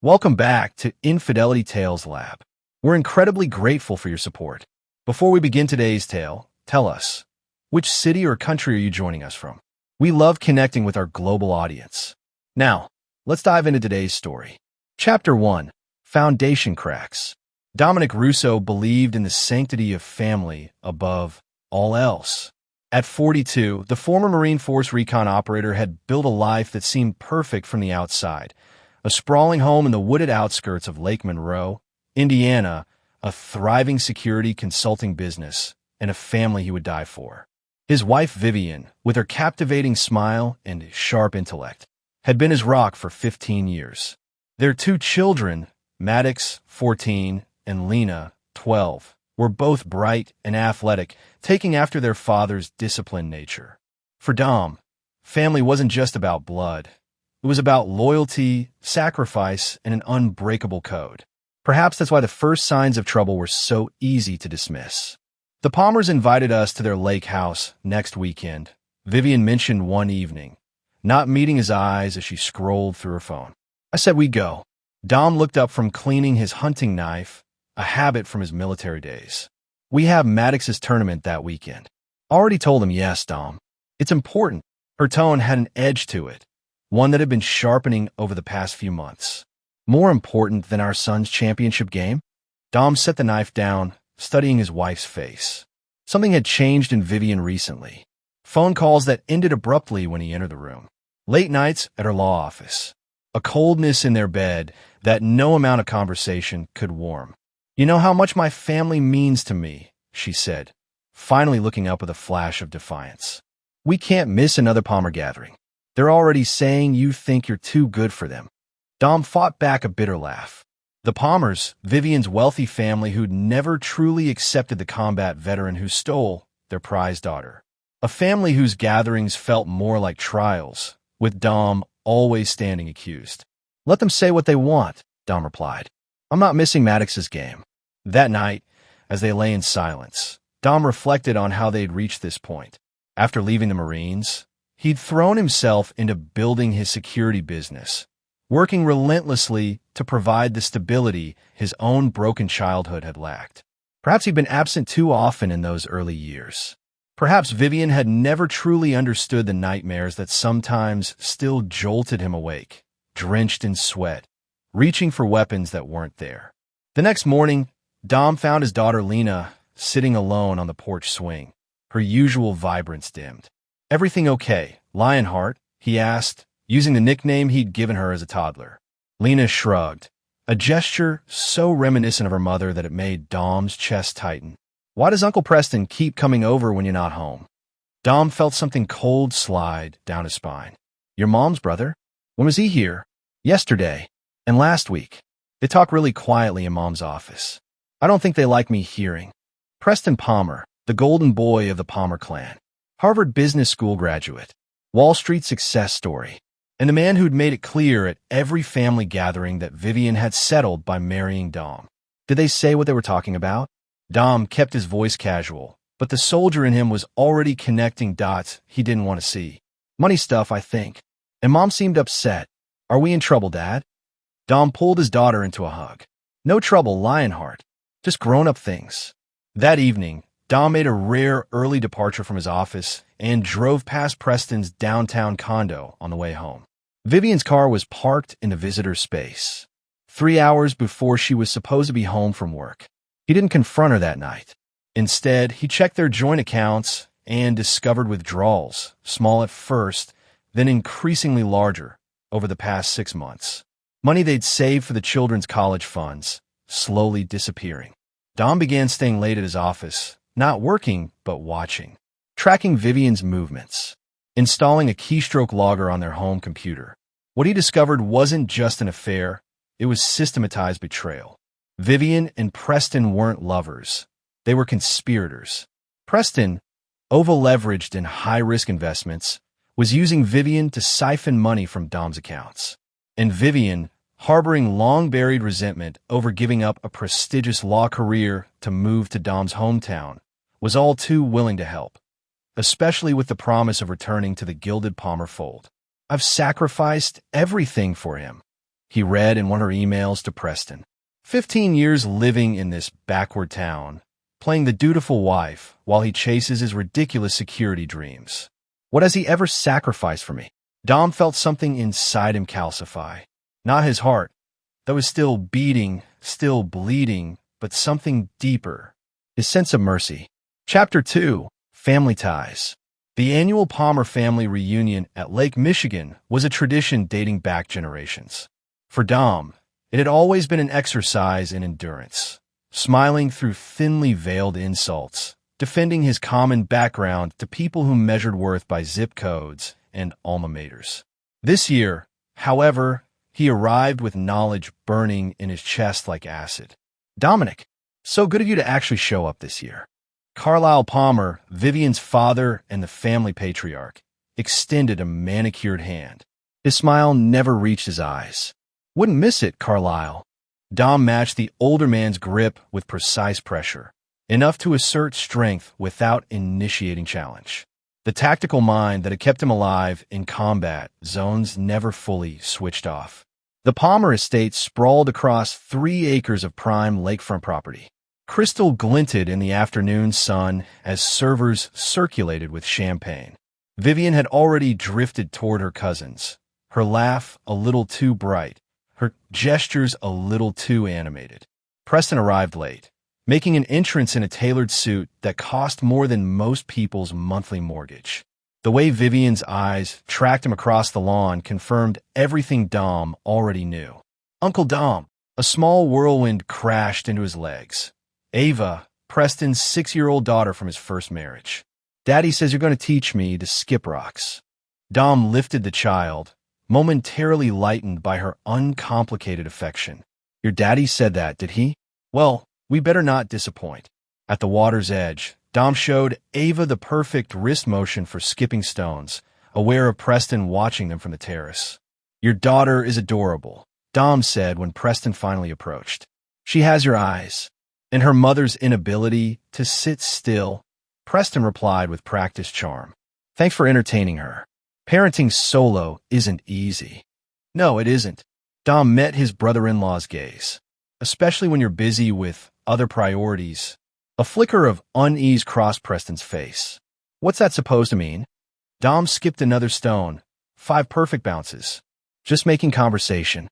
Welcome back to Infidelity Tales Lab. We're incredibly grateful for your support. Before we begin today's tale, tell us, which city or country are you joining us from? We love connecting with our global audience. Now, let's dive into today's story. Chapter 1. Foundation Cracks. Dominic Russo believed in the sanctity of family above all else. At 42, the former Marine Force recon operator had built a life that seemed perfect from the outside. A sprawling home in the wooded outskirts of Lake Monroe, Indiana, a thriving security consulting business, and a family he would die for. His wife Vivian, with her captivating smile and sharp intellect, had been his rock for 15 years. Their two children, Maddox, 14, and Lena, 12, were both bright and athletic, taking after their father's disciplined nature. For Dom, family wasn't just about blood. It was about loyalty, sacrifice, and an unbreakable code. Perhaps that's why the first signs of trouble were so easy to dismiss. The Palmers invited us to their lake house next weekend, Vivian mentioned one evening, not meeting his eyes as she scrolled through her phone. I said we'd go. Dom looked up from cleaning his hunting knife, a habit from his military days. We have Maddox's tournament that weekend. Already told him yes, Dom. It's important. Her tone had an edge to it, one that had been sharpening over the past few months. More important than our son's championship game? Dom set the knife down, studying his wife's face. Something had changed in Vivian recently. Phone calls that ended abruptly when he entered the room. Late nights at her law office. A coldness in their bed that no amount of conversation could warm. You know how much my family means to me, she said, finally looking up with a flash of defiance. We can't miss another Palmer gathering. They're already saying you think you're too good for them. Dom fought back a bitter laugh. The Palmers, Vivian's wealthy family who'd never truly accepted the combat veteran who stole their prized daughter. A family whose gatherings felt more like trials, with Dom always standing accused. Let them say what they want, Dom replied. I'm not missing Maddox's game. That night, as they lay in silence, Dom reflected on how they'd reached this point. After leaving the Marines, he'd thrown himself into building his security business, working relentlessly to provide the stability his own broken childhood had lacked. Perhaps he'd been absent too often in those early years. Perhaps Vivian had never truly understood the nightmares that sometimes still jolted him awake, drenched in sweat, reaching for weapons that weren't there. The next morning, Dom found his daughter Lena sitting alone on the porch swing, her usual vibrance dimmed. Everything okay, Lionheart? He asked, using the nickname he'd given her as a toddler. Lena shrugged, a gesture so reminiscent of her mother that it made Dom's chest tighten. Why does Uncle Preston keep coming over when you're not home? Dom felt something cold slide down his spine. Your mom's brother? When was he here? Yesterday. And last week. They talk really quietly in Mom's office. I don't think they like me hearing. Preston Palmer, the golden boy of the Palmer clan. Harvard Business School graduate. Wall Street success story. And the man who'd made it clear at every family gathering that Vivian had settled by marrying Dom. Did they say what they were talking about? Dom kept his voice casual, but the soldier in him was already connecting dots he didn't want to see. Money stuff, I think. And Mom seemed upset. Are we in trouble, Dad? Dom pulled his daughter into a hug. No trouble, Lionheart. Just grown-up things. That evening, Dom made a rare early departure from his office and drove past Preston's downtown condo on the way home. Vivian's car was parked in the visitor space, 3 hours before she was supposed to be home from work. He didn't confront her that night. Instead, he checked their joint accounts and discovered withdrawals, small at first, then increasingly larger over the past 6 months. Money they'd saved for the children's college funds, slowly disappearing. Dom began staying late at his office, not working, but watching, tracking Vivian's movements, installing a keystroke logger on their home computer. What he discovered wasn't just an affair, it was systematized betrayal. Vivian and Preston weren't lovers. They were conspirators. Preston, over-leveraged in high-risk investments, was using Vivian to siphon money from Dom's accounts. And Vivian, harboring long-buried resentment over giving up a prestigious law career to move to Dom's hometown, was all too willing to help, especially with the promise of returning to the gilded Palmer fold. I've sacrificed everything for him, he read in one of her emails to Preston. 15 years living in this backward town, playing the dutiful wife while he chases his ridiculous security dreams. What has he ever sacrificed for me? Dom felt something inside him calcify. Not his heart, that was still beating, still bleeding, but something deeper. His sense of mercy. Chapter 2. Family Ties. The annual Palmer family reunion at Lake Michigan was a tradition dating back generations. For Dom, it had always been an exercise in endurance, smiling through thinly veiled insults, defending his common background to people who measured worth by zip codes and alma maters. This year, however, he arrived with knowledge burning in his chest like acid. Dominic, so good of you to actually show up this year. Carlisle Palmer, Vivian's father and the family patriarch, extended a manicured hand. His smile never reached his eyes. Wouldn't miss it, Carlisle. Dom matched the older man's grip with precise pressure, enough to assert strength without initiating challenge. The tactical mind that had kept him alive in combat zones never fully switched off. The Palmer estate sprawled across 3 acres of prime lakefront property. Crystal glinted in the afternoon sun as servers circulated with champagne. Vivian had already drifted toward her cousins, her laugh a little too bright, her gestures a little too animated. Preston arrived late, making an entrance in a tailored suit that cost more than most people's monthly mortgage. The way Vivian's eyes tracked him across the lawn confirmed everything Dom already knew. Uncle Dom. A small whirlwind crashed into his legs. Ava, Preston's 6-year-old daughter from his first marriage. Daddy says you're going to teach me to skip rocks. Dom lifted the child, momentarily lightened by her uncomplicated affection. Your daddy said that, did he? Well, we better not disappoint. At the water's edge, Dom showed Ava the perfect wrist motion for skipping stones, aware of Preston watching them from the terrace. Your daughter is adorable, Dom said when Preston finally approached. She has your eyes. And her mother's inability to sit still, Preston replied with practiced charm. Thanks for entertaining her. Parenting solo isn't easy. No, it isn't. Dom met his brother-in-law's gaze, especially when you're busy with other priorities. A flicker of unease crossed Preston's face. What's that supposed to mean? Dom skipped another stone, 5 perfect bounces, just making conversation.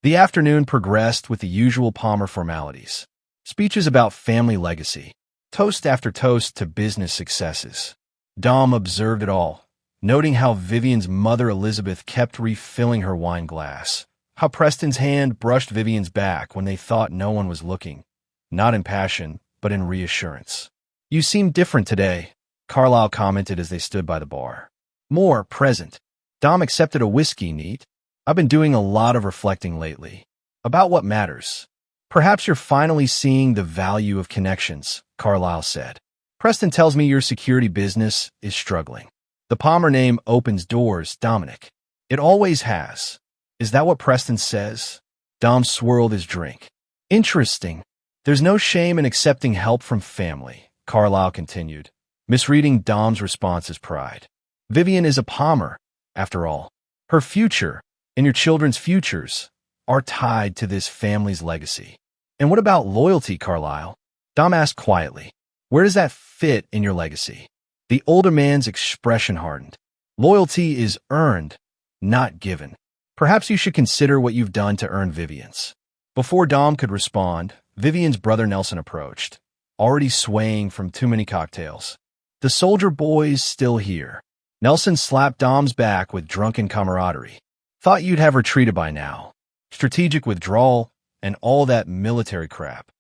The afternoon progressed with the usual Palmer formalities. Speeches about family legacy, toast after toast to business successes. Dom observed it all, noting how Vivian's mother Elizabeth kept refilling her wine glass, how Preston's hand brushed Vivian's back when they thought no one was looking, not in passion, but in reassurance. You seem different today, Carlisle commented as they stood by the bar. More present. Dom accepted a whiskey neat. I've been doing a lot of reflecting lately. About what matters. Perhaps you're finally seeing the value of connections, Carlisle said. Preston tells me your security business is struggling. The Palmer name opens doors, Dominic. It always has. Is that what Preston says? Dom swirled his drink. Interesting. There's no shame in accepting help from family, Carlisle continued, misreading Dom's response as pride. Vivian is a Palmer, after all. Her future, and your children's futures, are tied to this family's legacy. And what about loyalty, Carlisle? Dom asked quietly. Where does that fit in your legacy? The older man's expression hardened. Loyalty is earned, not given. Perhaps you should consider what you've done to earn Vivian's. Before Dom could respond, Vivian's brother Nelson approached, already swaying from too many cocktails. The soldier boy's still here. Nelson slapped Dom's back with drunken camaraderie. Thought you'd have retreated by now. Strategic withdrawal and all that military crap.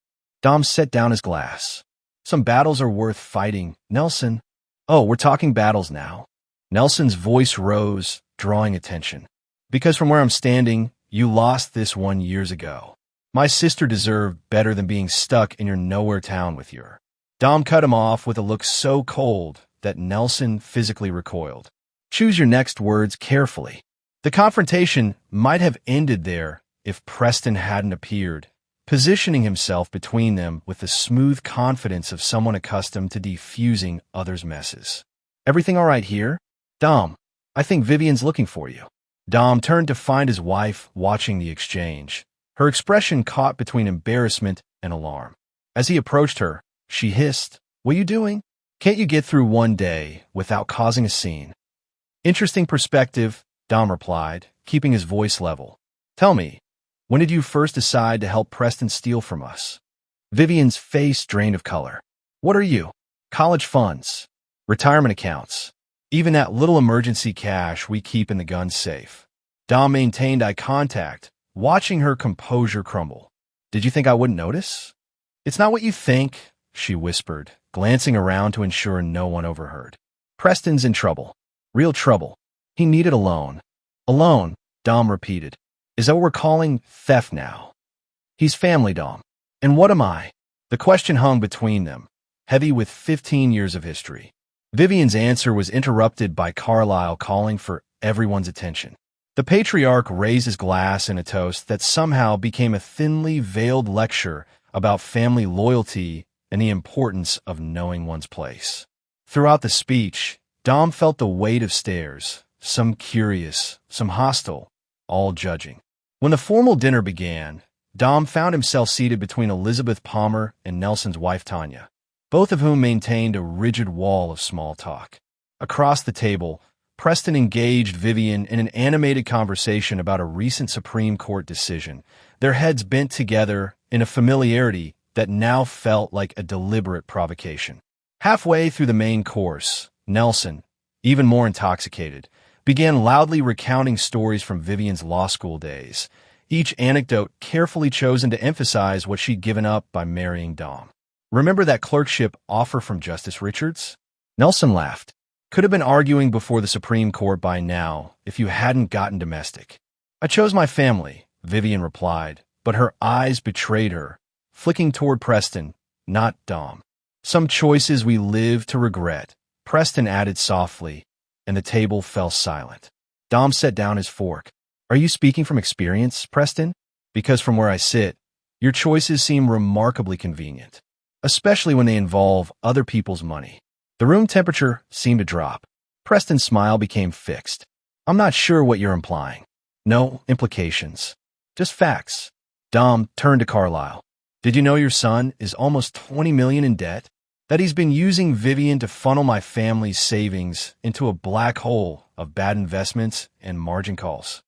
Dom set down his glass. Some battles are worth fighting, Nelson. Oh, we're talking battles now. Nelson's voice rose, drawing attention. Because from where I'm standing, you lost this one years ago. My sister deserved better than being stuck in your nowhere town with your. Dom cut him off with a look so cold that Nelson physically recoiled. Choose your next words carefully. The confrontation might have ended there if Preston hadn't appeared, positioning himself between them with the smooth confidence of someone accustomed to defusing others' messes. Everything all right here? Dom, I think Vivian's looking for you. Dom turned to find his wife watching the exchange, her expression caught between embarrassment and alarm. As he approached her, she hissed, "What are you doing? Can't you get through one day without causing a scene?" "Interesting perspective," Dom replied, keeping his voice level. "Tell me, when did you first decide to help Preston steal from us?" Vivian's face drained of color. "What are you? College funds, retirement accounts, even that little emergency cash we keep in the gun safe." Dom maintained eye contact, watching her composure crumble. "Did you think I wouldn't notice?" "It's not what you think," she whispered, glancing around to ensure no one overheard. "Preston's in trouble. Real trouble. He needed a loan." "A loan," Dom repeated. "Is that what we're calling theft now?" "He's family, Dom. And what am I?" The question hung between them, heavy with 15 years of history. Vivian's answer was interrupted by Carlyle calling for everyone's attention. The patriarch raised his glass in a toast that somehow became a thinly veiled lecture about family loyalty and the importance of knowing one's place. Throughout the speech, Dom felt the weight of stares, some curious, some hostile, all judging. When the formal dinner began, Dom found himself seated between Elizabeth Palmer and Nelson's wife Tanya, both of whom maintained a rigid wall of small talk. Across the table, Preston engaged Vivian in an animated conversation about a recent Supreme Court decision, their heads bent together in a familiarity that now felt like a deliberate provocation. Halfway through the main course, Nelson, even more intoxicated, began loudly recounting stories from Vivian's law school days, each anecdote carefully chosen to emphasize what she'd given up by marrying Dom. "Remember that clerkship offer from Justice Richards?" Nelson laughed. "Could have been arguing before the Supreme Court by now if you hadn't gotten domestic." "I chose my family," Vivian replied, but her eyes betrayed her, flicking toward Preston, not Dom. "Some choices we live to regret," Preston added softly, and the table fell silent. Dom set down his fork. "Are you speaking from experience, Preston? Because from where I sit, your choices seem remarkably convenient, especially when they involve other people's money." The room temperature seemed to drop. Preston's smile became fixed. "I'm not sure what you're implying." "No implications. Just facts." Dom turned to Carlyle. "Did you know your son is almost $20 million in debt? That he's been using Vivian to funnel my family's savings into a black hole of bad investments and margin calls?"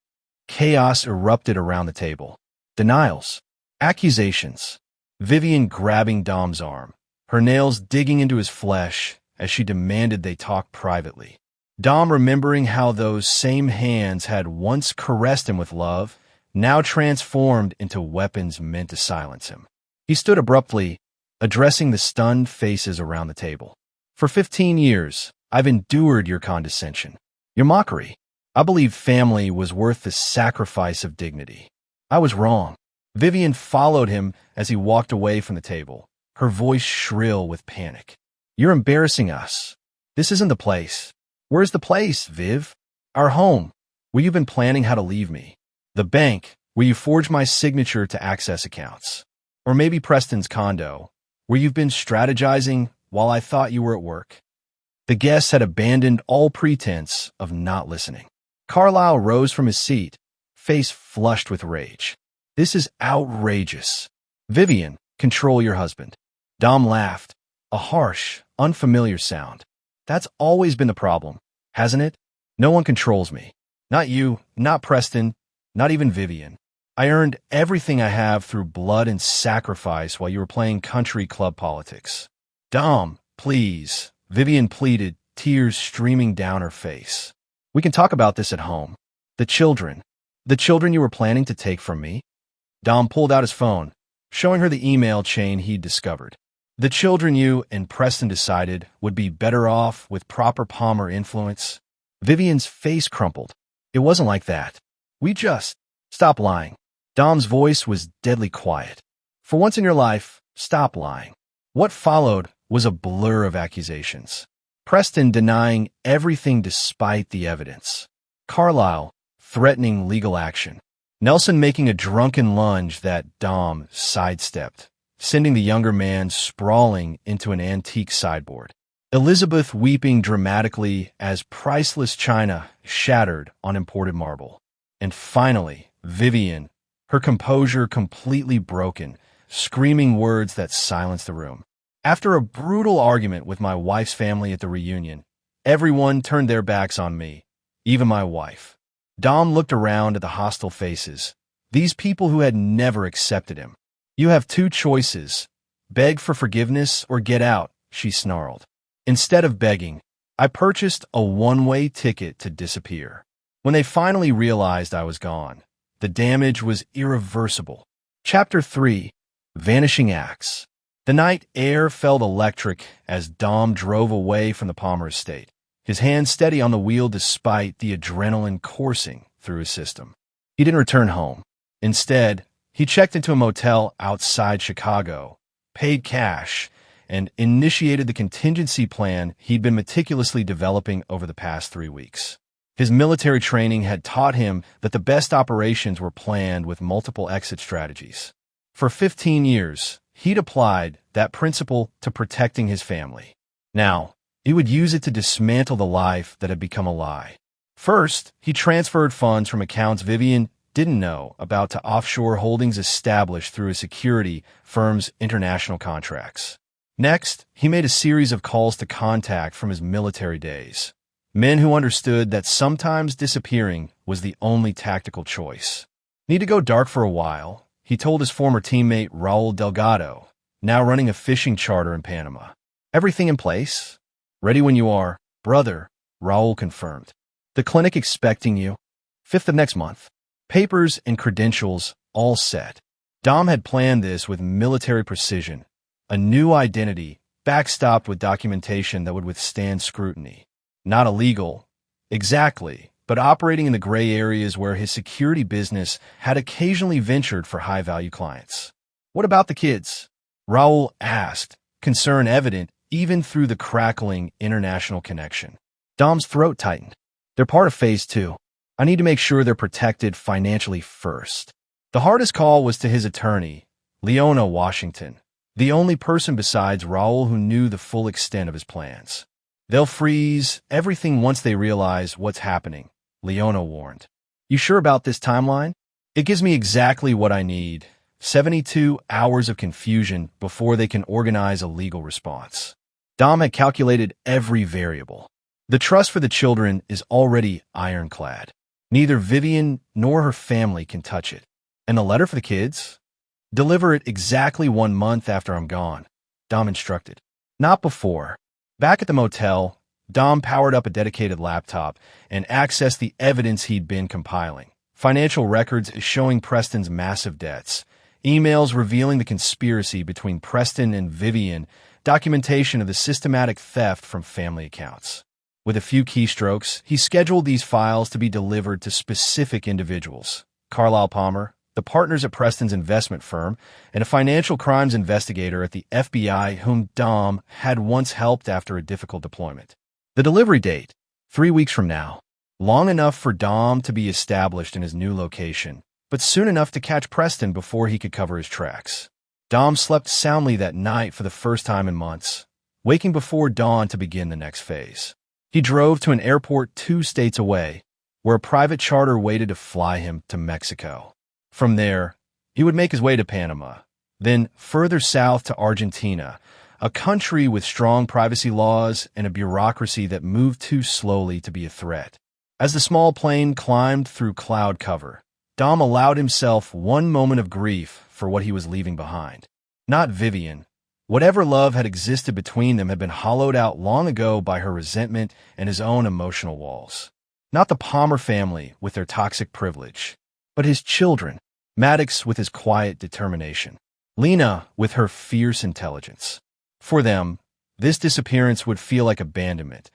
Chaos erupted around the table. Denials. Accusations. Vivian grabbing Dom's arm, her nails digging into his flesh as she demanded they talk privately. Dom, remembering how those same hands had once caressed him with love, now transformed into weapons meant to silence him. He stood abruptly, addressing the stunned faces around the table. "For 15 years, I've endured your condescension, your mockery. I believed family was worth the sacrifice of dignity. I was wrong." Vivian followed him as he walked away from the table, her voice shrill with panic. "You're embarrassing us. This isn't the place." "Where's the place, Viv?" "Our home, where you've been planning how to leave me. The bank, where you forged my signature to access accounts. Or maybe Preston's condo, where you've been strategizing while I thought you were at work." The guest had abandoned all pretense of not listening. Carlyle rose from his seat, face flushed with rage. "This is outrageous. Vivian, control your husband." Dom laughed, a harsh, unfamiliar sound. "That's always been the problem, hasn't it? No one controls me. Not you, not Preston, not even Vivian. I earned everything I have through blood and sacrifice while you were playing country club politics." "Dom, please," Vivian pleaded, tears streaming down her face. "We can talk about this at home. The children you were planning to take from me?" Dom pulled out his phone, showing her the email chain he'd discovered. "The children you and Preston decided would be better off with proper Palmer influence." Vivian's face crumpled. "It wasn't like that. We just—" "Stop lying." Dom's voice was deadly quiet. "For once in your life, stop lying." What followed was a blur of accusations. Preston denying everything despite the evidence. Carlyle threatening legal action. Nelson making a drunken lunge that Dom sidestepped, sending the younger man sprawling into an antique sideboard. Elizabeth weeping dramatically as priceless china shattered on imported marble. And finally, Vivian, her composure completely broken, screaming words that silenced the room. After a brutal argument with my wife's family at the reunion, everyone turned their backs on me, even my wife. Dom looked around at the hostile faces, these people who had never accepted him. "You have two choices. Beg for forgiveness or get out," she snarled. Instead of begging, I purchased a one-way ticket to disappear. When they finally realized I was gone, the damage was irreversible. Chapter 3. Vanishing Acts. The night air felt electric as Dom drove away from the Palmer estate, his hand steady on the wheel despite the adrenaline coursing through his system. He didn't return home. Instead, he checked into a motel outside Chicago, paid cash, and initiated the contingency plan he'd been meticulously developing over the past 3 weeks. His military training had taught him that the best operations were planned with multiple exit strategies. For 15 years, he'd applied that principle to protecting his family. Now, he would use it to dismantle the life that had become a lie. First, he transferred funds from accounts Vivian didn't know about to offshore holdings established through his security firm's international contracts. Next, he made a series of calls to contact from his military days. Men who understood that sometimes disappearing was the only tactical choice. "Need to go dark for a while," he told his former teammate Raul Delgado, now running a fishing charter in Panama. "Everything in place? Ready when you are, brother," Raul confirmed. "The clinic expecting you. 5th of next month. Papers and credentials all set." Dom had planned this with military precision, a new identity backstopped with documentation that would withstand scrutiny. Not illegal, exactly, but operating in the gray areas where his security business had occasionally ventured for high-value clients. "What about the kids?" Raul asked, concern evident even through the crackling international connection. Dom's throat tightened. "They're part of Phase 2. I need to make sure they're protected financially first." The hardest call was to his attorney, Leona Washington, the only person besides Raul who knew the full extent of his plans. "They'll freeze everything once they realize what's happening," Leona warned. "You sure about this timeline? It gives me exactly what I need. 72 hours of confusion before they can organize a legal response." Dom had calculated every variable. The trust for the children is already ironclad. Neither Vivian nor her family can touch it. "And the letter for the kids? Deliver it exactly 1 month after I'm gone," Dom instructed. "Not before." Back at the motel, Dom powered up a dedicated laptop and accessed the evidence he'd been compiling. Financial records showing Preston's massive debts, emails revealing the conspiracy between Preston and Vivian, documentation of the systematic theft from family accounts. With a few keystrokes, he scheduled these files to be delivered to specific individuals: Carlisle Palmer, the partners at Preston's investment firm, and a financial crimes investigator at the FBI whom Dom had once helped after a difficult deployment. The delivery date, 3 weeks from now. Long enough for Dom to be established in his new location, but soon enough to catch Preston before he could cover his tracks. Dom slept soundly that night for the first time in months, waking before dawn to begin the next phase. He drove to an airport 2 states away, where a private charter waited to fly him to Mexico. From there, he would make his way to Panama, then further south to Argentina, a country with strong privacy laws and a bureaucracy that moved too slowly to be a threat. As the small plane climbed through cloud cover, Dom allowed himself one moment of grief for what he was leaving behind. Not Vivian. Whatever love had existed between them had been hollowed out long ago by her resentment and his own emotional walls. Not the Palmer family with their toxic privilege, but his children. Maddox with his quiet determination, Lena with her fierce intelligence. For them, this disappearance would feel like abandonment,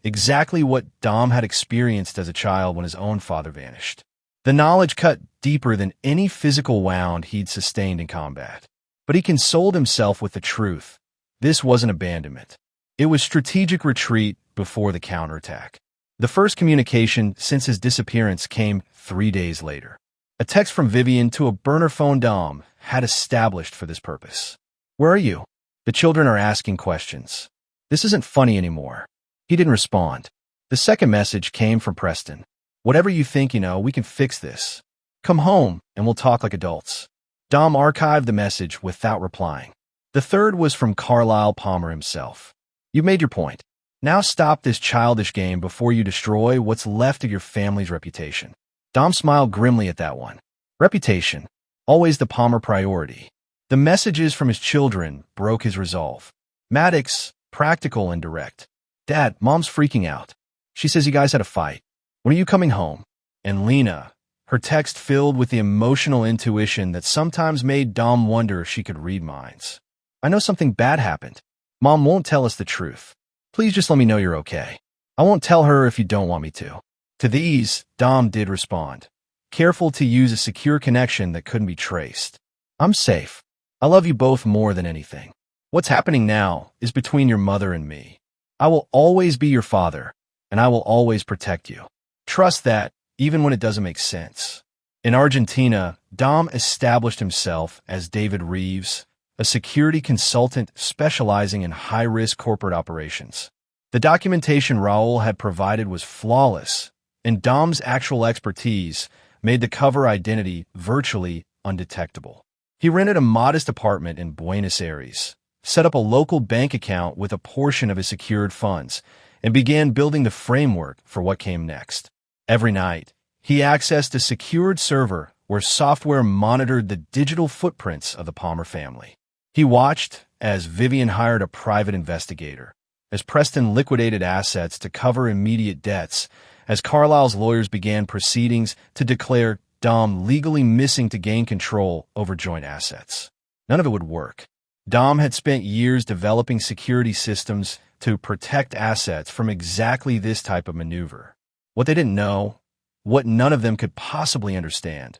exactly what Dom had experienced as a child when his own father vanished. The knowledge cut deeper than any physical wound he'd sustained in combat. But he consoled himself with the truth. This wasn't abandonment. It was strategic retreat before the counterattack. The first communication since his disappearance came 3 days later. A text from Vivian to a burner phone Dom had established for this purpose. "Where are you? The children are asking questions. This isn't funny anymore." He didn't respond. The second message came from Preston. Whatever you think, we can fix this. Come home, and we'll talk like adults. Dom archived the message without replying. The third was from Carlisle Palmer himself. You've made your point. Now stop this childish game before you destroy what's left of your family's reputation. Dom smiled grimly at that one. Reputation, always the Palmer priority. The messages from his children broke his resolve. Maddox, practical and direct. Dad, Mom's freaking out. She says you guys had a fight. When are you coming home? And Lena, her text filled with the emotional intuition that sometimes made Dom wonder if she could read minds. I know something bad happened. Mom won't tell us the truth. Please just let me know you're okay. I won't tell her if you don't want me to. To these, Dom did respond, careful to use a secure connection that couldn't be traced. I'm safe. I love you both more than anything. What's happening now is between your mother and me. I will always be your father, and I will always protect you. Trust that, even when it doesn't make sense. In Argentina, Dom established himself as David Reeves, a security consultant specializing in high-risk corporate operations. The documentation Raul had provided was flawless, and Dom's actual expertise made the cover identity virtually undetectable. He rented a modest apartment in Buenos Aires, set up a local bank account with a portion of his secured funds, and began building the framework for what came next. Every night, he accessed a secured server where software monitored the digital footprints of the Palmer family. He watched as Vivian hired a private investigator, as Preston liquidated assets to cover immediate debts, as Carlisle's lawyers began proceedings to declare Dom legally missing to gain control over joint assets. None of it would work. Dom had spent years developing security systems to protect assets from exactly this type of maneuver. What they didn't know, what none of them could possibly understand,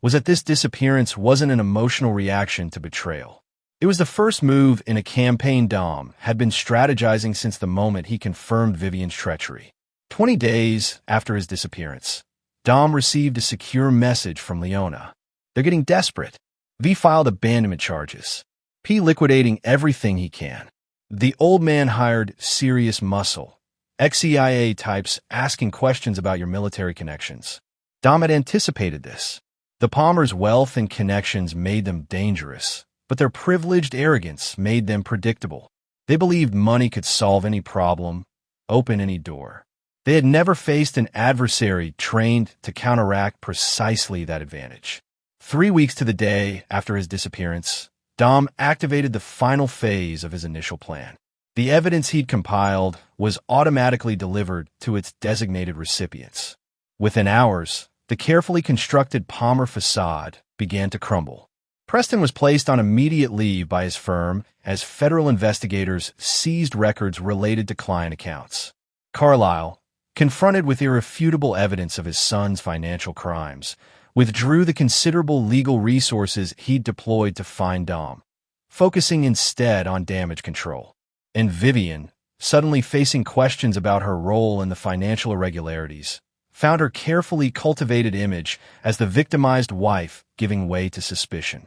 was that this disappearance wasn't an emotional reaction to betrayal. It was the first move in a campaign Dom had been strategizing since the moment he confirmed Vivian's treachery. 20 days after his disappearance, Dom received a secure message from Leona. They're getting desperate. V filed abandonment charges. P liquidating everything he can. The old man hired serious muscle, ex-CIA types asking questions about your military connections. Dom had anticipated this. The Palmers' wealth and connections made them dangerous, but their privileged arrogance made them predictable. They believed money could solve any problem, open any door. They had never faced an adversary trained to counteract precisely that advantage. 3 weeks to the day after his disappearance, Dom activated the final phase of his initial plan. The evidence he'd compiled was automatically delivered to its designated recipients. Within hours, the carefully constructed Palmer facade began to crumble. Preston was placed on immediate leave by his firm as federal investigators seized records related to client accounts. Carlisle, confronted with irrefutable evidence of his son's financial crimes, withdrew the considerable legal resources he'd deployed to find Dom, focusing instead on damage control. And Vivian, suddenly facing questions about her role in the financial irregularities, found her carefully cultivated image as the victimized wife giving way to suspicion.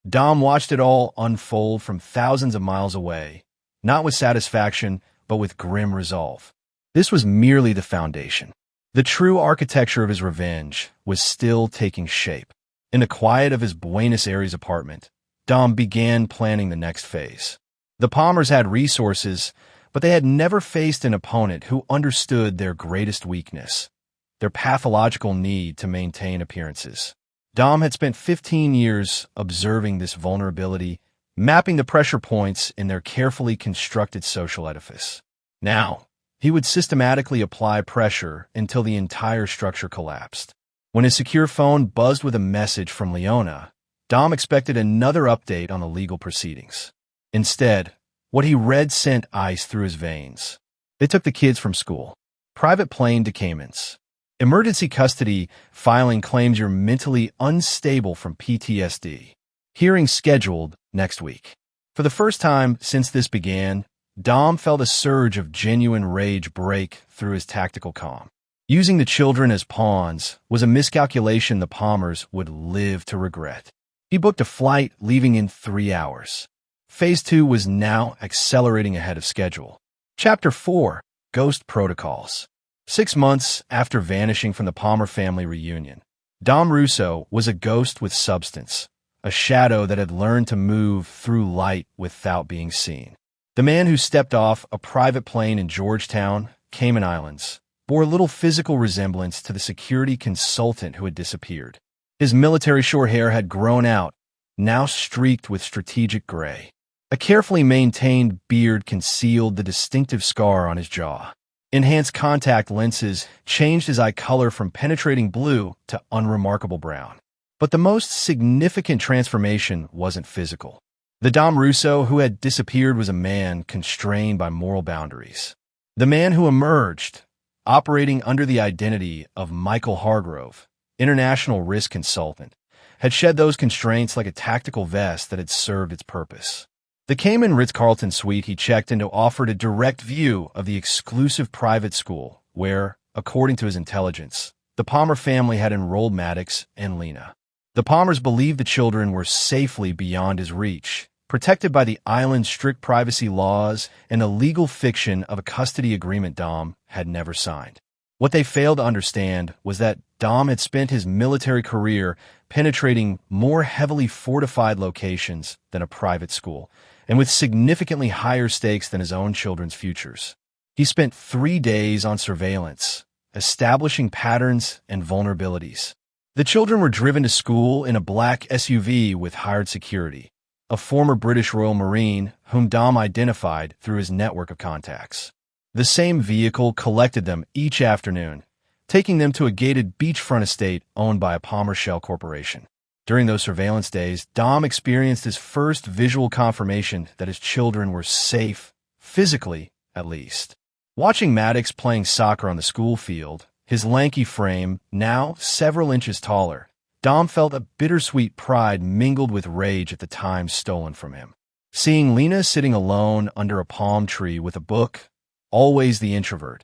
Dom watched it all unfold from thousands of miles away, not with satisfaction, but with grim resolve. This was merely the foundation. The true architecture of his revenge was still taking shape. In the quiet of his Buenos Aires apartment, Dom began planning the next phase. The Palmers had resources, but they had never faced an opponent who understood their greatest weakness, their pathological need to maintain appearances. Dom had spent 15 years observing this vulnerability, mapping the pressure points in their carefully constructed social edifice. Now, he would systematically apply pressure until the entire structure collapsed. When his secure phone buzzed with a message from Leona, Dom expected another update on the legal proceedings. Instead, what he read sent ice through his veins. They took the kids from school. Private plane to Caymans. Emergency custody filing claims you're mentally unstable from PTSD. Hearing scheduled next week. For the first time since this began, Dom felt a surge of genuine rage break through his tactical calm. Using the children as pawns was a miscalculation the Palmers would live to regret. He booked a flight leaving in 3 hours. Phase 2 was now accelerating ahead of schedule. Chapter 4: Ghost Protocols. 6 months after vanishing from the Palmer family reunion, Dom Russo was a ghost with substance, a shadow that had learned to move through light without being seen. The man who stepped off a private plane in Georgetown, Cayman Islands, bore little physical resemblance to the security consultant who had disappeared. His military short hair had grown out, now streaked with strategic gray. A carefully maintained beard concealed the distinctive scar on his jaw. Enhanced contact lenses changed his eye color from penetrating blue to unremarkable brown. But the most significant transformation wasn't physical. The Dom Russo who had disappeared was a man constrained by moral boundaries. The man who emerged, operating under the identity of Michael Hargrove, international risk consultant, had shed those constraints like a tactical vest that had served its purpose. The Cayman Ritz-Carlton suite he checked into offered a direct view of the exclusive private school where, according to his intelligence, the Palmer family had enrolled Maddox and Lena. The Palmers believed the children were safely beyond his reach, protected by the island's strict privacy laws and a legal fiction of a custody agreement Dom had never signed. What they failed to understand was that Dom had spent his military career penetrating more heavily fortified locations than a private school, and with significantly higher stakes than his own children's futures. He spent 3 days on surveillance, establishing patterns and vulnerabilities. The children were driven to school in a black SUV with hired security, a former British Royal Marine whom Dom identified through his network of contacts. The same vehicle collected them each afternoon, taking them to a gated beachfront estate owned by a Palmer Shell corporation. During those surveillance days, Dom experienced his first visual confirmation that his children were safe, physically at least. Watching Maddox playing soccer on the school field, his lanky frame now several inches taller, Dom felt a bittersweet pride mingled with rage at the time stolen from him. Seeing Lena sitting alone under a palm tree with a book, always the introvert,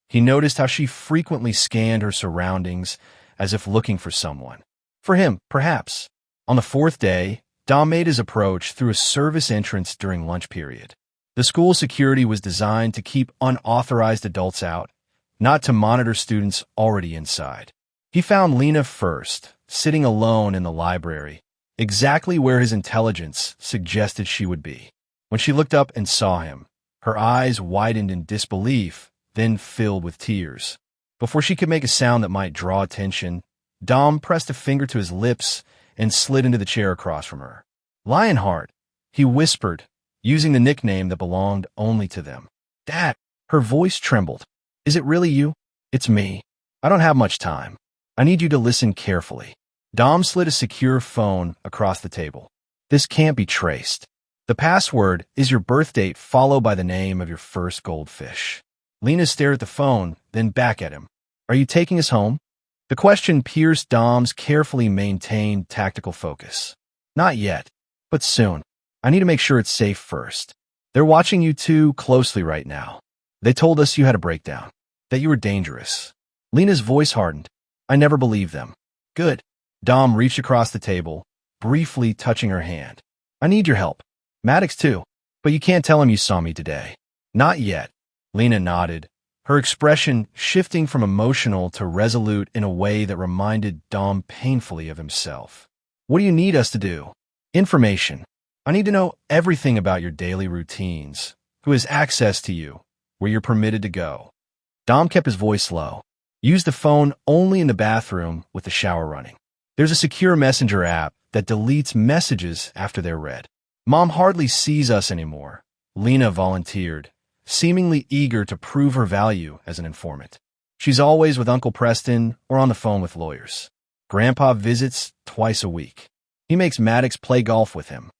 he noticed how she frequently scanned her surroundings as if looking for someone. For him, perhaps. On the 4th day, Dom made his approach through a service entrance during lunch period. The school security was designed to keep unauthorized adults out, not to monitor students already inside. He found Lena first, sitting alone in the library, exactly where his intelligence suggested she would be. When she looked up and saw him, her eyes widened in disbelief, then filled with tears. Before she could make a sound that might draw attention, Dom pressed a finger to his lips and slid into the chair across from her. "Lionheart," he whispered, using the nickname that belonged only to them. "Dad," her voice trembled. "Is it really you?" "It's me. I don't have much time. I need you to listen carefully." Dom slid a secure phone across the table. "This can't be traced. The password is your birth date followed by the name of your first goldfish." Lena stared at the phone, then back at him. "Are you taking us home?" The question pierced Dom's carefully maintained tactical focus. "Not yet, but soon. I need to make sure it's safe first. They're watching you too closely right now. They told us you had a breakdown, that you were dangerous." Lena's voice hardened. "I never believed them." "Good." Dom reached across the table, briefly touching her hand. "I need your help. Maddox too. But you can't tell him you saw me today." "Not yet." Lena nodded, her expression shifting from emotional to resolute in a way that reminded Dom painfully of himself. "What do you need us to do?" "Information. I need to know everything about your daily routines, who has access to you, where you're permitted to go." Dom kept his voice low. "Use the phone only in the bathroom with the shower running. There's a secure messenger app that deletes messages after they're read." "Mom hardly sees us anymore," Lena volunteered, seemingly eager to prove her value as an informant. "She's always with Uncle Preston or on the phone with lawyers. Grandpa visits twice a week. He makes Maddox play golf with him."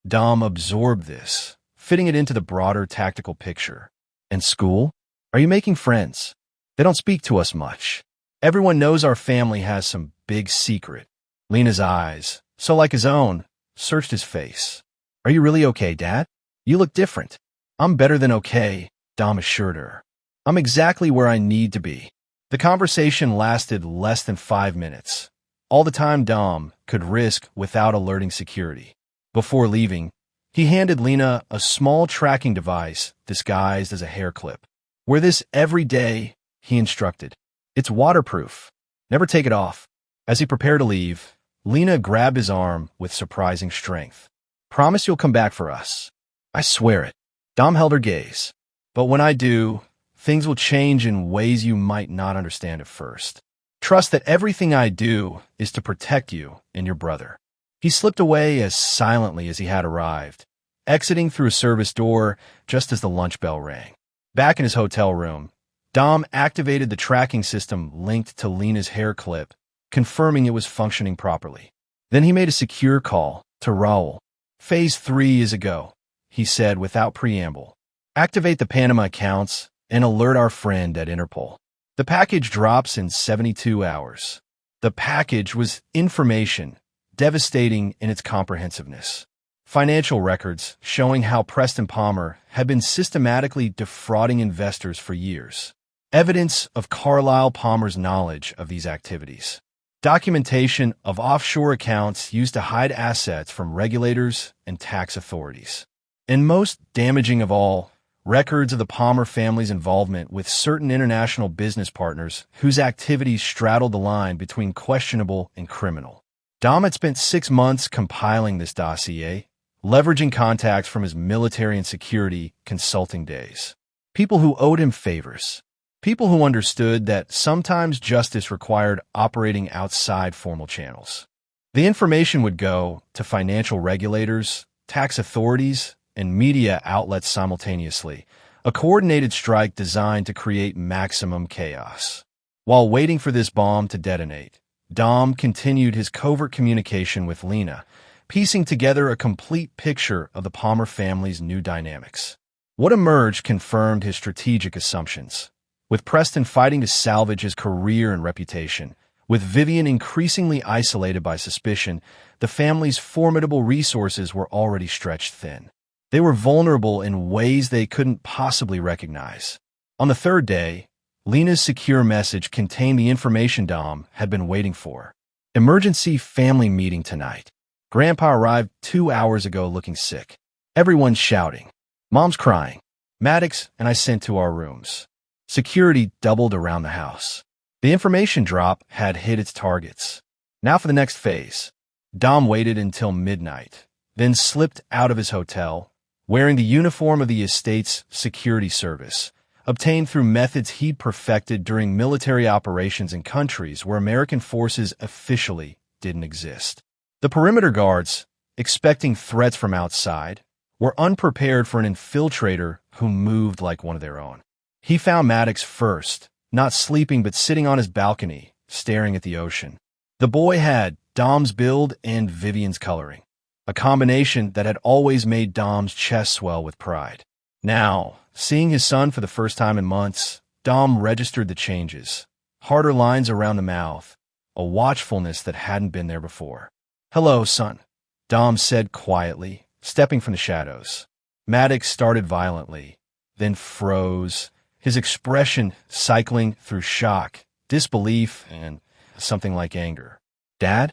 Dom absorbed this, fitting it into the broader tactical picture. "And school? Are you making friends? They don't speak to us much. Everyone knows our family has some big secret." Lena's eyes, so like his own, searched his face. "Are you really okay, Dad? You look different." "I'm better than okay," Dom assured her. "I'm exactly where I need to be." The conversation lasted less than 5 minutes, all the time Dom could risk without alerting security. Before leaving, he handed Lena a small tracking device disguised as a hair clip. "Wear this every day," he instructed. It's waterproof. Never take it off. As he prepared to leave, Lena grabbed his arm with surprising strength. Promise you'll come back for us. I swear it. Dom held her gaze. But when I do, things will change in ways you might not understand at first. Trust that everything I do is to protect you and your brother. He slipped away as silently as he had arrived, exiting through a service door just as the lunch bell rang. Back in his hotel room, Dom activated the tracking system linked to Lena's hair clip, confirming it was functioning properly. Then he made a secure call to Raul. Phase 3 is a go, he said without preamble. Activate the Panama accounts and alert our friend at Interpol. The package drops in 72 hours. The package was information, devastating in its comprehensiveness. Financial records showing how Preston Palmer had been systematically defrauding investors for years. Evidence of Carlisle Palmer's knowledge of these activities. Documentation of offshore accounts used to hide assets from regulators and tax authorities. And most damaging of all, records of the Palmer family's involvement with certain international business partners whose activities straddled the line between questionable and criminal. Dom had spent 6 months compiling this dossier, leveraging contacts from his military and security consulting days. People who owed him favors. People who understood that sometimes justice required operating outside formal channels. The information would go to financial regulators, tax authorities, and media outlets simultaneously, a coordinated strike designed to create maximum chaos. While waiting for this bomb to detonate, Dom continued his covert communication with Lena, piecing together a complete picture of the Palmer family's new dynamics. What emerged confirmed his strategic assumptions. With Preston fighting to salvage his career and reputation, with Vivian increasingly isolated by suspicion, the family's formidable resources were already stretched thin. They were vulnerable in ways they couldn't possibly recognize. On the third day, Lena's secure message contained the information Dom had been waiting for. Emergency family meeting tonight. Grandpa arrived 2 hours ago looking sick. Everyone's shouting. Mom's crying. Maddox and I sent to our rooms. Security doubled around the house. The information drop had hit its targets. Now for the next phase. Dom waited until midnight, then slipped out of his hotel, wearing the uniform of the estate's security service, obtained through methods he'd perfected during military operations in countries where American forces officially didn't exist. The perimeter guards, expecting threats from outside, were unprepared for an infiltrator who moved like one of their own. He found Maddox first, not sleeping but sitting on his balcony, staring at the ocean. The boy had Dom's build and Vivian's coloring, a combination that had always made Dom's chest swell with pride. Now, seeing his son for the first time in months, Dom registered the changes. Harder lines around the mouth, a watchfulness that hadn't been there before. "Hello, son," Dom said quietly, stepping from the shadows. Maddox started violently, then froze, his expression cycling through shock, disbelief, and something like anger. "Dad?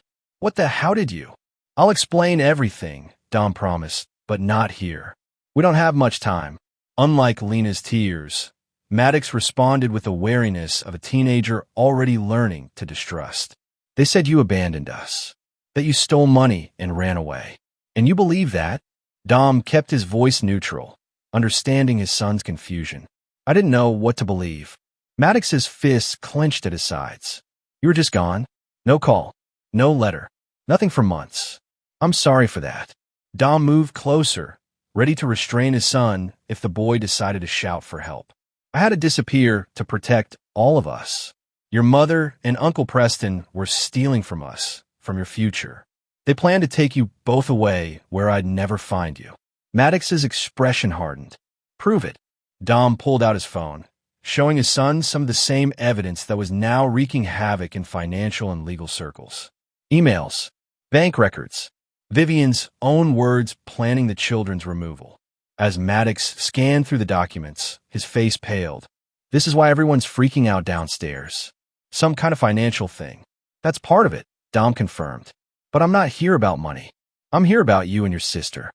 How did you?" "I'll explain everything," Dom promised, "but not here. We don't have much time." Unlike Lena's tears, Maddox responded with the wariness of a teenager already learning to distrust. "They said you abandoned us, that you stole money and ran away. And you believe that?" Dom kept his voice neutral, understanding his son's confusion. "I didn't know what to believe." Maddox's fists clenched at his sides. "You were just gone. No call, no letter, nothing for months. I'm sorry for that." Dom moved closer, ready to restrain his son if the boy decided to shout for help. "I had to disappear to protect all of us. Your mother and Uncle Preston were stealing from us, from your future. They planned to take you both away where I'd never find you." Maddox's expression hardened. "Prove it." Dom pulled out his phone, showing his son some of the same evidence that was now wreaking havoc in financial and legal circles. Emails, bank records, Vivian's own words planning the children's removal. As Maddox scanned through the documents, his face paled. "This is why everyone's freaking out downstairs. Some kind of financial thing." "That's part of it," Dom confirmed. "But I'm not here about money. I'm here about you and your sister."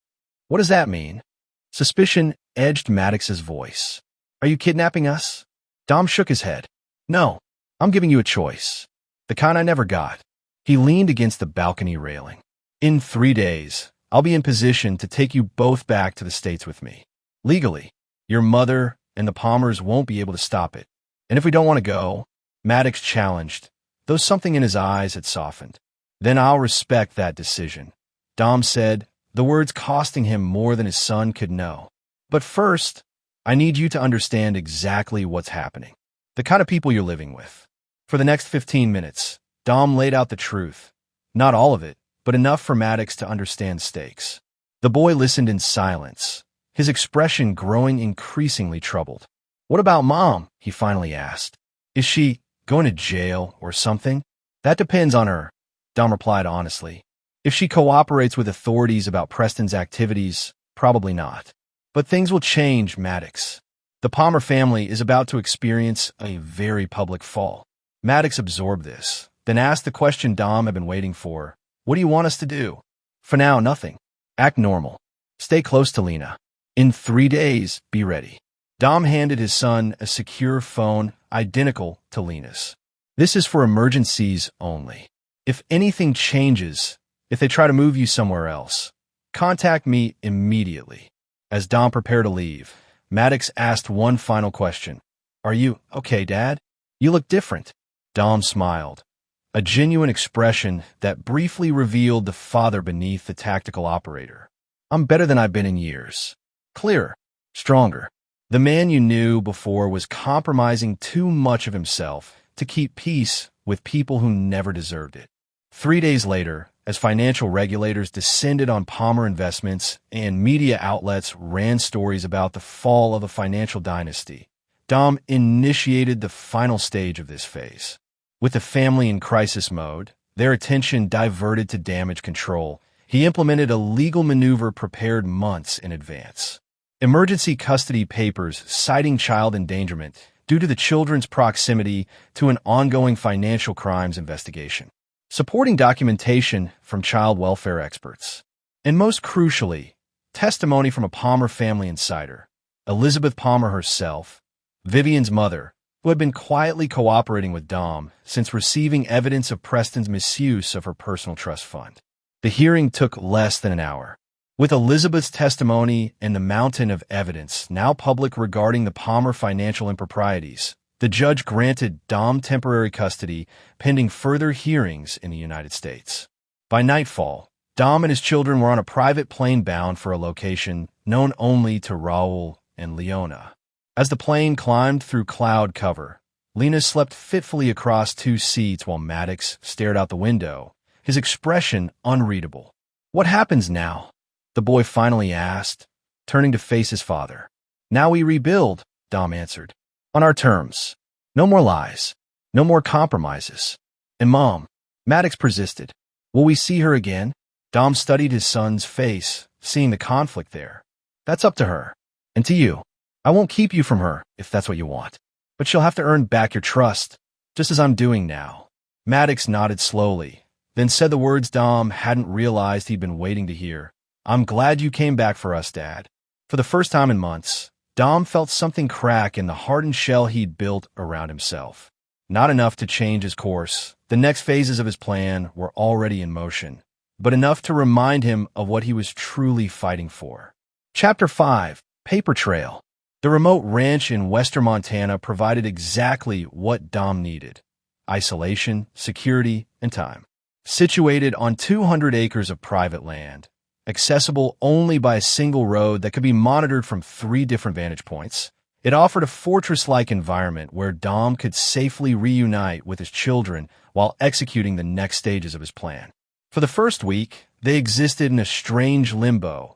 "What does that mean?" Suspicion edged Maddox's voice. "Are you kidnapping us?" Dom shook his head. No, I'm giving you a choice. The kind I never got. He leaned against the balcony railing. In 3 days, I'll be in position to take you both back to the States with me. Legally, your mother and the Palmers won't be able to stop it. And if we don't want to go, Maddox challenged, though something in his eyes had softened. Then I'll respect that decision, Dom said, the words costing him more than his son could know. But first, I need you to understand exactly what's happening. The kind of people you're living with. For the next 15 minutes, Dom laid out the truth. Not all of it, but enough for Maddox to understand stakes. The boy listened in silence, his expression growing increasingly troubled. What about Mom? He finally asked. Is she going to jail or something? That depends on her, Dom replied honestly. If she cooperates with authorities about Preston's activities, probably not. But things will change, Maddox. The Palmer family is about to experience a very public fall. Maddox absorbed this, then asked the question Dom had been waiting for. What do you want us to do? For now, nothing. Act normal. Stay close to Lena. In 3 days, be ready. Dom handed his son a secure phone identical to Lena's. This is for emergencies only. If anything changes, if they try to move you somewhere else, contact me immediately. As Dom prepared to leave, Maddox asked one final question. Are you okay, Dad? You look different. Dom smiled, a genuine expression that briefly revealed the father beneath the tactical operator. I'm better than I've been in years. Clearer, stronger. The man you knew before was compromising too much of himself to keep peace with people who never deserved it. 3 days later, as financial regulators descended on Palmer investments and media outlets ran stories about the fall of a financial dynasty, Dom initiated the final stage of this phase. With the family in crisis mode, their attention diverted to damage control, he implemented a legal maneuver prepared months in advance. Emergency custody papers citing child endangerment due to the children's proximity to an ongoing financial crimes investigation. Supporting documentation from child welfare experts. And most crucially, testimony from a Palmer family insider, Elizabeth Palmer herself, Vivian's mother, who had been quietly cooperating with Dom since receiving evidence of Preston's misuse of her personal trust fund. The hearing took less than an hour. With Elizabeth's testimony and the mountain of evidence now public regarding the Palmer financial improprieties, the judge granted Dom temporary custody pending further hearings in the United States. By nightfall, Dom and his children were on a private plane bound for a location known only to Raul and Leona. As the plane climbed through cloud cover, Lena slept fitfully across 2 seats while Maddox stared out the window, his expression unreadable. What happens now? The boy finally asked, turning to face his father. Now we rebuild, Dom answered. On our terms. No more lies. No more compromises. And Mom, Maddox persisted. Will we see her again? Dom studied his son's face, seeing the conflict there. That's up to her. And to you. I won't keep you from her, if that's what you want. But she'll have to earn back your trust, just as I'm doing now. Maddox nodded slowly, then said the words Dom hadn't realized he'd been waiting to hear. I'm glad you came back for us, Dad. For the first time in months, Dom felt something crack in the hardened shell he'd built around himself. Not enough to change his course. The next phases of his plan were already in motion, but enough to remind him of what he was truly fighting for. Chapter 5, Paper Trail. The remote ranch in western Montana provided exactly what Dom needed: isolation, security, and time. Situated on 200 acres of private land, accessible only by a single road that could be monitored from 3 different vantage points, it offered a fortress-like environment where Dom could safely reunite with his children while executing the next stages of his plan. For the first week, they existed in a strange limbo,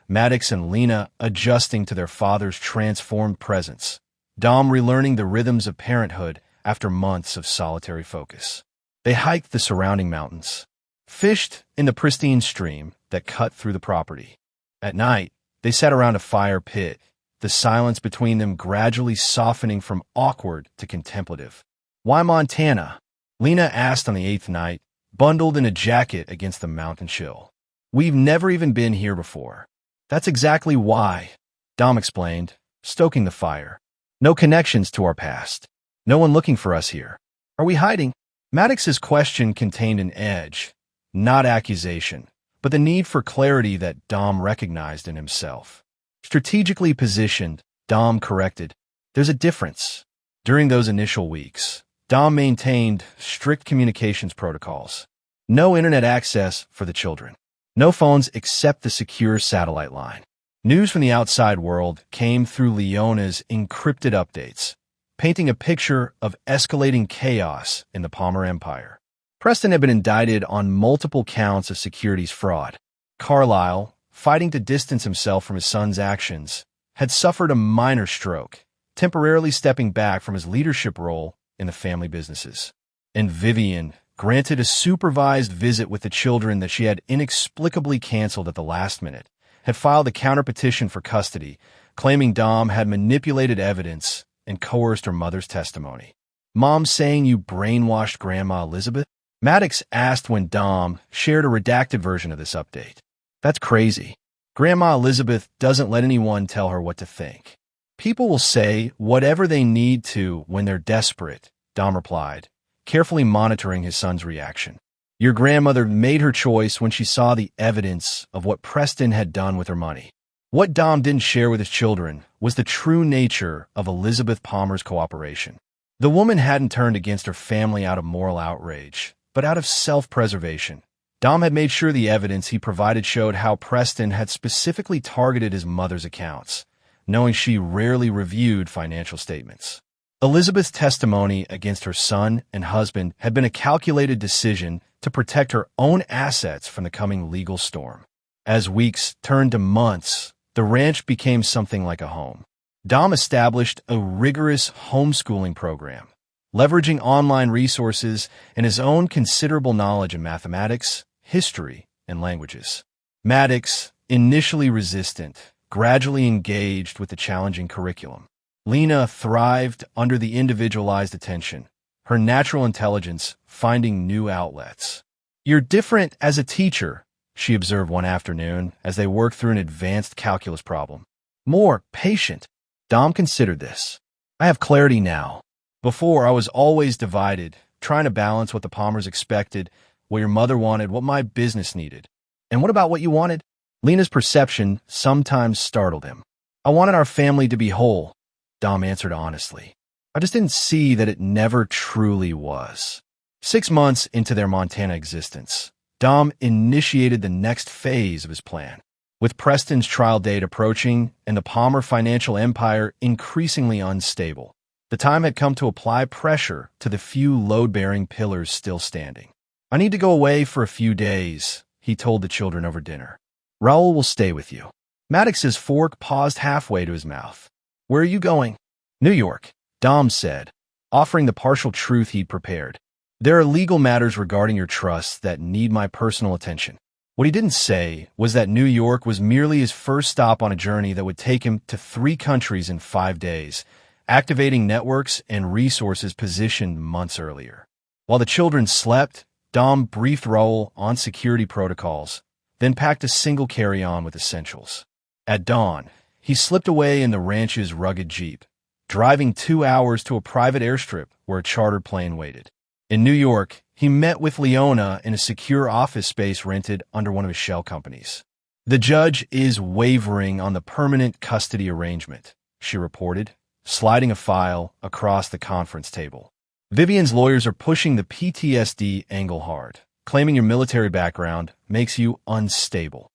Maddox and Lena adjusting to their father's transformed presence, Dom relearning the rhythms of parenthood after months of solitary focus. They hiked the surrounding mountains, fished in the pristine stream that cut through the property. At night, they sat around a fire pit, the silence between them gradually softening from awkward to contemplative. Why Montana? Lena asked on the 8th night, bundled in a jacket against the mountain chill. We've never even been here before. That's exactly why, Dom explained, stoking the fire. No connections to our past. No one looking for us here. Are we hiding? Maddox's question contained an edge, not accusation, but the need for clarity that Dom recognized in himself. Strategically positioned, Dom corrected. There's a difference. During those initial weeks, Dom maintained strict communications protocols. No internet access for the children. No phones except the secure satellite line. News from the outside world came through Leona's encrypted updates, painting a picture of escalating chaos in the Palmer Empire. Preston had been indicted on multiple counts of securities fraud. Carlisle, fighting to distance himself from his son's actions, had suffered a minor stroke, temporarily stepping back from his leadership role in the family businesses. And Vivian, granted a supervised visit with the children that she had inexplicably canceled at the last minute, had filed a counterpetition for custody, claiming Dom had manipulated evidence and coerced her mother's testimony. Mom saying you brainwashed Grandma Elizabeth? Maddox asked when Dom shared a redacted version of this update. That's crazy. Grandma Elizabeth doesn't let anyone tell her what to think. People will say whatever they need to when they're desperate, Dom replied, carefully monitoring his son's reaction. Your grandmother made her choice when she saw the evidence of what Preston had done with her money. What Dom didn't share with his children was the true nature of Elizabeth Palmer's cooperation. The woman hadn't turned against her family out of moral outrage, but out of self-preservation. Dom had made sure the evidence he provided showed how Preston had specifically targeted his mother's accounts, knowing she rarely reviewed financial statements. Elizabeth's testimony against her son and husband had been a calculated decision to protect her own assets from the coming legal storm. As weeks turned to months, the ranch became something like a home. Dom established a rigorous homeschooling program, leveraging online resources and his own considerable knowledge in mathematics, history, and languages. Maddox, initially resistant, gradually engaged with the challenging curriculum. Lena thrived under the individualized attention, her natural intelligence finding new outlets. You're different as a teacher, she observed one afternoon as they worked through an advanced calculus problem. More patient. Dom considered this. I have clarity now. Before, I was always divided, trying to balance what the Palmers expected, what your mother wanted, what my business needed. And what about what you wanted? Lena's perception sometimes startled him. I wanted our family to be whole, Dom answered honestly. I just didn't see that it never truly was. 6 months into their Montana existence, Dom initiated the next phase of his plan. With Preston's trial date approaching and the Palmer financial empire increasingly unstable, the time had come to apply pressure to the few load-bearing pillars still standing. I need to go away for a few days, he told the children over dinner. Raoul will stay with you. Maddox's fork paused halfway to his mouth. Where are you going? New York, Dom said, offering the partial truth he'd prepared. There are legal matters regarding your trusts that need my personal attention. What he didn't say was that New York was merely his first stop on a journey that would take him to 3 countries in 5 days, activating networks and resources positioned months earlier. While the children slept, Dom briefed Raoul on security protocols, then packed a single carry-on with essentials. At dawn, he slipped away in the ranch's rugged Jeep, driving 2 hours to a private airstrip where a chartered plane waited. In New York, he met with Leona in a secure office space rented under one of his shell companies. The judge is wavering on the permanent custody arrangement, she reported, sliding a file across the conference table. Vivian's lawyers are pushing the PTSD angle hard, claiming your military background makes you unstable.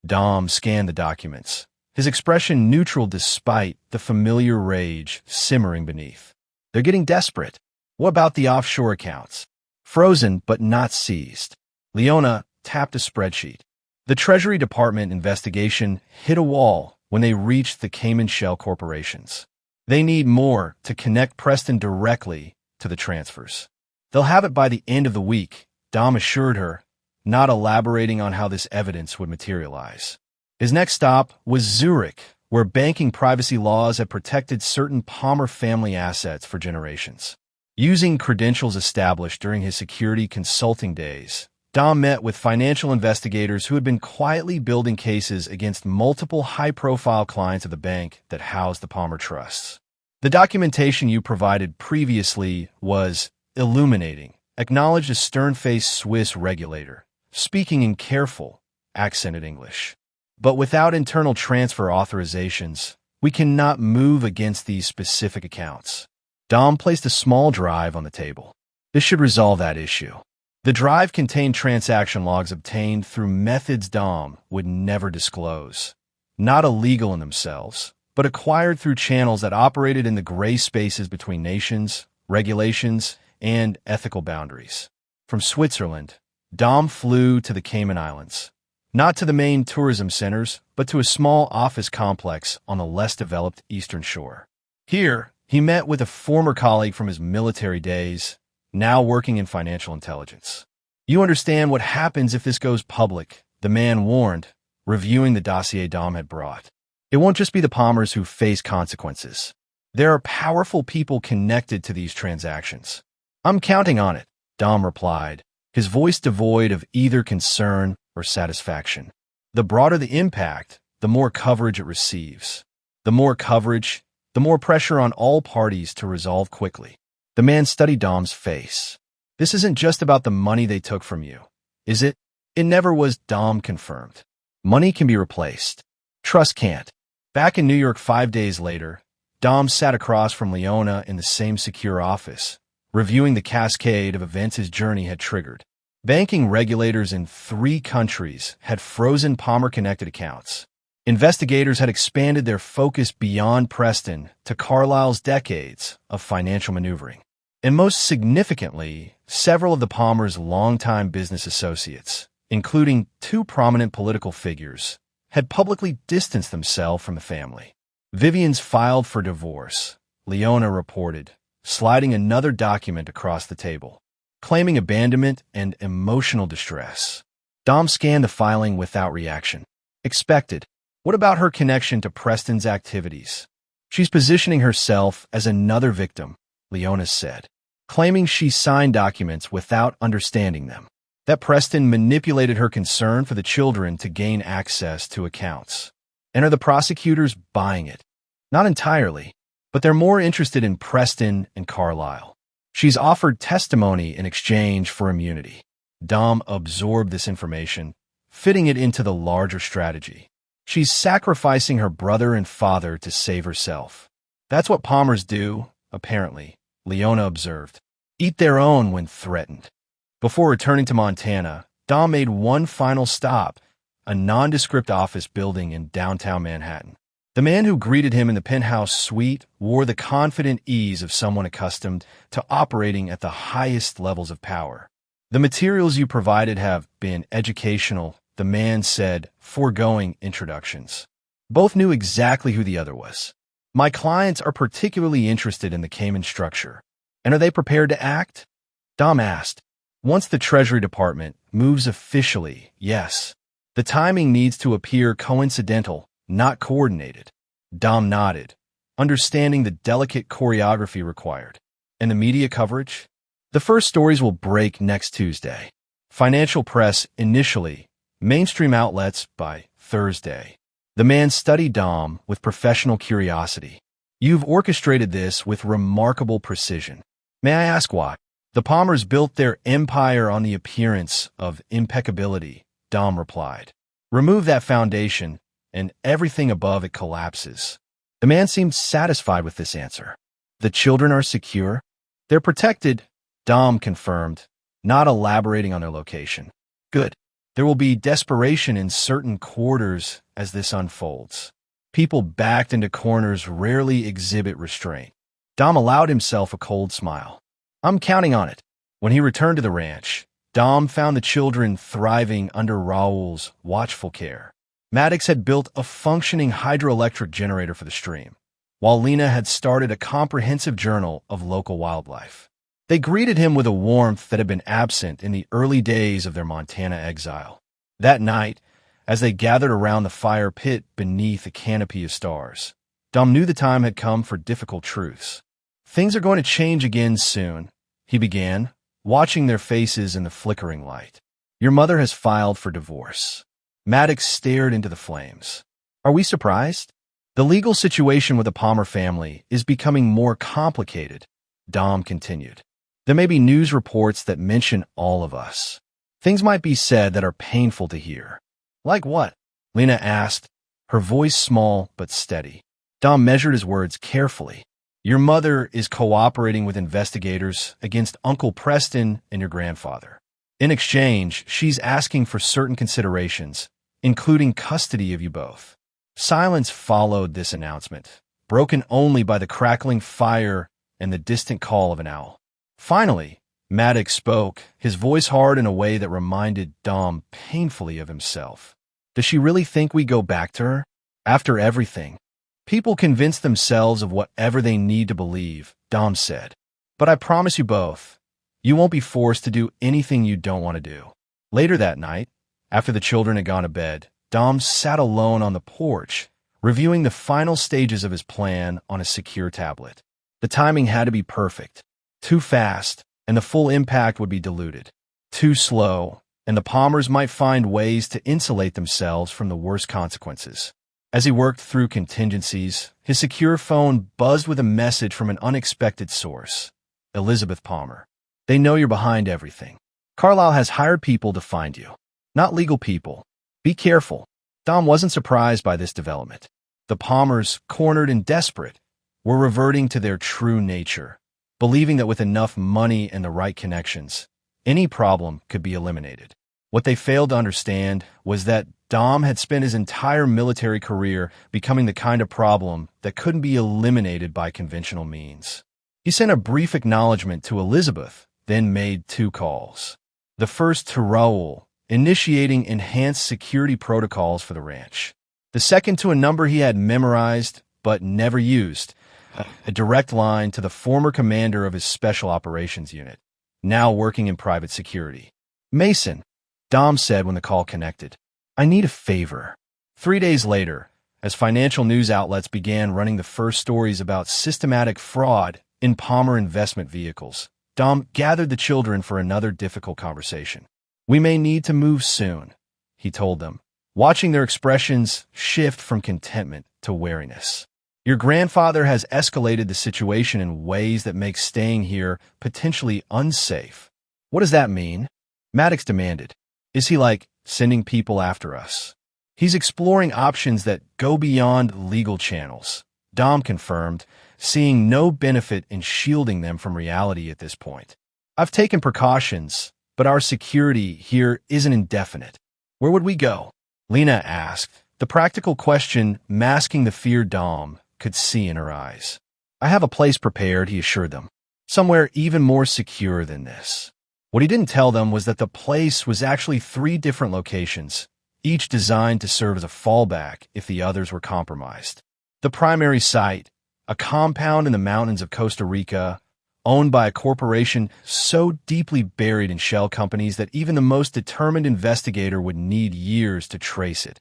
Dom scanned the documents, his expression neutral despite the familiar rage simmering beneath. They're getting desperate. What about the offshore accounts? Frozen but not seized. Leona tapped a spreadsheet. The Treasury Department investigation hit a wall when they reached the Cayman Shell corporations. They need more to connect Preston directly to the transfers. They'll have it by the end of the week, Dom assured her, not elaborating on how this evidence would materialize. His next stop was Zurich, where banking privacy laws had protected certain Palmer family assets for generations. Using credentials established during his security consulting days, Dom met with financial investigators who had been quietly building cases against multiple high-profile clients of the bank that housed the Palmer trusts. The documentation you provided previously was illuminating, acknowledged a stern-faced Swiss regulator, speaking in careful, accented English. But without internal transfer authorizations, we cannot move against these specific accounts. Dom placed a small drive on the table. This should resolve that issue. The drive contained transaction logs obtained through methods Dom would never disclose. Not illegal in themselves, but acquired through channels that operated in the gray spaces between nations, regulations, and ethical boundaries. From Switzerland, Dom flew to the Cayman Islands. Not to the main tourism centers, but to a small office complex on the less developed eastern shore. Here, he met with a former colleague from his military days, now working in financial intelligence. "You understand what happens if this goes public," the man warned, reviewing the dossier Dom had brought. "It won't just be the Palmers who face consequences. There are powerful people connected to these transactions." "I'm counting on it," Dom replied, his voice devoid of either concern or satisfaction. The broader the impact, the more coverage it receives. The more coverage, the more pressure on all parties to resolve quickly. The man studied Dom's face. "This isn't just about the money they took from you, is it?" "It never was," Dom confirmed. "Money can be replaced. Trust can't." Back in New York 5 days later, Dom sat across from Leona in the same secure office, reviewing the cascade of events his journey had triggered. Banking regulators in 3 countries had frozen Palmer-connected accounts. Investigators had expanded their focus beyond Preston to Carlyle's decades of financial maneuvering. And most significantly, several of the Palmers' longtime business associates, including 2 prominent political figures, had publicly distanced themselves from the family. Vivian's filed for divorce, Leona reported, sliding another document across the table, claiming abandonment and emotional distress. Dom scanned the filing without reaction. Expected. What about her connection to Preston's activities? "She's positioning herself as another victim," Leona said, claiming she signed documents without understanding them. That Preston manipulated her concern for the children to gain access to accounts. And are the prosecutors buying it? Not entirely, but they're more interested in Preston and Carlyle. She's offered testimony in exchange for immunity. Dom absorbed this information, fitting it into the larger strategy. She's sacrificing her brother and father to save herself. That's what Palmers do, apparently, Leona observed. Eat their own when threatened. Before returning to Montana, Dom made one final stop, a nondescript office building in downtown Manhattan. The man who greeted him in the penthouse suite wore the confident ease of someone accustomed to operating at the highest levels of power. "The materials you provided have been educational," the man said, foregoing introductions. Both knew exactly who the other was. "My clients are particularly interested in the Cayman structure. And are they prepared to act?" Dom asked. "Once the Treasury Department moves officially, yes. The timing needs to appear coincidental, not coordinated." Dom nodded, understanding the delicate choreography required. "And the media coverage?" "The first stories will break next Tuesday. Financial press initially, mainstream outlets by Thursday." The man studied Dom with professional curiosity. "You've orchestrated this with remarkable precision. May I ask why?" "The Palmers built their empire on the appearance of impeccability," Dom replied. "Remove that foundation, and everything above it collapses." The man seemed satisfied with this answer. "The children are secure?" "They're protected," Dom confirmed, not elaborating on their location. "Good. There will be desperation in certain quarters as this unfolds. People backed into corners rarely exhibit restraint." Dom allowed himself a cold smile. "I'm counting on it." When he returned to the ranch, Dom found the children thriving under Raoul's watchful care. Maddox had built a functioning hydroelectric generator for the stream, while Lena had started a comprehensive journal of local wildlife. They greeted him with a warmth that had been absent in the early days of their Montana exile. That night, as they gathered around the fire pit beneath a canopy of stars, Dom knew the time had come for difficult truths. "Things are going to change again soon," he began, watching their faces in the flickering light. "Your mother has filed for divorce." Maddox stared into the flames. "Are we surprised?" The legal situation with the Palmer family is becoming more complicated, Dom continued. There may be news reports that mention all of us. Things might be said that are painful to hear. Like what? Lena asked, her voice small but steady. Dom measured his words carefully. Your mother is cooperating with investigators against Uncle Preston and your grandfather. In exchange, she's asking for certain considerations, including custody of you both. Silence followed this announcement, broken only by the crackling fire and the distant call of an owl. Finally, Maddox spoke, his voice hard in a way that reminded Dom painfully of himself. Does she really think we go back to her? After everything? People convince themselves of whatever they need to believe, Dom said. But I promise you both, you won't be forced to do anything you don't want to do. Later that night, after the children had gone to bed, Dom sat alone on the porch, reviewing the final stages of his plan on a secure tablet. The timing had to be perfect. Too fast, and the full impact would be diluted. Too slow, and the Palmers might find ways to insulate themselves from the worst consequences. As he worked through contingencies, his secure phone buzzed with a message from an unexpected source. Elizabeth Palmer. They know you're behind everything. Carlisle has hired people to find you. Not legal people. Be careful. Dom wasn't surprised by this development. The Palmers, cornered and desperate, were reverting to their true nature, believing that with enough money and the right connections, any problem could be eliminated. What they failed to understand was that Dom had spent his entire military career becoming the kind of problem that couldn't be eliminated by conventional means. He sent a brief acknowledgement to Elizabeth, then made 2 calls. The first to Raul, initiating enhanced security protocols for the ranch. The second to a number he had memorized but never used, a direct line to the former commander of his special operations unit, now working in private security. Mason, Dom said when the call connected. I need a favor. 3 days later, as financial news outlets began running the first stories about systematic fraud in Palmer investment vehicles, Dom gathered the children for another difficult conversation. We may need to move soon, he told them, watching their expressions shift from contentment to wariness. Your grandfather has escalated the situation in ways that make staying here potentially unsafe. What does that mean? Maddox demanded. Is he like sending people after us? He's exploring options that go beyond legal channels, Dom confirmed, seeing no benefit in shielding them from reality at this point. I've taken precautions, but our security here isn't indefinite. Where would we go? Lena asked, the practical question masking the fear Dom could see in her eyes. I have a place prepared, he assured them. Somewhere even more secure than this. What he didn't tell them was that the place was actually 3 different locations, each designed to serve as a fallback if the others were compromised. The primary site, a compound in the mountains of Costa Rica, owned by a corporation so deeply buried in shell companies that even the most determined investigator would need years to trace it,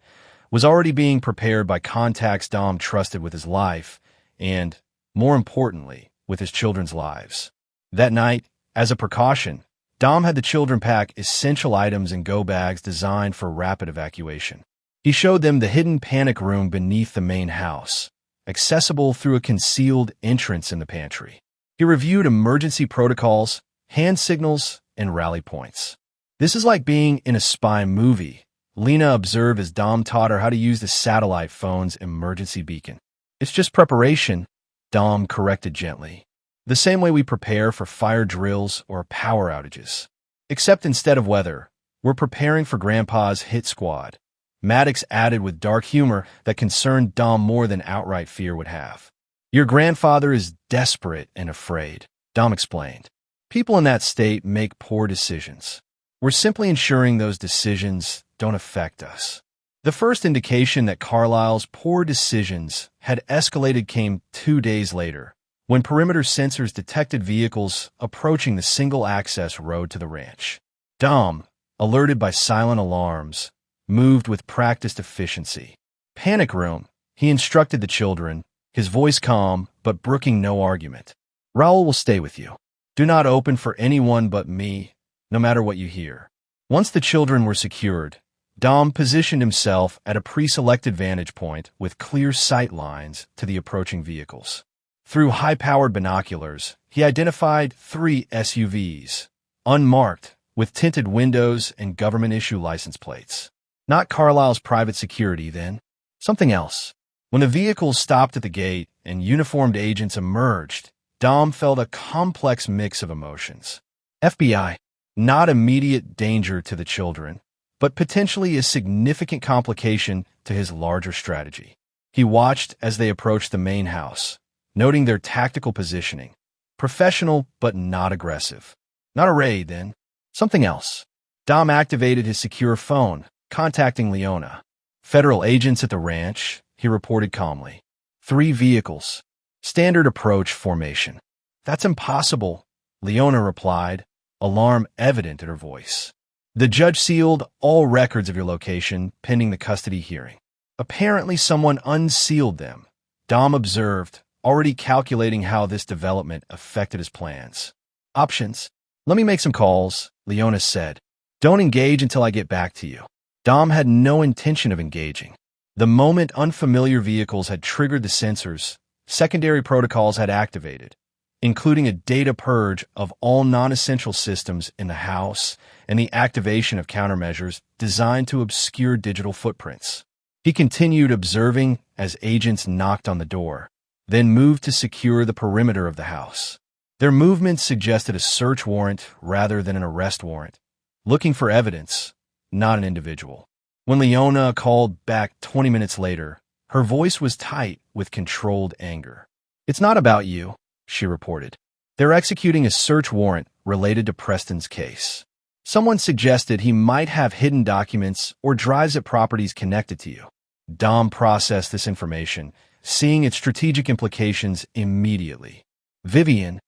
was already being prepared by contacts Dom trusted with his life and, more importantly, with his children's lives. That night, as a precaution, Dom had the children pack essential items in go bags designed for rapid evacuation. He showed them the hidden panic room beneath the main house, accessible through a concealed entrance in the pantry. He reviewed emergency protocols, hand signals, and rally points. This is like being in a spy movie, Lena observed as Dom taught her how to use the satellite phone's emergency beacon. It's just preparation, Dom corrected gently. The same way we prepare for fire drills or power outages. Except instead of weather, we're preparing for Grandpa's hit squad. Maddox added with dark humor that concerned Dom more than outright fear would have. Your grandfather is desperate and afraid, Dom explained. People in that state make poor decisions. We're simply ensuring those decisions don't affect us. The first indication that Carlisle's poor decisions had escalated came 2 days later, when perimeter sensors detected vehicles approaching the single-access road to the ranch. Dom, alerted by silent alarms, moved with practiced efficiency. Panic room, he instructed the children, his voice calm but brooking no argument. Raul will stay with you. Do not open for anyone but me, no matter what you hear. Once the children were secured, Dom positioned himself at a pre-selected vantage point with clear sight lines to the approaching vehicles. Through high-powered binoculars, he identified 3 SUVs, unmarked, with tinted windows and government-issue license plates. Not Carlisle's private security, then. Something else. When the vehicles stopped at the gate and uniformed agents emerged, Dom felt a complex mix of emotions. FBI. Not immediate danger to the children, but potentially a significant complication to his larger strategy. He watched as they approached the main house, noting their tactical positioning. Professional, but not aggressive. Not a raid, then. Something else. Dom activated his secure phone, contacting Leona. Federal agents at the ranch, he reported calmly. 3 vehicles. Standard approach formation. That's impossible, Leona replied, alarm evident in her voice. The judge sealed all records of your location pending the custody hearing. Apparently someone unsealed them, Dom observed, already calculating how this development affected his plans. Options. Let me make some calls, Leona said. Don't engage until I get back to you. Dom had no intention of engaging. The moment unfamiliar vehicles had triggered the sensors, secondary protocols had activated, including a data purge of all non-essential systems in the house and the activation of countermeasures designed to obscure digital footprints. He continued observing as agents knocked on the door, then moved to secure the perimeter of the house. Their movements suggested a search warrant rather than an arrest warrant, looking for evidence, not an individual. When Leona called back 20 minutes later, her voice was tight with controlled anger. It's not about you, she reported. They're executing a search warrant related to Preston's case. Someone suggested he might have hidden documents or drives at properties connected to you. Dom processed this information, seeing its strategic implications immediately. Vivian,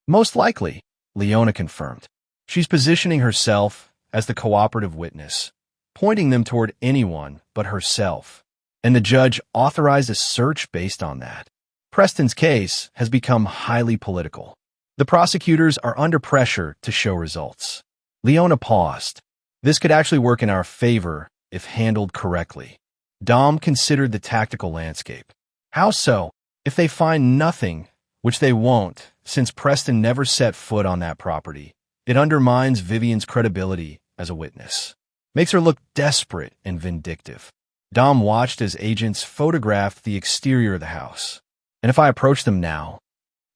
most likely, Leona confirmed. She's positioning herself as the cooperative witness, pointing them toward anyone but herself, and the judge authorized a search based on that. Preston's case has become highly political. The prosecutors are under pressure to show results. Leona paused. This could actually work in our favor if handled correctly. Dom considered the tactical landscape. How so? If they find nothing, which they won't, since Preston never set foot on that property, it undermines Vivian's credibility as a witness. Makes her look desperate and vindictive. Dom watched as agents photographed the exterior of the house. And if I approach them now?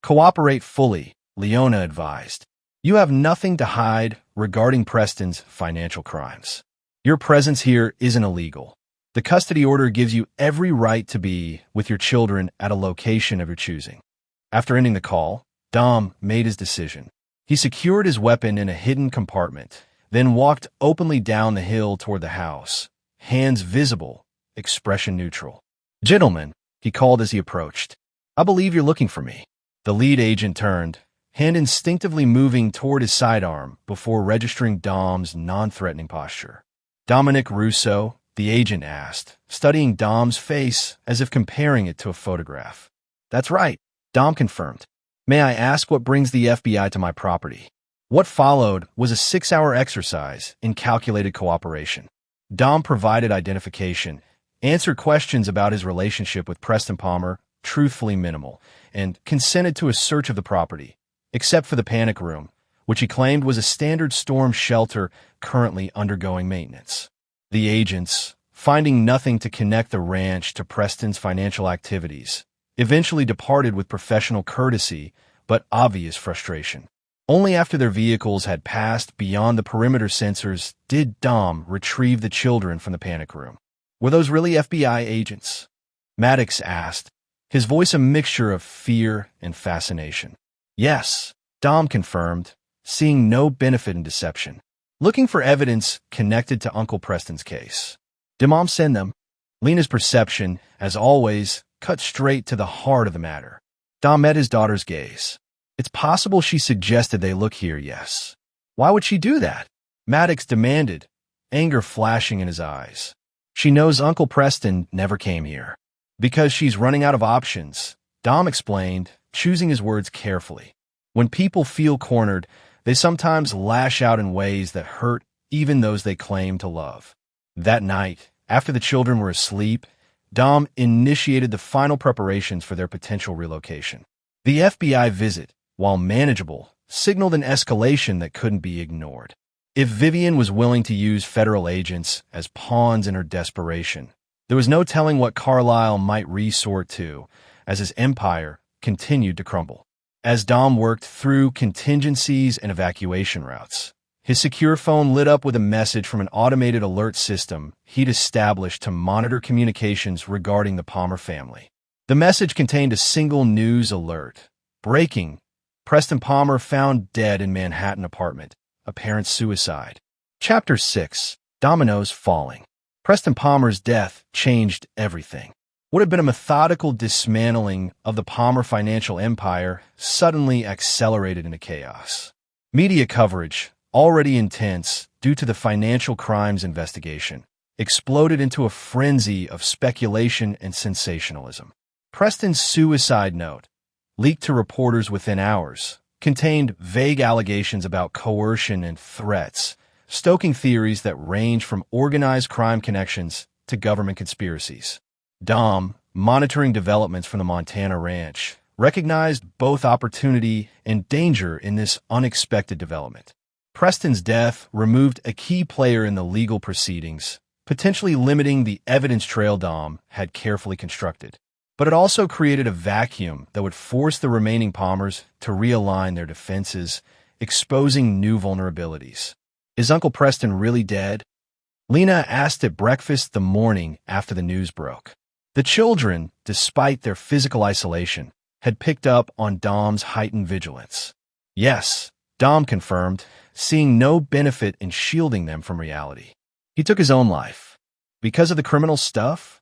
Cooperate fully, Leona advised. You have nothing to hide regarding Preston's financial crimes. Your presence here isn't illegal. The custody order gives you every right to be with your children at a location of your choosing. After ending the call, Dom made his decision. He secured his weapon in a hidden compartment, then walked openly down the hill toward the house, hands visible, expression neutral. Gentlemen, he called as he approached. I believe you're looking for me. The lead agent turned, hand instinctively moving toward his sidearm before registering Dom's non-threatening posture. Dominic Russo, the agent asked, studying Dom's face as if comparing it to a photograph. That's right, Dom confirmed. May I ask what brings the FBI to my property? What followed was a 6-hour exercise in calculated cooperation. Dom provided identification, answered questions about his relationship with Preston Palmer, truthfully minimal, and consented to a search of the property, except for the panic room, which he claimed was a standard storm shelter currently undergoing maintenance. The agents, finding nothing to connect the ranch to Preston's financial activities, eventually departed with professional courtesy but obvious frustration. Only after their vehicles had passed beyond the perimeter sensors did Dom retrieve the children from the panic room. Were those really FBI agents? Maddox asked, his voice a mixture of fear and fascination. Yes, Dom confirmed, seeing no benefit in deception. Looking for evidence connected to Uncle Preston's case. Did Mom send them? Lena's perception, as always, cut straight to the heart of the matter. Dom met his daughter's gaze. It's possible she suggested they look here, yes. Why would she do that? Maddox demanded, anger flashing in his eyes. She knows Uncle Preston never came here. Because she's running out of options, Dom explained, choosing his words carefully. When people feel cornered, they sometimes lash out in ways that hurt even those they claim to love. That night, after the children were asleep, Dom initiated the final preparations for their potential relocation. The FBI visit, while manageable, signaled an escalation that couldn't be ignored. If Vivian was willing to use federal agents as pawns in her desperation, there was no telling what Carlisle might resort to as his empire continued to crumble. As Dom worked through contingencies and evacuation routes, his secure phone lit up with a message from an automated alert system he'd established to monitor communications regarding the Palmer family. The message contained a single news alert. Breaking: Preston Palmer found dead in Manhattan apartment. Apparent suicide. Chapter 6. Dominoes Falling. Preston Palmer's death changed everything. What had been a methodical dismantling of the Palmer financial empire suddenly accelerated into chaos. Media coverage, already intense due to the financial crimes investigation, exploded into a frenzy of speculation and sensationalism. Preston's suicide note, leaked to reporters within hours, contained vague allegations about coercion and threats, stoking theories that range from organized crime connections to government conspiracies. Dom, monitoring developments from the Montana ranch, recognized both opportunity and danger in this unexpected development. Preston's death removed a key player in the legal proceedings, potentially limiting the evidence trail Dom had carefully constructed. But it also created a vacuum that would force the remaining Palmers to realign their defenses, exposing new vulnerabilities. Is Uncle Preston really dead? Lena asked at breakfast the morning after the news broke. The children, despite their physical isolation, had picked up on Dom's heightened vigilance. Yes, Dom confirmed, seeing no benefit in shielding them from reality. He took his own life. Because of the criminal stuff?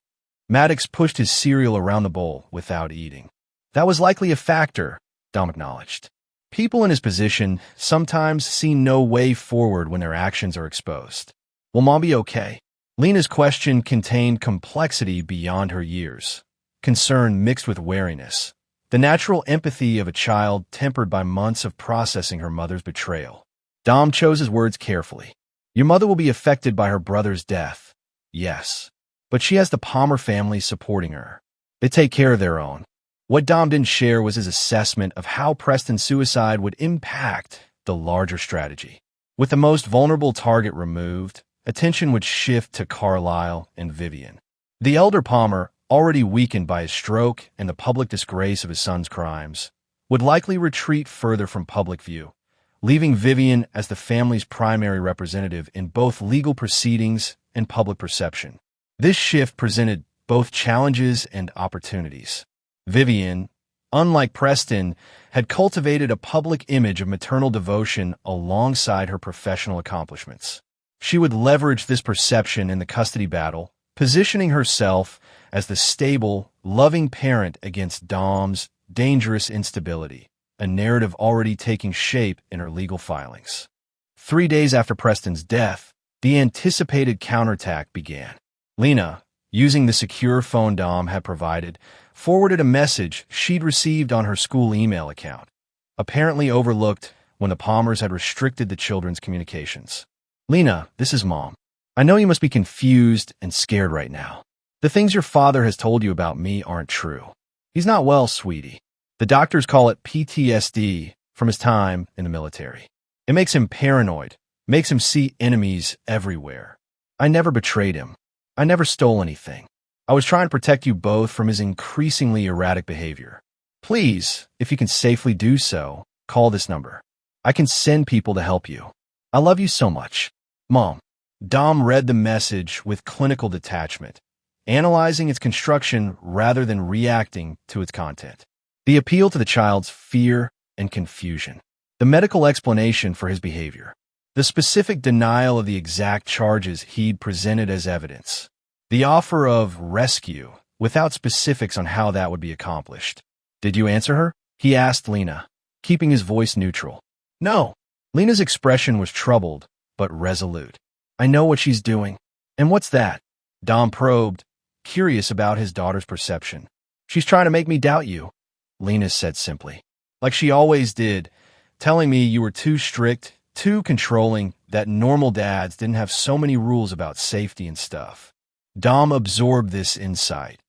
Maddox pushed his cereal around the bowl without eating. That was likely a factor, Dom acknowledged. People in his position sometimes see no way forward when their actions are exposed. Will Mom be okay? Lena's question contained complexity beyond her years, concern mixed with wariness, the natural empathy of a child tempered by months of processing her mother's betrayal. Dom chose his words carefully. Your mother will be affected by her brother's death. Yes, but she has the Palmer family supporting her. They take care of their own. What Dom didn't share was his assessment of how Preston's suicide would impact the larger strategy. With the most vulnerable target removed, attention would shift to Carlisle and Vivian. The elder Palmer, already weakened by his stroke and the public disgrace of his son's crimes, would likely retreat further from public view, leaving Vivian as the family's primary representative in both legal proceedings and public perception. This shift presented both challenges and opportunities. Vivian, unlike Preston, had cultivated a public image of maternal devotion alongside her professional accomplishments. She would leverage this perception in the custody battle, positioning herself as the stable, loving parent against Dom's dangerous instability, a narrative already taking shape in her legal filings. 3 days after Preston's death, the anticipated counterattack began. Lena, using the secure phone Dom had provided, forwarded a message she'd received on her school email account, apparently overlooked when the Palmers had restricted the children's communications. Lena, this is Mom. I know you must be confused and scared right now. The things your father has told you about me aren't true. He's not well, sweetie. The doctors call it PTSD from his time in the military. It makes him paranoid, makes him see enemies everywhere. I never betrayed him. I never stole anything. I was trying to protect you both from his increasingly erratic behavior. Please, if you can safely do so, call this number. I can send people to help you. I love you so much. Mom. Dom read the message with clinical detachment, analyzing its construction rather than reacting to its content. The appeal to the child's fear and confusion. The medical explanation for his behavior. The specific denial of the exact charges he'd presented as evidence. The offer of rescue, without specifics on how that would be accomplished. Did you answer her? He asked Lena, keeping his voice neutral. No. Lena's expression was troubled, but resolute. I know what she's doing. And what's that? Dom probed, curious about his daughter's perception. She's trying to make me doubt you, Lena said simply. Like she always did, telling me you were too strict, Too controlling that normal dads didn't have so many rules about safety and stuff. Dom absorbed this insight,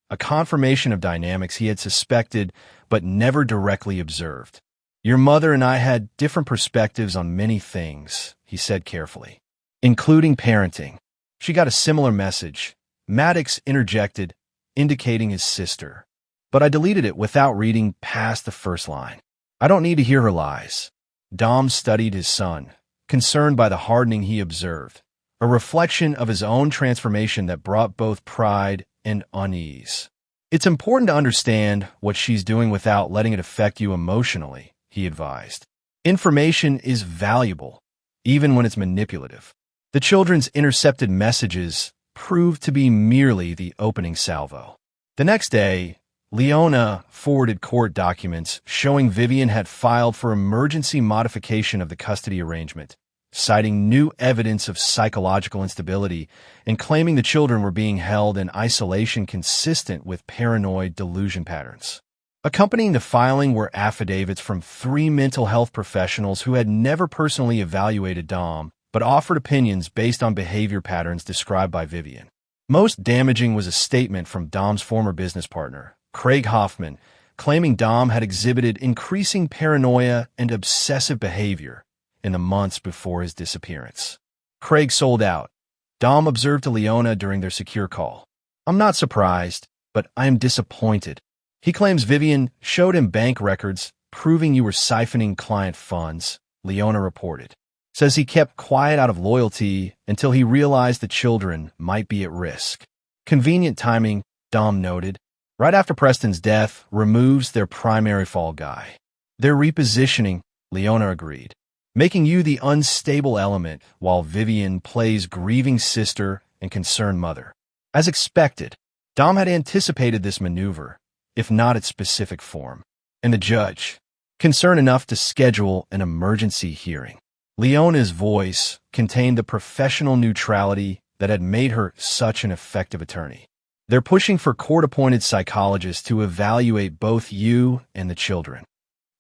a confirmation of dynamics he had suspected but never directly observed. Your mother and I had different perspectives on many things, he said carefully, including parenting. She got a similar message. Maddox interjected, indicating his sister. But I deleted it without reading past the first line. I don't need to hear her lies. Dom studied his son, concerned by the hardening he observed, a reflection of his own transformation that brought both pride and unease. It's important to understand what she's doing without letting it affect you emotionally, he advised. Information is valuable, even when it's manipulative. The children's intercepted messages proved to be merely the opening salvo. The next day, Leona forwarded court documents showing Vivian had filed for emergency modification of the custody arrangement, citing new evidence of psychological instability and claiming the children were being held in isolation consistent with paranoid delusion patterns. Accompanying the filing were affidavits from 3 mental health professionals who had never personally evaluated Dom, but offered opinions based on behavior patterns described by Vivian. Most damaging was a statement from Dom's former business partner, Craig Hoffman, claiming Dom had exhibited increasing paranoia and obsessive behavior in the months before his disappearance. Craig sold out. Dom observed to Leona during their secure call. I'm not surprised, but I am disappointed. He claims Vivian showed him bank records proving you were siphoning client funds, Leona reported. Says he kept quiet out of loyalty until he realized the children might be at risk. Convenient timing, Dom noted. Right after Preston's death removes their primary fall guy. They're repositioning, Leona agreed, making you the unstable element while Vivian plays grieving sister and concerned mother. As expected, Dom had anticipated this maneuver, if not its specific form, and the judge, concerned enough to schedule an emergency hearing. Leona's voice contained the professional neutrality that had made her such an effective attorney. They're pushing for court-appointed psychologists to evaluate both you and the children.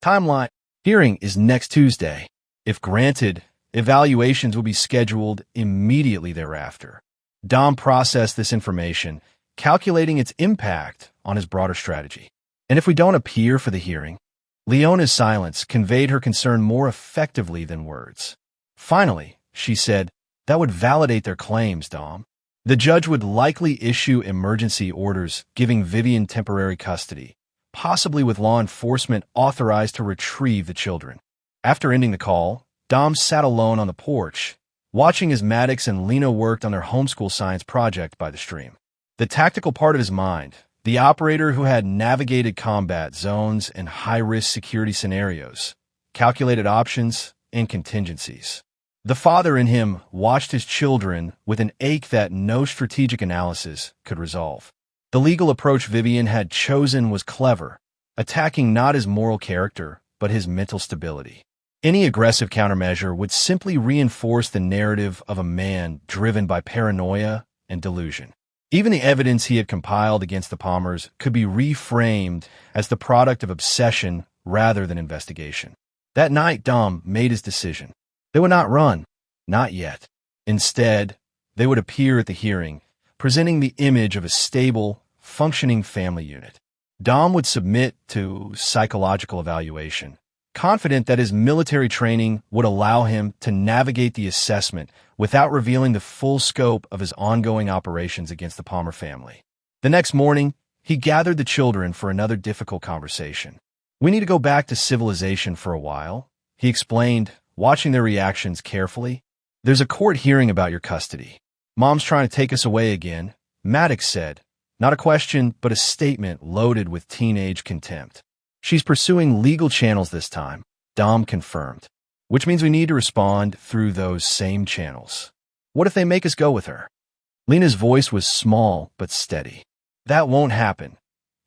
Timeline: hearing is next Tuesday. If granted, evaluations will be scheduled immediately thereafter. Dom processed this information, calculating its impact on his broader strategy. And if we don't appear for the hearing? Leona's silence conveyed her concern more effectively than words. Finally, she said, that would validate their claims, Dom. The judge would likely issue emergency orders giving Vivian temporary custody, possibly with law enforcement authorized to retrieve the children. After ending the call, Dom sat alone on the porch, watching as Maddox and Lena worked on their homeschool science project by the stream. The tactical part of his mind, the operator who had navigated combat zones and high-risk security scenarios, calculated options and contingencies. The father in him watched his children with an ache that no strategic analysis could resolve. The legal approach Vivian had chosen was clever, attacking not his moral character, but his mental stability. Any aggressive countermeasure would simply reinforce the narrative of a man driven by paranoia and delusion. Even the evidence he had compiled against the Palmers could be reframed as the product of obsession rather than investigation. That night, Dom made his decision. They would not run, not yet. Instead, they would appear at the hearing, presenting the image of a stable, functioning family unit. Dom would submit to psychological evaluation, confident that his military training would allow him to navigate the assessment without revealing the full scope of his ongoing operations against the Palmer family. The next morning, he gathered the children for another difficult conversation. We need to go back to civilization for a while, he explained, watching their reactions carefully. There's a court hearing about your custody. Mom's trying to take us away again, Maddox said. Not a question, but a statement loaded with teenage contempt. She's pursuing legal channels this time, Dom confirmed, which means we need to respond through those same channels. What if they make us go with her? Lena's voice was small but steady. That won't happen,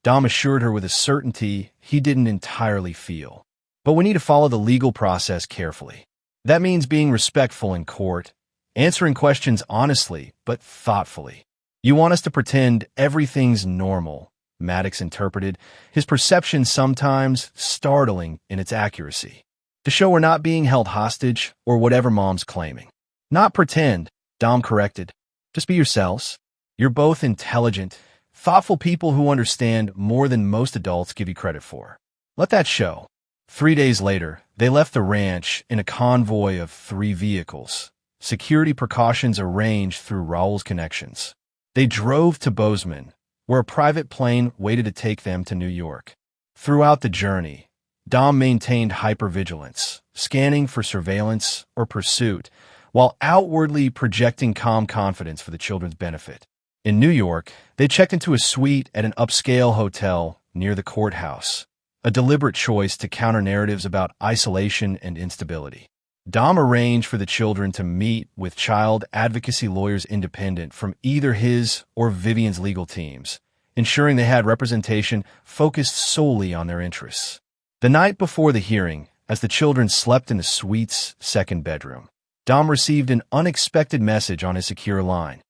Dom assured her with a certainty he didn't entirely feel. But we need to follow the legal process carefully. That means being respectful in court, answering questions honestly but thoughtfully. You want us to pretend everything's normal, Maddox interpreted, his perception sometimes startling in its accuracy. to show we're not being held hostage or whatever mom's claiming. Not pretend, Dom corrected. Just be yourselves. You're both intelligent, thoughtful people who understand more than most adults give you credit for. Let that show. 3 days later, they left the ranch in a convoy of 3 vehicles. Security precautions arranged through Raul's connections. They drove to Bozeman, where a private plane waited to take them to New York. Throughout the journey, Dom maintained hypervigilance, scanning for surveillance or pursuit, while outwardly projecting calm confidence for the children's benefit. In New York, they checked into a suite at an upscale hotel near the courthouse, a deliberate choice to counter narratives about isolation and instability. Dom arranged for the children to meet with child advocacy lawyers independent from either his or Vivian's legal teams, ensuring they had representation focused solely on their interests. The night before the hearing, as the children slept in the suite's second bedroom, Dom received an unexpected message on his secure line.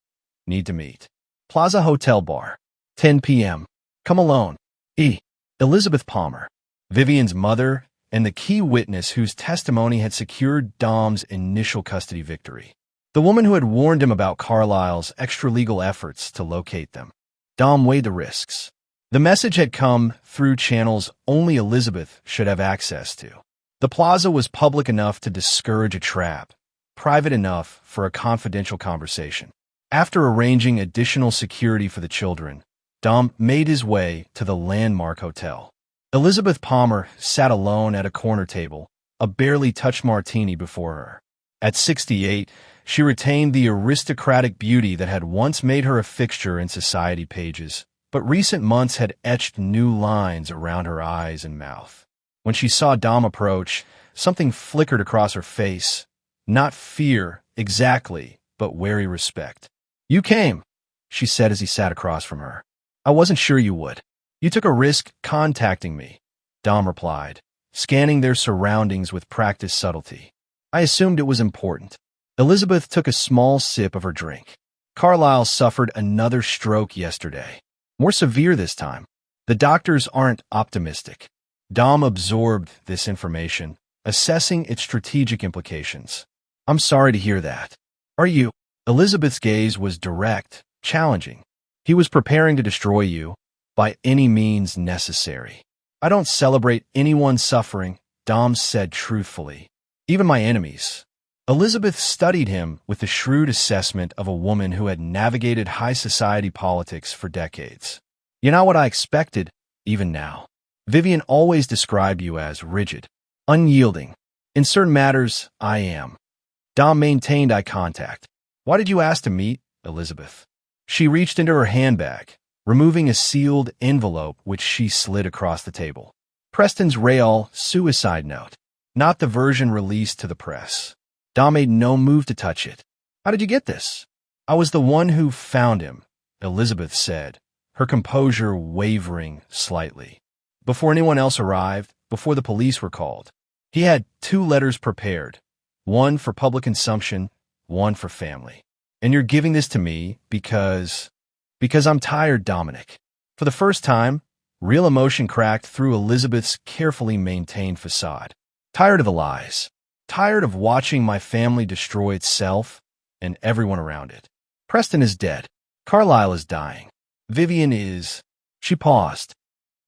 Need to meet. Plaza Hotel Bar. 10 p.m. Come alone. Elizabeth Palmer, Vivian's mother, and the key witness whose testimony had secured Dom's initial custody victory. The woman who had warned him about Carlisle's extra-legal efforts to locate them. Dom weighed the risks. The message had come through channels only Elizabeth should have access to. The plaza was public enough to discourage a trap, private enough for a confidential conversation. After arranging additional security for the children, Dom made his way to the landmark hotel. Elizabeth Palmer sat alone at a corner table, a barely touched martini before her. At 68, she retained the aristocratic beauty that had once made her a fixture in society pages, but recent months had etched new lines around her eyes and mouth. When she saw Dom approach, something flickered across her face. Not fear, exactly, but wary respect. "You came," she said as he sat across from her. "I wasn't sure you would. You took a risk contacting me," Dom replied, scanning their surroundings with practiced subtlety. "I assumed it was important." Elizabeth took a small sip of her drink. "Carlisle suffered another stroke yesterday. More severe this time. The doctors aren't optimistic." Dom absorbed this information, assessing its strategic implications. "I'm sorry to hear that. Are you?" Elizabeth's gaze was direct, challenging. "He was preparing to destroy you, by any means necessary." "I don't celebrate anyone's suffering," Dom said truthfully. "Even my enemies." Elizabeth studied him with the shrewd assessment of a woman who had navigated high society politics for decades. "You're not what I expected, even now. Vivian always described you as rigid, unyielding. In certain matters, I am." Dom maintained eye contact. "Why did you ask to meet, Elizabeth?" She reached into her handbag, removing a sealed envelope which she slid across the table. "Preston's Rail suicide note, not the version released to the press." Dom made no move to touch it. "How did you get this?" "I was the one who found him," Elizabeth said, her composure wavering slightly. "Before anyone else arrived, before the police were called. He had 2 letters prepared, one for public consumption, one for family. And you're giving this to me because I'm tired, Dominic." For the first time, real emotion cracked through Elizabeth's carefully maintained facade. "Tired of the lies. Tired of watching my family destroy itself and everyone around it. Preston is dead. Carlisle is dying. Vivian is..." She paused.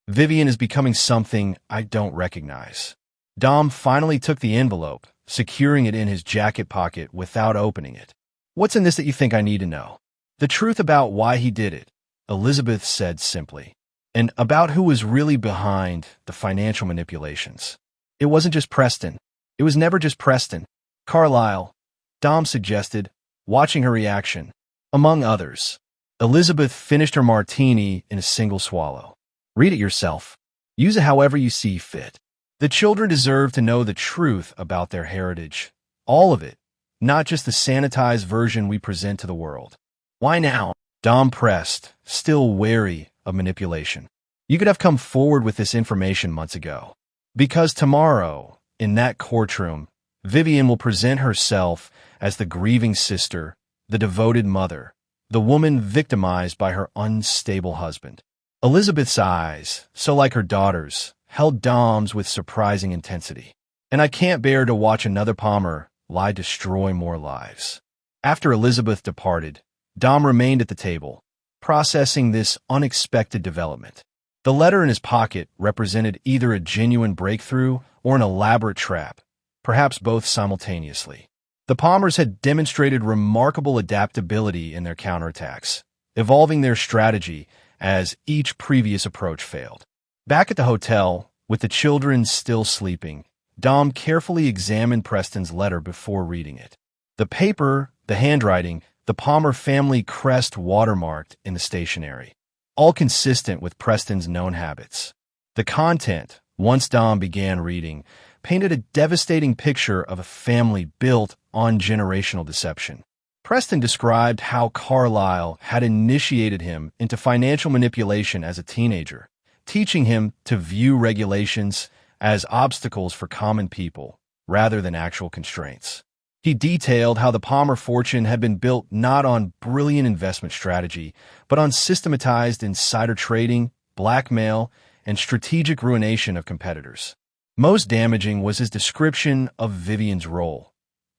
"Vivian is becoming something I don't recognize." Dom finally took the envelope, securing it in his jacket pocket without opening it. "What's in this that you think I need to know?" "The truth about why he did it," Elizabeth said simply, "and about who was really behind the financial manipulations. It wasn't just Preston. It was never just Preston. Carlisle," Dom suggested, watching her reaction. "Among others." Elizabeth finished her martini in a single swallow. "Read it yourself. Use it however you see fit. The children deserve to know the truth about their heritage. All of it, not just the sanitized version we present to the world." "Why now?" Dom pressed, still wary of manipulation. "You could have come forward with this information months ago. Because tomorrow, in that courtroom, Vivian will present herself as the grieving sister, the devoted mother, the woman victimized by her unstable husband." Elizabeth's eyes, so like her daughter's, held Dom's with surprising intensity. and I can't bear to watch another Palmer lie destroy more lives. After Elizabeth departed, Dom remained at the table, processing this unexpected development. The letter in his pocket represented either a genuine breakthrough or an elaborate trap, perhaps both simultaneously. The Palmers had demonstrated remarkable adaptability in their counterattacks, evolving their strategy as each previous approach failed. Back at the hotel, with the children still sleeping, Dom carefully examined Preston's letter before reading it. The paper, the handwriting, the Palmer family crest watermarked in the stationery, all consistent with Preston's known habits. The content, once Dom began reading, painted a devastating picture of a family built on generational deception. Preston described how Carlyle had initiated him into financial manipulation as a teenager, teaching him to view regulations as obstacles for common people rather than actual constraints. He detailed how the Palmer fortune had been built not on brilliant investment strategy, but on systematized insider trading, blackmail, and strategic ruination of competitors. Most damaging was his description of Vivian's role.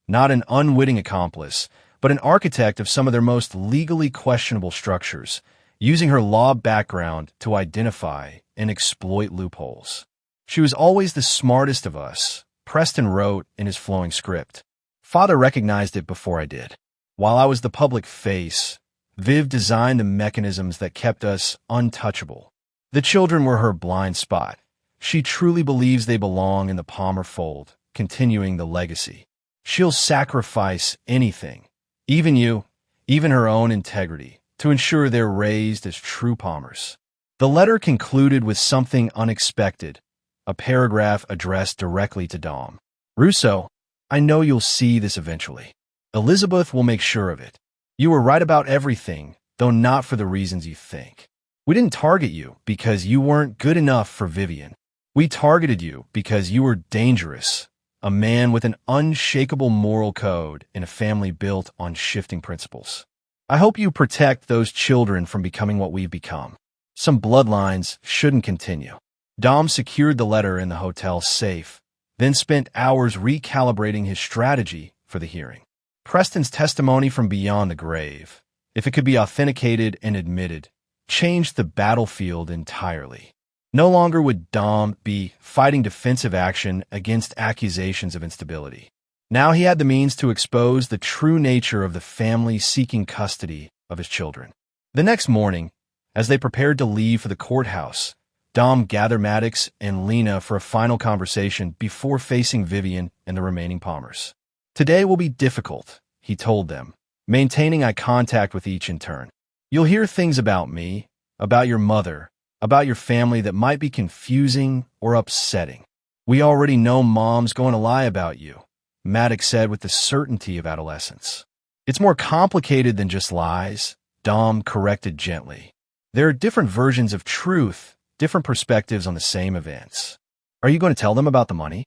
Not an unwitting accomplice, but an architect of some of their most legally questionable structures, using her law background to identify and exploit loopholes. She was always the smartest of us, Preston wrote in his flowing script. Father recognized it before I did. While I was the public face, Viv designed the mechanisms that kept us untouchable. The children were her blind spot. She truly believes they belong in the Palmer fold, continuing the legacy. She'll sacrifice anything, even you, even her own integrity, to ensure they're raised as true Palmers. The letter concluded with something unexpected, a paragraph addressed directly to Dom. Russo, I know you'll see this eventually. Elizabeth will make sure of it. You were right about everything, though not for the reasons you think. We didn't target you because you weren't good enough for Vivian. We targeted you because you were dangerous, a man with an unshakable moral code in a family built on shifting principles. I hope you protect those children from becoming what we've become. Some bloodlines shouldn't continue. Dom secured the letter in the hotel safe, then spent hours recalibrating his strategy for the hearing. Preston's testimony from beyond the grave, if it could be authenticated and admitted, changed the battlefield entirely. No longer would Dom be fighting defensive action against accusations of instability. Now he had the means to expose the true nature of the family seeking custody of his children. The next morning, as they prepared to leave for the courthouse, Dom gathered Maddox and Lena for a final conversation before facing Vivian and the remaining Palmers. Today will be difficult, he told them, maintaining eye contact with each in turn. You'll hear things about me, about your mother, about your family that might be confusing or upsetting. We already know Mom's going to lie about you, Maddox said with the certainty of adolescence. It's more complicated than just lies, Dom corrected gently. There are different versions of truth, different perspectives on the same events. Are you going to tell them about the money?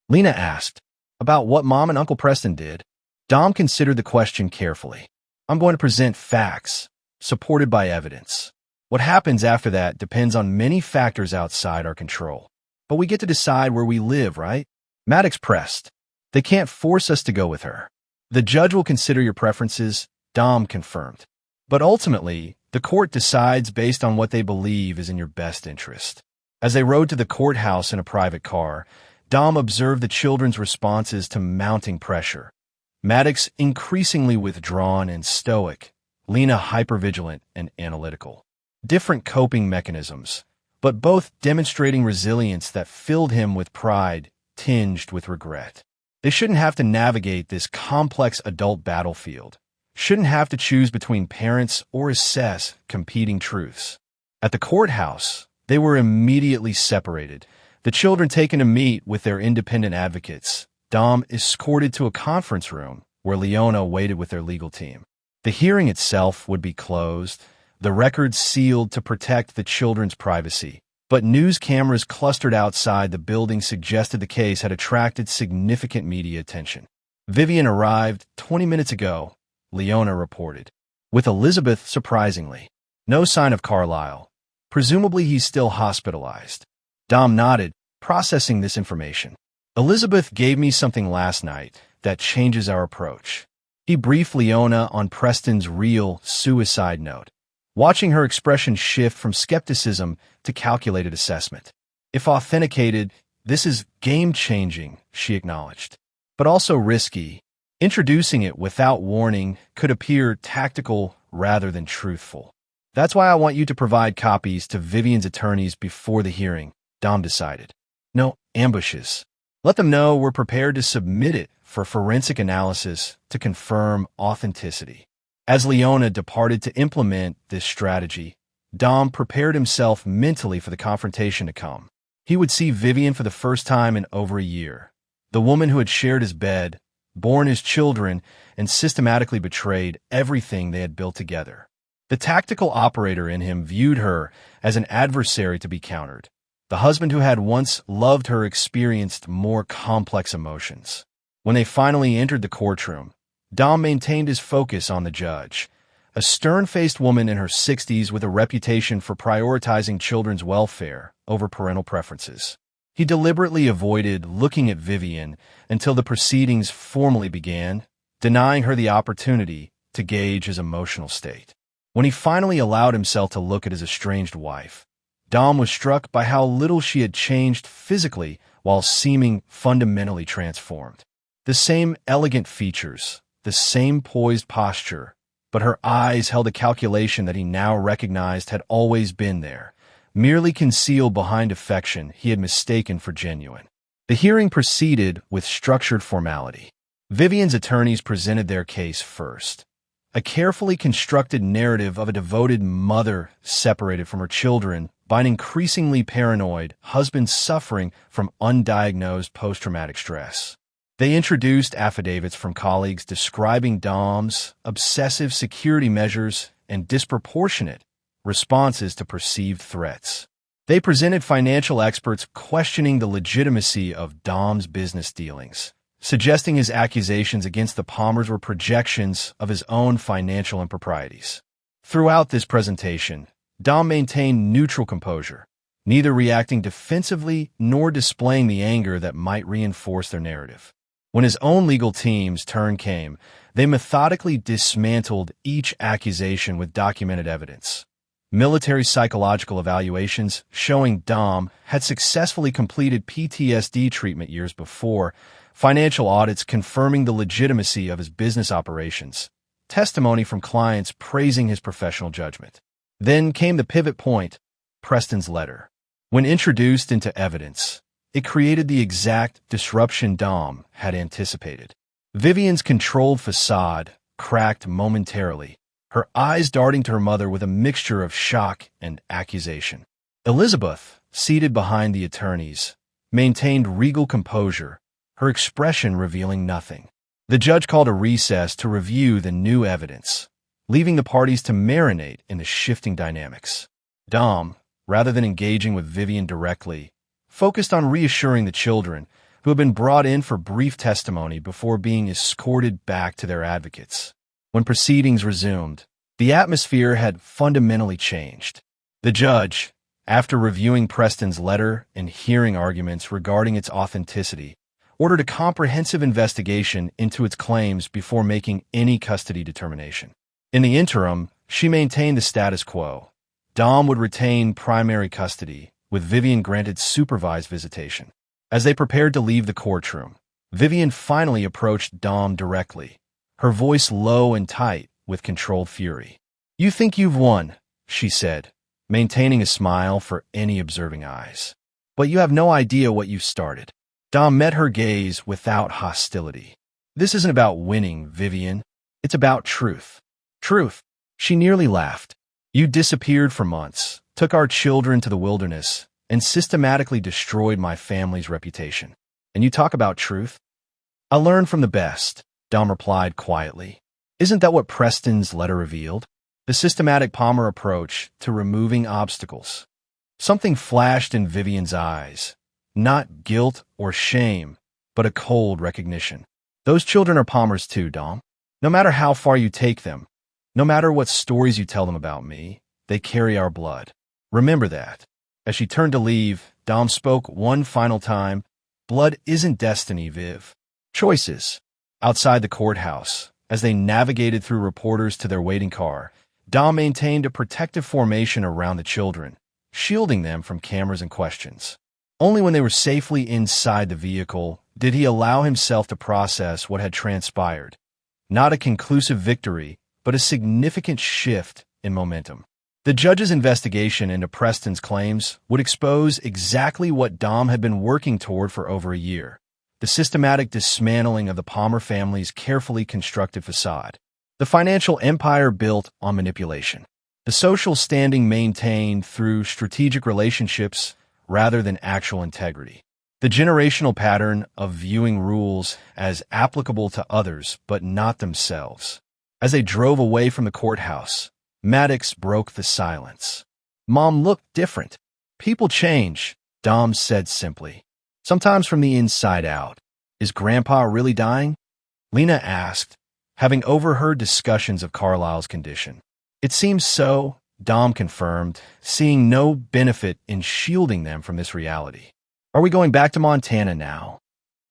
Lena asked. About what Mom and Uncle Preston did? Dom considered the question carefully. I'm going to present facts, supported by evidence. What happens after that depends on many factors outside our control. But we get to decide where we live, right? Maddox pressed. They can't force us to go with her. The judge will consider your preferences, Dom confirmed. But ultimately, the court decides based on what they believe is in your best interest. As they rode to the courthouse in a private car, Dom observed the children's responses to mounting pressure. Maddox increasingly withdrawn and stoic, Lena hypervigilant and analytical. Different coping mechanisms, but both demonstrating resilience that filled him with pride, tinged with regret. They shouldn't have to navigate this complex adult battlefield, shouldn't have to choose between parents or assess competing truths. At the courthouse, they were immediately separated, the children taken to meet with their independent advocates. Dom escorted to a conference room where Leona waited with their legal team. The hearing itself would be closed, the records sealed to protect the children's privacy. But news cameras clustered outside the building suggested the case had attracted significant media attention. Vivian arrived 20 minutes ago, Leona reported. With Elizabeth, surprisingly. No sign of Carlyle. Presumably he's still hospitalized. Dom nodded, processing this information. Elizabeth gave me something last night that changes our approach. He briefed Leona on Preston's real suicide note, watching her expression shift from skepticism to calculated assessment. If authenticated, this is game-changing, she acknowledged, but also risky. Introducing it without warning could appear tactical rather than truthful. That's why I want you to provide copies to Vivian's attorneys before the hearing, Dom decided. No ambushes. Let them know we're prepared to submit it for forensic analysis to confirm authenticity. As Leona departed to implement this strategy, Dom prepared himself mentally for the confrontation to come. He would see Vivian for the first time in over a year, the woman who had shared his bed, borne his children, and systematically betrayed everything they had built together. The tactical operator in him viewed her as an adversary to be countered. The husband who had once loved her experienced more complex emotions. When they finally entered the courtroom, Dom maintained his focus on the judge, a stern-faced woman in her 60s with a reputation for prioritizing children's welfare over parental preferences. He deliberately avoided looking at Vivian until the proceedings formally began, denying her the opportunity to gauge his emotional state. When he finally allowed himself to look at his estranged wife, Dom was struck by how little she had changed physically while seeming fundamentally transformed. The same elegant features, the same poised posture, but her eyes held a calculation that he now recognized had always been there, merely concealed behind affection he had mistaken for genuine. The hearing proceeded with structured formality. Vivian's attorneys presented their case first, a carefully constructed narrative of a devoted mother separated from her children by an increasingly paranoid husband suffering from undiagnosed post-traumatic stress. They introduced affidavits from colleagues describing Dom's obsessive security measures and disproportionate responses to perceived threats. They presented financial experts questioning the legitimacy of Dom's business dealings, suggesting his accusations against the Palmers were projections of his own financial improprieties. Throughout this presentation, Dom maintained neutral composure, neither reacting defensively nor displaying the anger that might reinforce their narrative. When his own legal team's turn came, they methodically dismantled each accusation with documented evidence. Military psychological evaluations showing Dom had successfully completed PTSD treatment years before, financial audits confirming the legitimacy of his business operations, testimony from clients praising his professional judgment. Then came the pivot point, Preston's letter. When introduced into evidence, it created the exact disruption Dom had anticipated. Vivian's controlled facade cracked momentarily, her eyes darting to her mother with a mixture of shock and accusation. Elizabeth, seated behind the attorneys, maintained regal composure, her expression revealing nothing. The judge called a recess to review the new evidence, leaving the parties to marinate in the shifting dynamics. Dom, rather than engaging with Vivian directly, focused on reassuring the children, who had been brought in for brief testimony before being escorted back to their advocates. When proceedings resumed, the atmosphere had fundamentally changed. The judge, after reviewing Preston's letter and hearing arguments regarding its authenticity, ordered a comprehensive investigation into its claims before making any custody determination. In the interim, she maintained the status quo. Dom would retain primary custody, with Vivian granted supervised visitation. As they prepared to leave the courtroom, Vivian finally approached Dom directly, her voice low and tight with controlled fury. "You think you've won," she said, maintaining a smile for any observing eyes. "But you have no idea what you've started." Dom met her gaze without hostility. "This isn't about winning, Vivian. It's about truth." "Truth?" She nearly laughed. "You disappeared for months, took our children to the wilderness, and systematically destroyed my family's reputation. And you talk about truth?" "I learned from the best," Dom replied quietly. "Isn't that what Preston's letter revealed? The systematic Palmer approach to removing obstacles." Something flashed in Vivian's eyes. Not guilt or shame, but a cold recognition. "Those children are Palmer's too, Dom. No matter how far you take them, no matter what stories you tell them about me, they carry our blood. Remember that." As she turned to leave, Dom spoke one final time, Blood isn't destiny, Viv. Choices. Outside the courthouse, as they navigated through reporters to their waiting car, Dom maintained a protective formation around the children, shielding them from cameras and questions. Only when they were safely inside the vehicle did he allow himself to process what had transpired. Not a conclusive victory, but a significant shift in momentum. The judge's investigation into Preston's claims would expose exactly what Dom had been working toward for over a year: the systematic dismantling of the Palmer family's carefully constructed facade. The financial empire built on manipulation. The social standing maintained through strategic relationships rather than actual integrity. The generational pattern of viewing rules as applicable to others but not themselves. As they drove away from the courthouse, Maddox broke the silence. Mom looked different. People change, Dom said simply. Sometimes from the inside out. Is Grandpa really dying? Lena asked, having overheard discussions of Carlisle's condition. It seems so, Dom confirmed, seeing no benefit in shielding them from this reality. Are we going back to Montana now?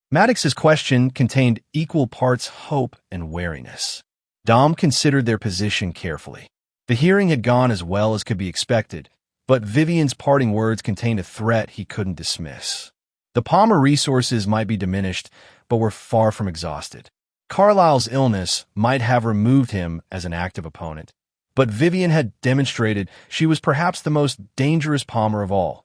Maddox's question contained equal parts hope and wariness. Dom considered their position carefully. The hearing had gone as well as could be expected, but Vivian's parting words contained a threat he couldn't dismiss. The Palmer resources might be diminished, but were far from exhausted. Carlisle's illness might have removed him as an active opponent, but Vivian had demonstrated she was perhaps the most dangerous Palmer of all,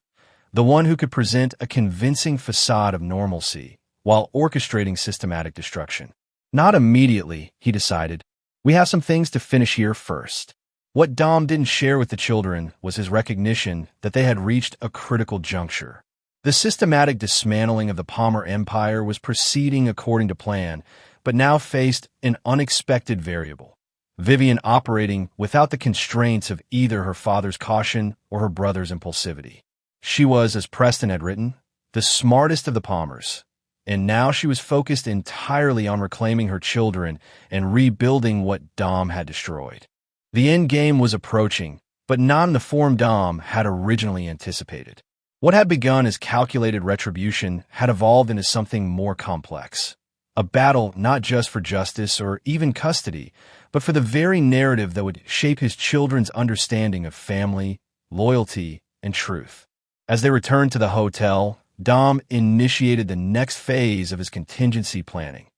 the one who could present a convincing facade of normalcy while orchestrating systematic destruction. Not immediately, he decided. We have some things to finish here first. What Dom didn't share with the children was his recognition that they had reached a critical juncture. The systematic dismantling of the Palmer Empire was proceeding according to plan, but now faced an unexpected variable. Vivian operating without the constraints of either her father's caution or her brother's impulsivity. She was, as Preston had written, the smartest of the Palmers, and now she was focused entirely on reclaiming her children and rebuilding what Dom had destroyed. The end game was approaching, but not in the form Dom had originally anticipated. What had begun as calculated retribution had evolved into something more complex. A battle not just for justice or even custody, but for the very narrative that would shape his children's understanding of family, loyalty, and truth. As they returned to the hotel, Dom initiated the next phase of his contingency planning.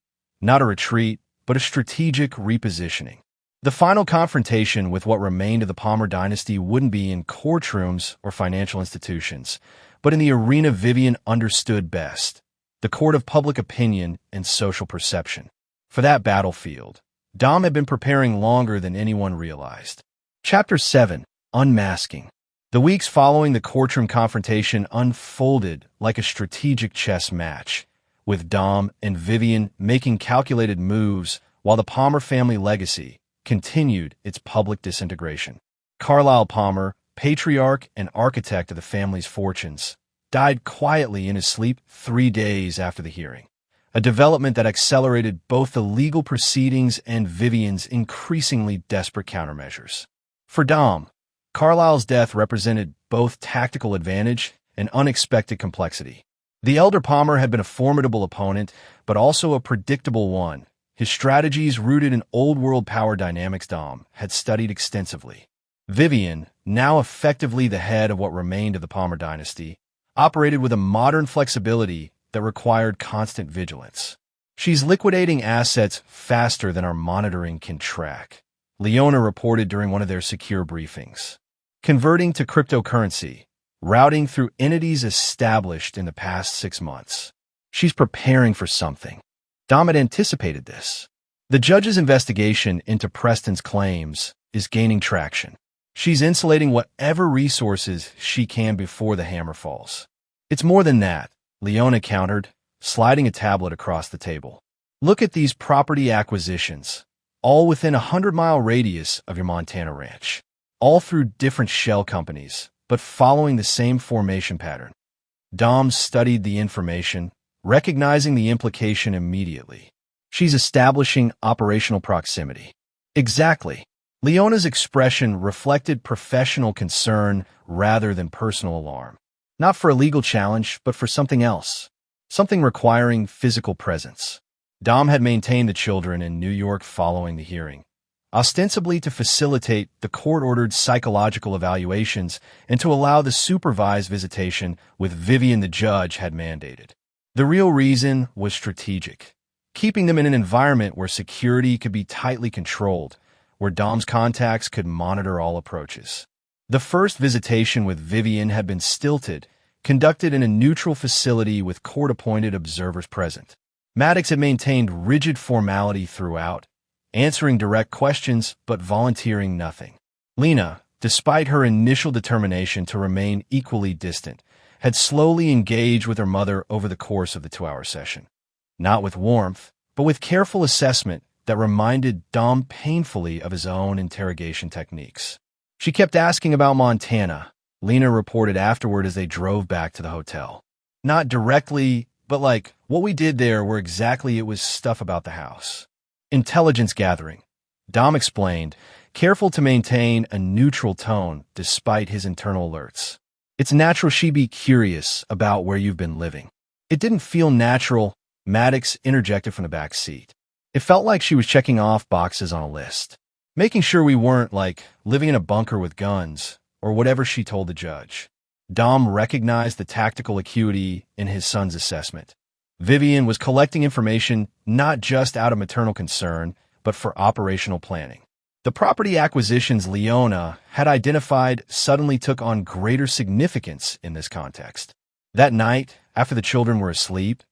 Not a retreat, but a strategic repositioning. The final confrontation with what remained of the Palmer dynasty wouldn't be in courtrooms or financial institutions, but in the arena Vivian understood best, the court of public opinion and social perception. For that battlefield, Dom had been preparing longer than anyone realized. Chapter 7. Unmasking. The weeks following the courtroom confrontation unfolded like a strategic chess match, with Dom and Vivian making calculated moves while the Palmer family legacy continued its public disintegration. Carlisle Palmer, patriarch and architect of the family's fortunes, died quietly in his sleep 3 days after the hearing, a development that accelerated both the legal proceedings and Vivian's increasingly desperate countermeasures. For Dom, Carlisle's death represented both tactical advantage and unexpected complexity. The elder Palmer had been a formidable opponent, but also a predictable one. His strategies, rooted in old-world power dynamics Dom had studied extensively. Vivian, now effectively the head of what remained of the Palmer dynasty, operated with a modern flexibility that required constant vigilance. She's liquidating assets faster than our monitoring can track, Leona reported during one of their secure briefings. Converting to cryptocurrency, routing through entities established in the past 6 months. She's preparing for something. Dom had anticipated this. The judge's investigation into Preston's claims is gaining traction. She's insulating whatever resources she can before the hammer falls. It's more than that, Leona countered, sliding a tablet across the table. Look at these property acquisitions, all within a 100-mile radius of your Montana ranch, all through different shell companies, but following the same formation pattern. Dom studied the information, recognizing the implication immediately. She's establishing operational proximity. Exactly. Leona's expression reflected professional concern rather than personal alarm. Not for a legal challenge, but for something else. something requiring physical presence. Dom had maintained the children in New York following the hearing, ostensibly to facilitate the court-ordered psychological evaluations and to allow the supervised visitation with Vivian the judge had mandated. The real reason was strategic, keeping them in an environment where security could be tightly controlled, where Dom's contacts could monitor all approaches. The first visitation with Vivian had been stilted, conducted in a neutral facility with court-appointed observers present. Maddox had maintained rigid formality throughout, answering direct questions but volunteering nothing. Lena, despite her initial determination to remain equally distant, had slowly engaged with her mother over the course of the 2-hour session. Not with warmth, but with careful assessment that reminded Dom painfully of his own interrogation techniques. She kept asking about Montana, Lena reported afterward as they drove back to the hotel. Not directly, but like, what we did there were exactly it was stuff about the house. Intelligence gathering, Dom explained, careful to maintain a neutral tone despite his internal alerts. It's natural she'd be curious about where you've been living. It didn't feel natural, Maddox interjected from the back seat. It felt like she was checking off boxes on a list, making sure we weren't, like, living in a bunker with guns, or whatever she told the judge. Dom recognized the tactical acuity in his son's assessment. Vivian was collecting information not just out of maternal concern, but for operational planning. The property acquisitions Leona had identified suddenly took on greater significance in this context. That night, after the children were asleep,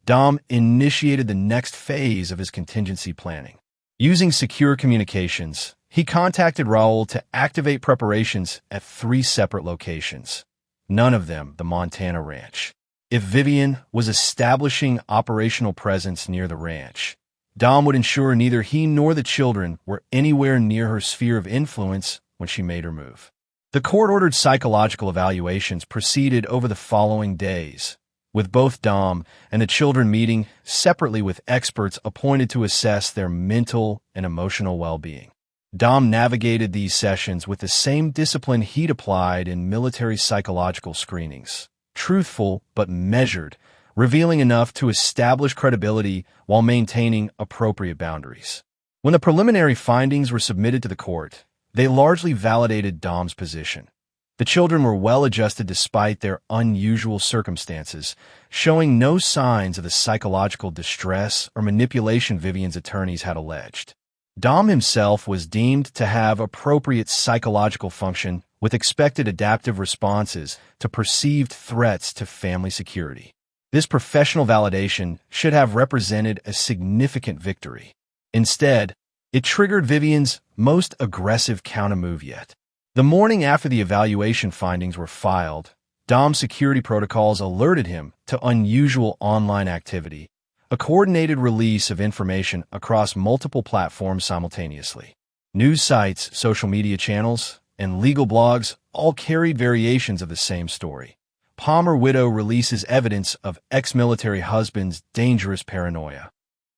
Dom initiated the next phase of his contingency planning. Using secure communications, he contacted Raul to activate preparations at 3 separate locations, none of them the Montana ranch. If Vivian was establishing operational presence near the ranch, Dom would ensure neither he nor the children were anywhere near her sphere of influence when she made her move. The court-ordered psychological evaluations proceeded over the following days, with both Dom and the children meeting separately with experts appointed to assess their mental and emotional well-being. Dom navigated these sessions with the same discipline he'd applied in military psychological screenings, truthful but measured, revealing enough to establish credibility while maintaining appropriate boundaries. When the preliminary findings were submitted to the court, they largely validated Dom's position. The children were well-adjusted despite their unusual circumstances, showing no signs of the psychological distress or manipulation Vivian's attorneys had alleged. Dom himself was deemed to have appropriate psychological function with expected adaptive responses to perceived threats to family security. This professional validation should have represented a significant victory. Instead, it triggered Vivian's most aggressive countermove yet. The morning after the evaluation findings were filed, Dom's security protocols alerted him to unusual online activity, a coordinated release of information across multiple platforms simultaneously. News sites, social media channels, and legal blogs all carried variations of the same story. Palmer widow releases evidence of ex-military husband's dangerous paranoia.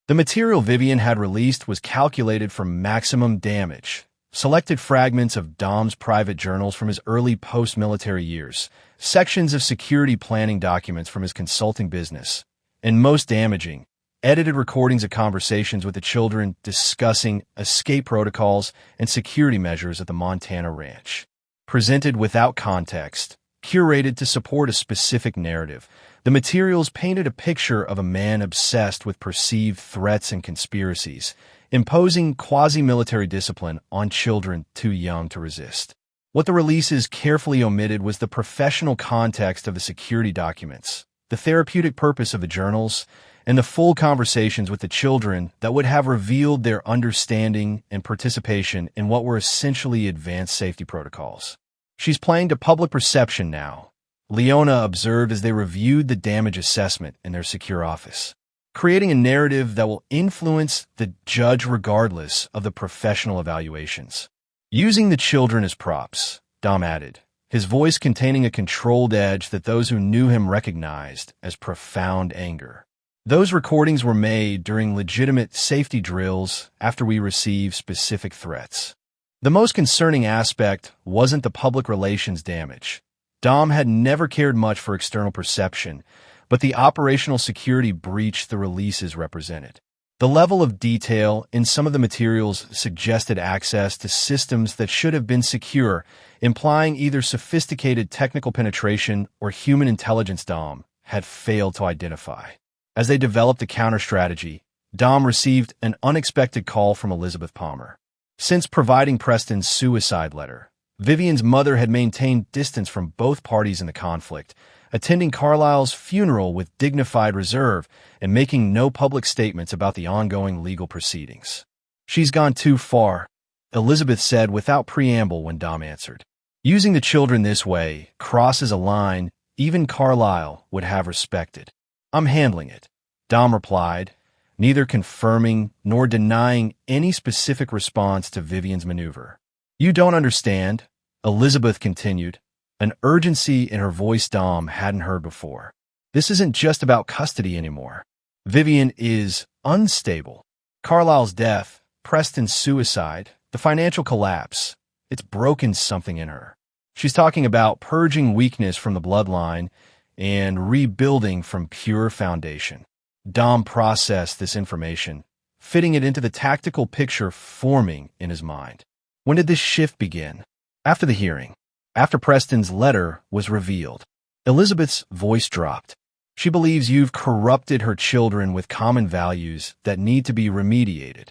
The material Vivian had released was calculated for maximum damage. Selected fragments of Dom's private journals from his early post-military years, sections of security planning documents from his consulting business, and most damaging, edited recordings of conversations with the children discussing escape protocols and security measures at the Montana ranch. Presented without context, curated to support a specific narrative, the materials painted a picture of a man obsessed with perceived threats and conspiracies, imposing quasi-military discipline on children too young to resist. What the releases carefully omitted was the professional context of the security documents, the therapeutic purpose of the journals, and the full conversations with the children that would have revealed their understanding and participation in what were essentially advanced safety protocols. She's playing to public perception now, Leona observed as they reviewed the damage assessment in their secure office, creating a narrative that will influence the judge regardless of the professional evaluations. Using the children as props, Dom added, his voice containing a controlled edge that those who knew him recognized as profound anger. Those recordings were made during legitimate safety drills after we received specific threats. The most concerning aspect wasn't the public relations damage. Dom had never cared much for external perception, but the operational security breached the releases represented. The level of detail in some of the materials suggested access to systems that should have been secure, implying either sophisticated technical penetration or human intelligence Dom had failed to identify. As they developed a counter-strategy, Dom received an unexpected call from Elizabeth Palmer. Since providing Preston's suicide letter, Vivian's mother had maintained distance from both parties in the conflict, attending Carlisle's funeral with dignified reserve and making no public statements about the ongoing legal proceedings. "She's gone too far," Elizabeth said without preamble when Dom answered. "Using the children this way crosses a line even Carlisle would have respected." "I'm handling it," Dom replied, neither confirming nor denying any specific response to Vivian's maneuver. "You don't understand," Elizabeth continued, an urgency in her voice Dom hadn't heard before. "This isn't just about custody anymore. Vivian is unstable. Carlisle's death, Preston's suicide, the financial collapse, it's broken something in her. She's talking about purging weakness from the bloodline and rebuilding from pure foundation." Dom processed this information, fitting it into the tactical picture forming in his mind. When did this shift begin? After the hearing. After Preston's letter was revealed. Elizabeth's voice dropped. "She believes you've corrupted her children with common values that need to be remediated."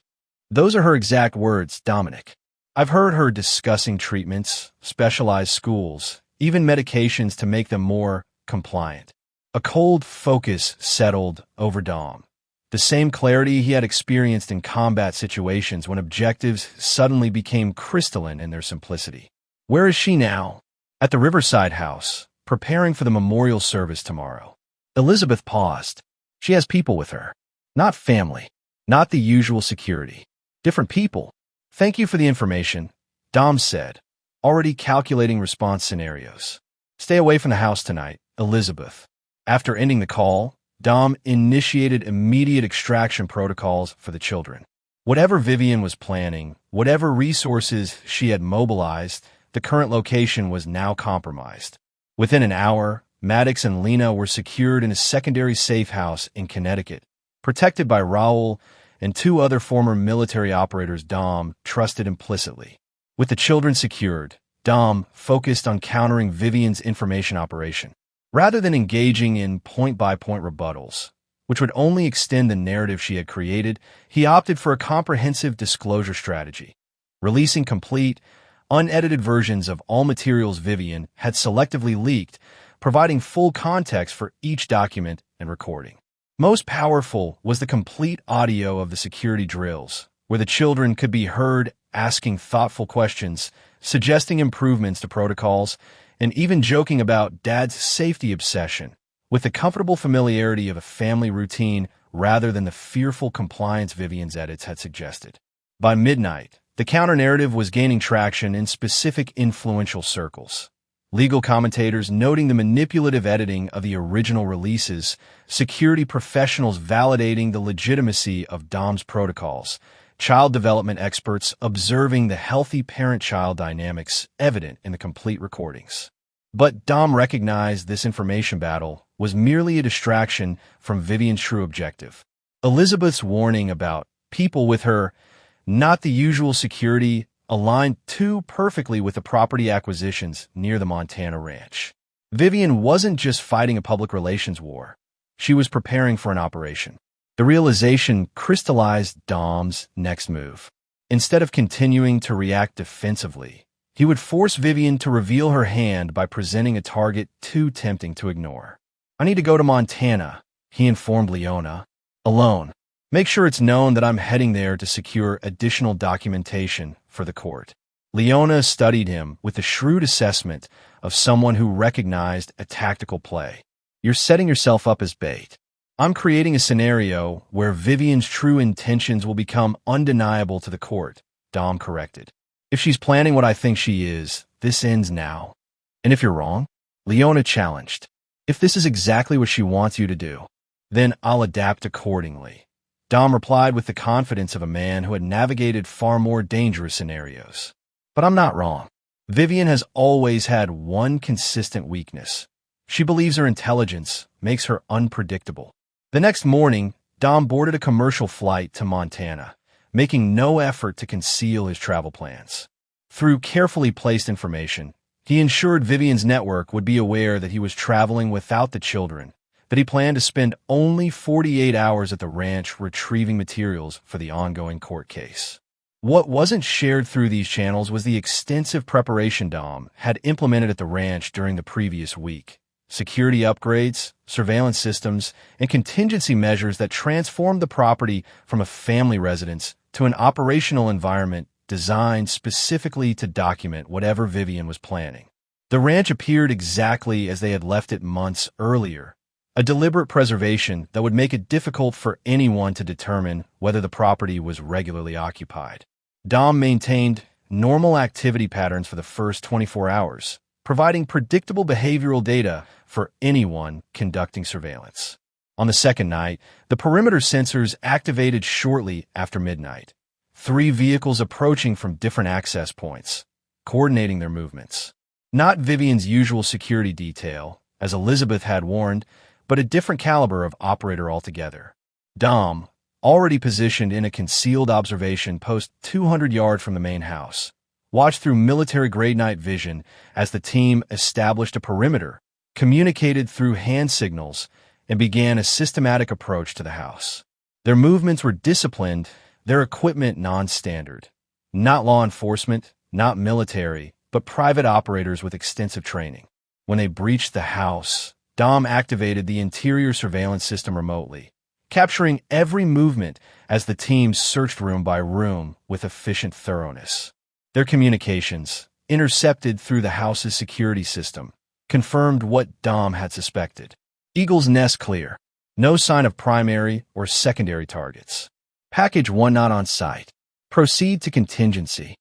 Those are her exact words, Dominic. I've heard her discussing treatments, specialized schools, even medications to make them more compliant. A cold focus settled over Dom. The same clarity he had experienced in combat situations when objectives suddenly became crystalline in their simplicity. Where is she now? At the Riverside house, preparing for the memorial service tomorrow. Elizabeth paused. She has people with her. Not family. Not the usual security. Different people. Thank you for the information, Dom said, already calculating response scenarios. Stay away from the house tonight, Elizabeth. After ending the call, Dom initiated immediate extraction protocols for the children. Whatever Vivian was planning, whatever resources she had mobilized, the current location was now compromised. Within an hour, Maddox and Lena were secured in a secondary safe house in Connecticut, protected by Raoul and two other former military operators Dom trusted implicitly. With the children secured, Dom focused on countering Vivian's information operation. Rather than engaging in point-by-point rebuttals, which would only extend the narrative she had created, he opted for a comprehensive disclosure strategy, releasing complete, unedited versions of all materials Vivian had selectively leaked, providing full context for each document and recording. Most powerful was the complete audio of the security drills, where the children could be heard asking thoughtful questions, suggesting improvements to protocols, and even joking about Dad's safety obsession, with the comfortable familiarity of a family routine rather than the fearful compliance Vivian's edits had suggested. By midnight, the counter-narrative was gaining traction in specific influential circles. Legal commentators noting the manipulative editing of the original releases, security professionals validating the legitimacy of Dom's protocols, child development experts observing the healthy parent-child dynamics evident in the complete recordings. But Dom recognized this information battle was merely a distraction from Vivian's true objective. Elizabeth's warning about people with her, not the usual security, aligned too perfectly with the property acquisitions near the Montana ranch. Vivian wasn't just fighting a public relations war. She was preparing for an operation. The realization crystallized Dom's next move. Instead of continuing to react defensively, he would force Vivian to reveal her hand by presenting a target too tempting to ignore. "I need to go to Montana," he informed Leona, "alone. Make sure it's known that I'm heading there to secure additional documentation for the court." Leona studied him with the shrewd assessment of someone who recognized a tactical play. "You're setting yourself up as bait. I'm creating a scenario where Vivian's true intentions will become undeniable to the court," Dom corrected. "If she's planning what I think she is, this ends now." "And if you're wrong?" Leona challenged. "If this is exactly what she wants you to do, then I'll adapt accordingly," Dom replied with the confidence of a man who had navigated far more dangerous scenarios. "But I'm not wrong. Vivian has always had one consistent weakness: She believes her intelligence makes her unpredictable. The next morning, Dom boarded a commercial flight to Montana, making no effort to conceal his travel plans. Through carefully placed information, he ensured Vivian's network would be aware that he was traveling without the children, that he planned to spend only 48 hours at the ranch retrieving materials for the ongoing court case. What wasn't shared through these channels was the extensive preparation Dom had implemented at the ranch during the previous week. Security upgrades, surveillance systems, and contingency measures that transformed the property from a family residence to an operational environment designed specifically to document whatever Vivian was planning. The ranch appeared exactly as they had left it months earlier, a deliberate preservation that would make it difficult for anyone to determine whether the property was regularly occupied. Dom maintained normal activity patterns for the first 24 hours, providing predictable behavioral data for anyone conducting surveillance. On the second night, the perimeter sensors activated shortly after midnight. 3 vehicles approaching from different access points, coordinating their movements. Not Vivian's usual security detail, as Elizabeth had warned, but a different caliber of operator altogether. Dom, already positioned in a concealed observation post 200 yards from the main house, watched through military-grade night vision as the team established a perimeter, communicated through hand signals, and began a systematic approach to the house. Their movements were disciplined, their equipment non-standard. Not law enforcement, not military, but private operators with extensive training. When they breached the house, Dom activated the interior surveillance system remotely, capturing every movement as the team searched room by room with efficient thoroughness. Their communications, intercepted through the house's security system, confirmed what Dom had suspected. Eagle's nest clear. No sign of primary or secondary targets. Package 1 not on site. Proceed to contingency.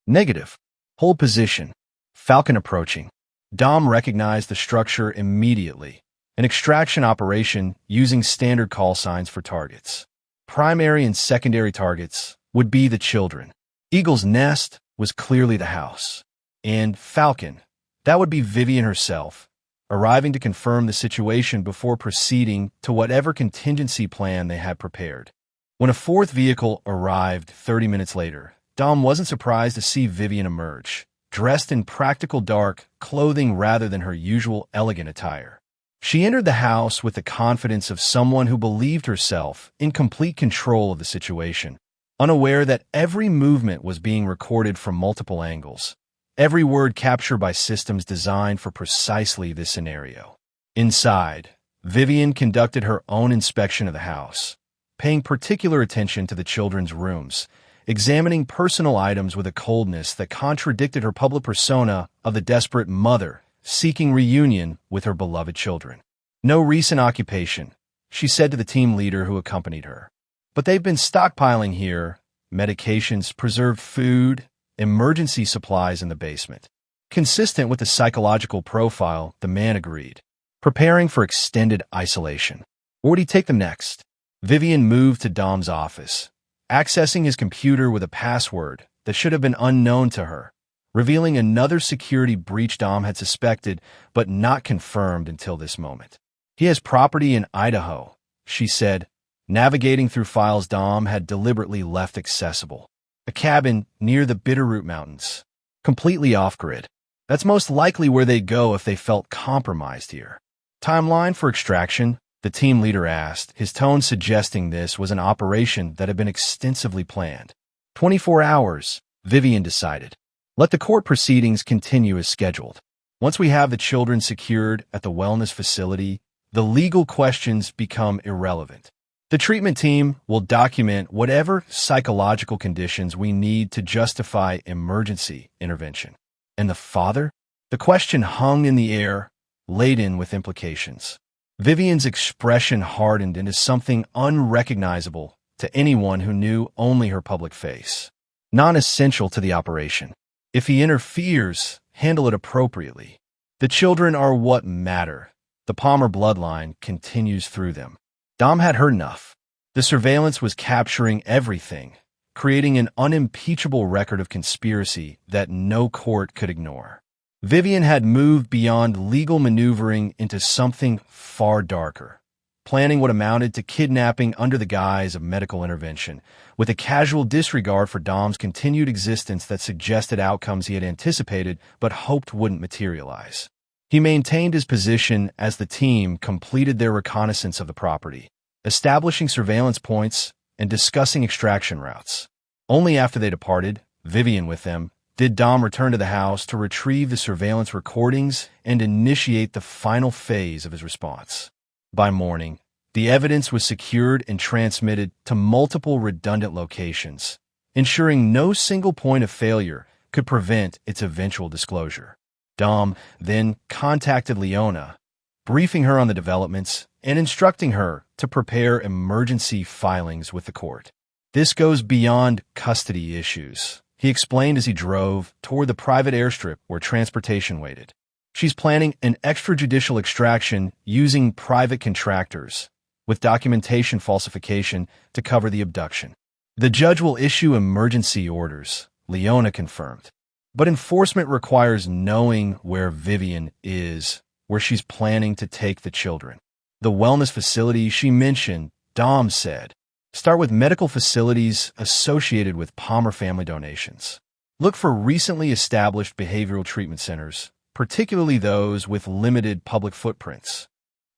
Negative. Hold position. Falcon approaching. Dom recognized the structure immediately. An extraction operation using standard call signs for targets. Primary and secondary targets would be the children. Eagle's nest was clearly the house. And Falcon, that would be Vivian herself, arriving to confirm the situation before proceeding to whatever contingency plan they had prepared. When a 4th vehicle arrived 30 minutes later, Dom wasn't surprised to see Vivian emerge, dressed in practical dark clothing rather than her usual elegant attire. She entered the house with the confidence of someone who believed herself in complete control of the situation, unaware that every movement was being recorded from multiple angles, every word captured by systems designed for precisely this scenario. Inside, Vivian conducted her own inspection of the house, paying particular attention to the children's rooms, examining personal items with a coldness that contradicted her public persona of the desperate mother seeking reunion with her beloved children. No recent occupation, she said to the team leader who accompanied her. But they've been stockpiling here, medications, preserved food, emergency supplies in the basement. Consistent with the psychological profile, the man agreed, preparing for extended isolation. Where would he take them next? Vivian moved to Dom's office, accessing his computer with a password that should have been unknown to her, revealing another security breach Dom had suspected but not confirmed until this moment. He has property in Idaho, she said, navigating through files Dom had deliberately left accessible. A cabin near the Bitterroot Mountains, completely off-grid. That's most likely where they'd go if they felt compromised here. Timeline for extraction? The team leader asked, his tone suggesting this was an operation that had been extensively planned. 24 hours, Vivian decided. Let the court proceedings continue as scheduled. Once we have the children secured at the wellness facility, the legal questions become irrelevant. The treatment team will document whatever psychological conditions we need to justify emergency intervention. And the father? The question hung in the air, laden with implications. Vivian's expression hardened into something unrecognizable to anyone who knew only her public face. Non-essential to the operation. If he interferes, handle it appropriately. The children are what matter. The Palmer bloodline continues through them. Dom had heard enough. The surveillance was capturing everything, creating an unimpeachable record of conspiracy that no court could ignore. Vivian had moved beyond legal maneuvering into something far darker, planning what amounted to kidnapping under the guise of medical intervention, with a casual disregard for Dom's continued existence that suggested outcomes he had anticipated but hoped wouldn't materialize. He maintained his position as the team completed their reconnaissance of the property, establishing surveillance points and discussing extraction routes. Only after they departed, Vivian with them, did Dom return to the house to retrieve the surveillance recordings and initiate the final phase of his response. By morning, the evidence was secured and transmitted to multiple redundant locations, ensuring no single point of failure could prevent its eventual disclosure. Dom then contacted Leona, briefing her on the developments and instructing her to prepare emergency filings with the court. This goes beyond custody issues, he explained as he drove toward the private airstrip where transportation waited. She's planning an extrajudicial extraction using private contractors, with documentation falsification to cover the abduction. The judge will issue emergency orders, Leona confirmed. But enforcement requires knowing where Vivian is, where she's planning to take the children. The wellness facility she mentioned, Dom said, start with medical facilities associated with Palmer family donations. Look for recently established behavioral treatment centers, particularly those with limited public footprints.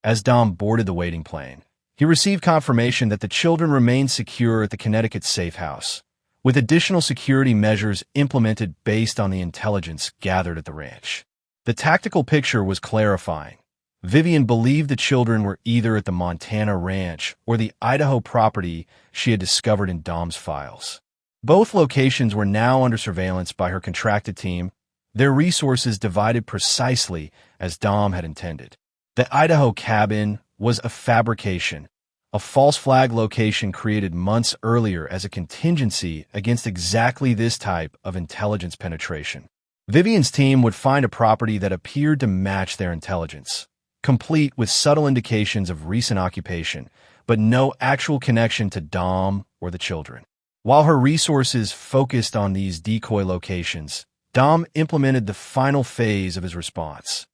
As Dom boarded the waiting plane, he received confirmation that the children remained secure at the Connecticut safe house, with additional security measures implemented based on the intelligence gathered at the ranch. The tactical picture was clarifying. Vivian believed the children were either at the Montana ranch or the Idaho property she had discovered in Dom's files. Both locations were now under surveillance by her contracted team, their resources divided precisely as Dom had intended. The Idaho cabin was a fabrication, a false flag location created months earlier as a contingency against exactly this type of intelligence penetration. Vivian's team would find a property that appeared to match their intelligence, complete with subtle indications of recent occupation, but no actual connection to Dom or the children. While her resources focused on these decoy locations, Dom implemented the final phase of his response.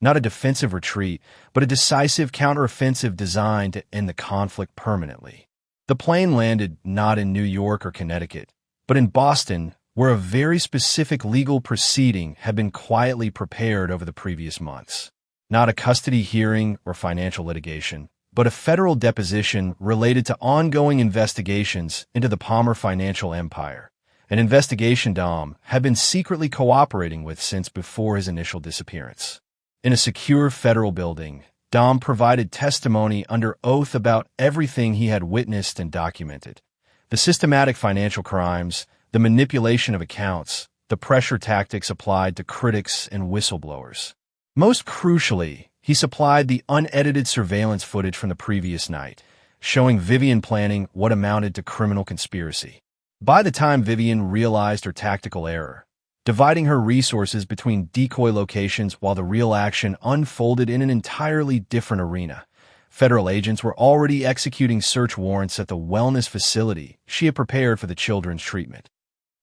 Not a defensive retreat, but a decisive counteroffensive designed to end the conflict permanently. The plane landed not in New York or Connecticut, but in Boston, where a very specific legal proceeding had been quietly prepared over the previous months. Not a custody hearing or financial litigation, but a federal deposition related to ongoing investigations into the Palmer financial empire, an investigation Dom had been secretly cooperating with since before his initial disappearance. In a secure federal building, Dom provided testimony under oath about everything he had witnessed and documented. The systematic financial crimes, the manipulation of accounts, the pressure tactics applied to critics and whistleblowers. Most crucially, he supplied the unedited surveillance footage from the previous night, showing Vivian planning what amounted to criminal conspiracy. By the time Vivian realized her tactical error, dividing her resources between decoy locations while the real action unfolded in an entirely different arena, federal agents were already executing search warrants at the wellness facility she had prepared for the children's treatment.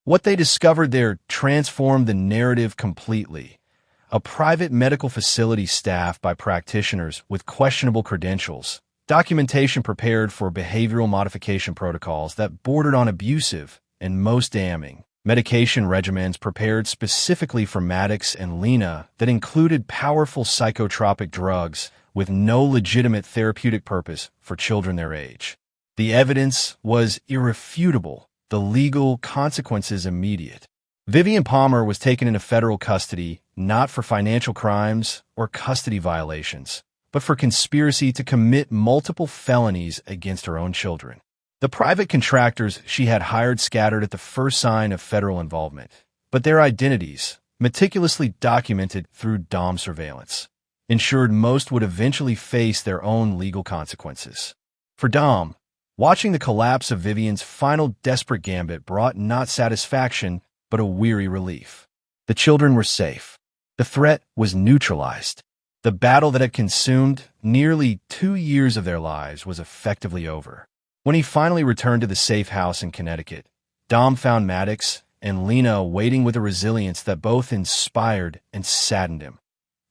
What they discovered there transformed the narrative completely. A private medical facility staffed by practitioners with questionable credentials, documentation prepared for behavioral modification protocols that bordered on abusive and most damning, medication regimens prepared specifically for Maddox and Lena that included powerful psychotropic drugs with no legitimate therapeutic purpose for children their age. The evidence was irrefutable, the legal consequences immediate. Vivian Palmer was taken into federal custody not for financial crimes or custody violations, but for conspiracy to commit multiple felonies against her own children. The private contractors she had hired scattered at the first sign of federal involvement, but their identities, meticulously documented through Dom surveillance, ensured most would eventually face their own legal consequences. For Dom, watching the collapse of Vivian's final desperate gambit brought not satisfaction, but a weary relief. The children were safe. The threat was neutralized. The battle that had consumed nearly 2 years of their lives was effectively over. When he finally returned to the safe house in Connecticut, Dom found Maddox, and Lena waiting with a resilience that both inspired and saddened him.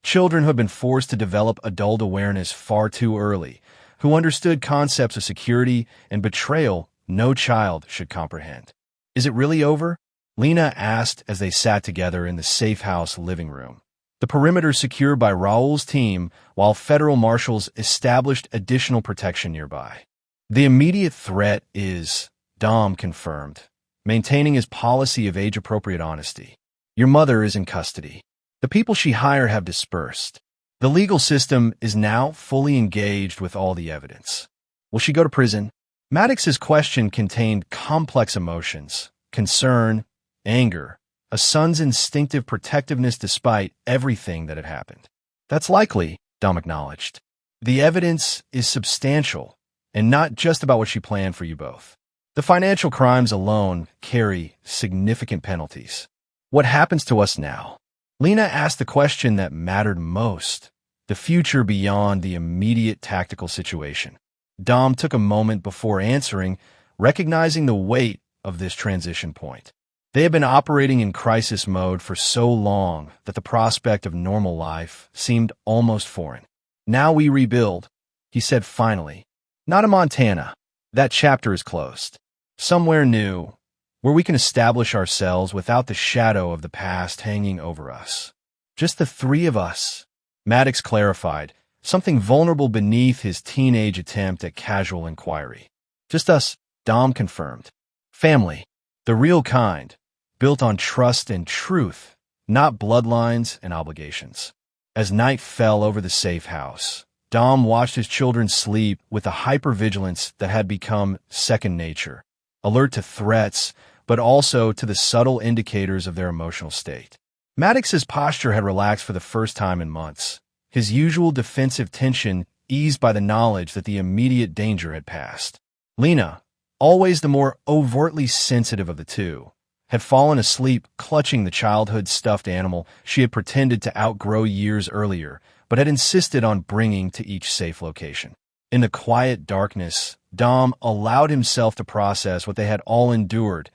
Children who had been forced to develop adult awareness far too early, who understood concepts of security and betrayal no child should comprehend. "Is it really over?" Lena asked as they sat together in the safe house living room. The perimeter secured by Raul's team, while federal marshals established additional protection nearby. "The immediate threat is," Dom confirmed, maintaining his policy of age-appropriate honesty. "Your mother is in custody. The people she hired have dispersed. The legal system is now fully engaged with all the evidence." "Will she go to prison?" Maddox's question contained complex emotions: concern, anger, a son's instinctive protectiveness despite everything that had happened. "That's likely," Dom acknowledged. "The evidence is substantial, and not just about what she planned for you both. The financial crimes alone carry significant penalties." "What happens to us now?" Lena asked the question that mattered most: the future beyond the immediate tactical situation. Dom took a moment before answering, recognizing the weight of this transition point. They had been operating in crisis mode for so long that the prospect of normal life seemed almost foreign. "Now we rebuild," he said finally. "Not in Montana. That chapter is closed. Somewhere new, where we can establish ourselves without the shadow of the past hanging over us. Just the three of us," Maddox clarified, something vulnerable beneath his teenage attempt at casual inquiry. "Just us," Dom confirmed. "Family. The real kind, built on trust and truth, not bloodlines and obligations." As night fell over the safe house, Dom watched his children sleep with a hypervigilance that had become second nature, alert to threats, but also to the subtle indicators of their emotional state. Maddox's posture had relaxed for the first time in months, his usual defensive tension eased by the knowledge that the immediate danger had passed. Lena, always the more overtly sensitive of the two, had fallen asleep clutching the childhood stuffed animal she had pretended to outgrow years earlier, but had insisted on bringing to each safe location. In the quiet darkness, Dom allowed himself to process what they had all endured,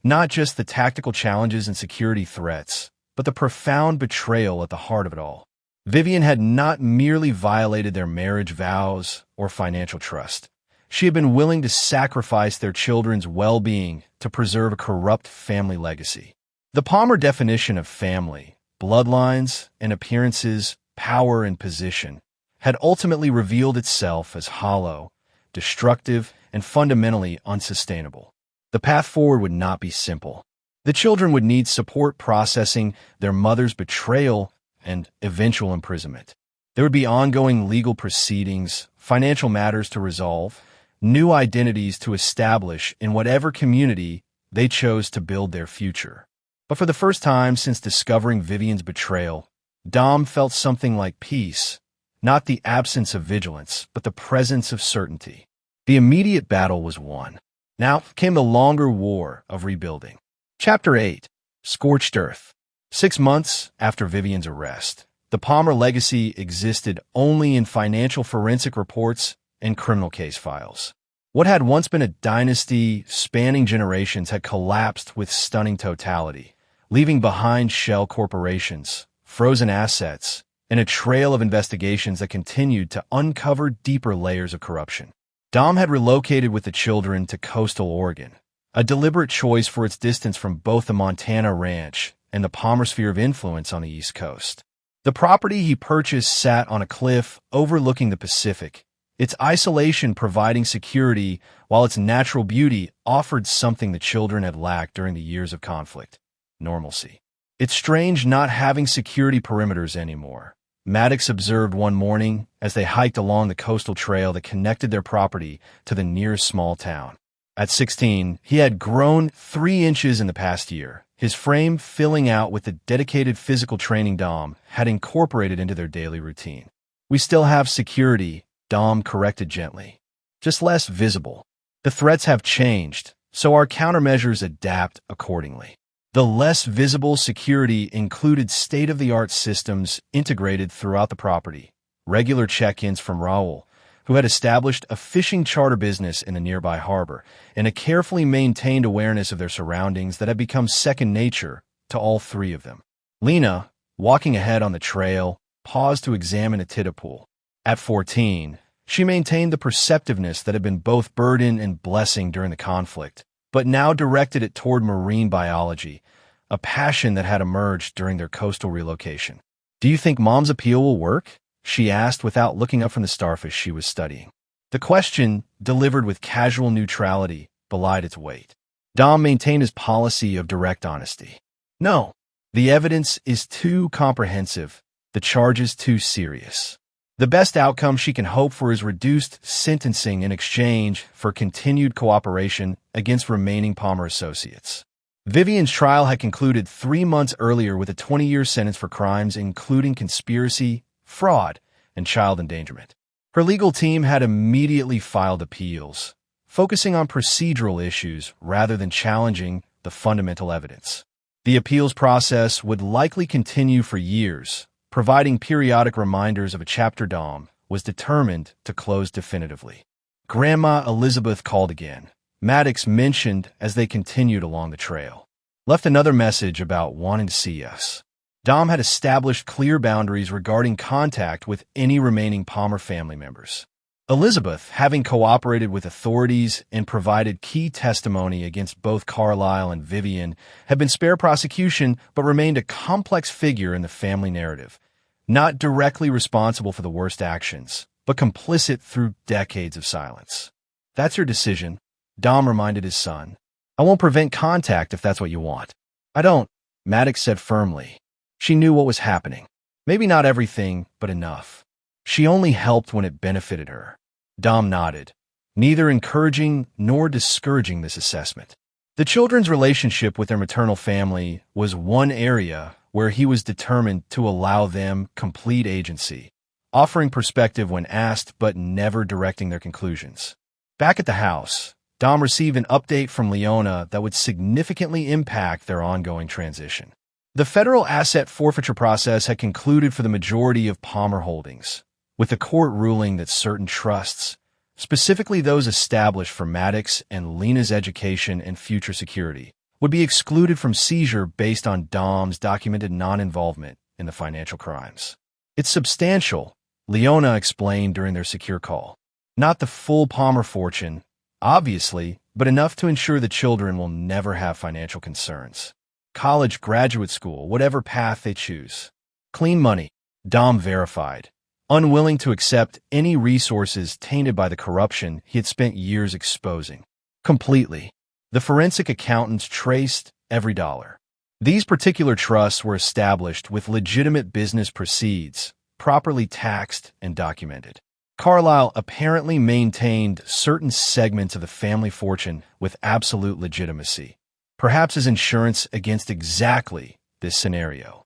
not just the tactical challenges and security threats, but the profound betrayal at the heart of it all. Vivian had not merely violated their marriage vows or financial trust. She had been willing to sacrifice their children's well-being to preserve a corrupt family legacy. The Palmer definition of family, bloodlines and appearances, power and position, had ultimately revealed itself as hollow, destructive, and fundamentally unsustainable. The path forward would not be simple. The children would need support processing their mother's betrayal and eventual imprisonment. There would be ongoing legal proceedings, financial matters to resolve, new identities to establish in whatever community they chose to build their future. But for the first time since discovering Vivian's betrayal, Dom felt something like peace, not the absence of vigilance, but the presence of certainty. The immediate battle was won. Now came the longer war of rebuilding. Chapter 8. Scorched Earth. 6 months after Vivian's arrest, the Palmer legacy existed only in financial forensic reports and criminal case files. What had once been a dynasty spanning generations had collapsed with stunning totality, leaving behind shell corporations, frozen assets, and a trail of investigations that continued to uncover deeper layers of corruption. Dom had relocated with the children to coastal Oregon, a deliberate choice for its distance from both the Montana ranch and the Palmer sphere of influence on the East Coast. The property he purchased sat on a cliff overlooking the Pacific, its isolation providing security while its natural beauty offered something the children had lacked during the years of conflict: normalcy. "It's strange not having security perimeters anymore," Maddox observed one morning as they hiked along the coastal trail that connected their property to the nearest small town. At 16, he had grown 3 inches in the past year, his frame filling out with the dedicated physical training Dom had incorporated into their daily routine. "We still have security," Dom corrected gently. "Just less visible. The threats have changed, so our countermeasures adapt accordingly." The less visible security included state-of-the-art systems integrated throughout the property, regular check-ins from Raul, who had established a fishing charter business in the nearby harbor and a carefully maintained awareness of their surroundings that had become second nature to all three of them. Lena, walking ahead on the trail, paused to examine a tidal pool. At 14, she maintained the perceptiveness that had been both burden and blessing during the conflict, but now directed it toward marine biology, a passion that had emerged during their coastal relocation. "Do you think Mom's appeal will work?" she asked without looking up from the starfish she was studying. The question, delivered with casual neutrality, belied its weight. Dom maintained his policy of direct honesty. "No, the evidence is too comprehensive, the charges too serious. The best outcome she can hope for is reduced sentencing in exchange for continued cooperation against remaining Palmer associates." Vivian's trial had concluded 3 months earlier with a 20-year sentence for crimes including conspiracy, fraud, and child endangerment. Her legal team had immediately filed appeals, focusing on procedural issues rather than challenging the fundamental evidence. The appeals process would likely continue for years, providing periodic reminders of a chapter Dom was determined to close definitively. Grandma Elizabeth called again. Maddox mentioned as they continued along the trail. Left another message about wanting to see us. Dom had established clear boundaries regarding contact with any remaining Palmer family members. Elizabeth, having cooperated with authorities and provided key testimony against both Carlisle and Vivian, had been spared prosecution but remained a complex figure in the family narrative, not directly responsible for the worst actions, but complicit through decades of silence. "That's your decision," Dom reminded his son. "I won't prevent contact if that's what you want." "I don't," Maddox said firmly. She knew what was happening. Maybe not everything, but enough. She only helped when it benefited her. Dom nodded, neither encouraging nor discouraging this assessment. The children's relationship with their maternal family was one area where he was determined to allow them complete agency, offering perspective when asked but never directing their conclusions. Back at the house, Dom received an update from Leona that would significantly impact their ongoing transition. The federal asset forfeiture process had concluded for the majority of Palmer holdings, with the court ruling that certain trusts, specifically those established for Maddox and Lena's education and future security, would be excluded from seizure based on Dom's documented non-involvement in the financial crimes. "It's substantial," Leona explained during their secure call. "Not the full Palmer fortune, obviously, but enough to ensure the children will never have financial concerns. College, graduate school, whatever path they choose. Clean money," Dom verified, unwilling to accept any resources tainted by the corruption he had spent years exposing. "Completely." The forensic accountants traced every dollar. These particular trusts were established with legitimate business proceeds, properly taxed and documented. Carlisle apparently maintained certain segments of the family fortune with absolute legitimacy, perhaps as insurance against exactly this scenario.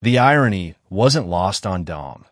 The irony wasn't lost on Dom.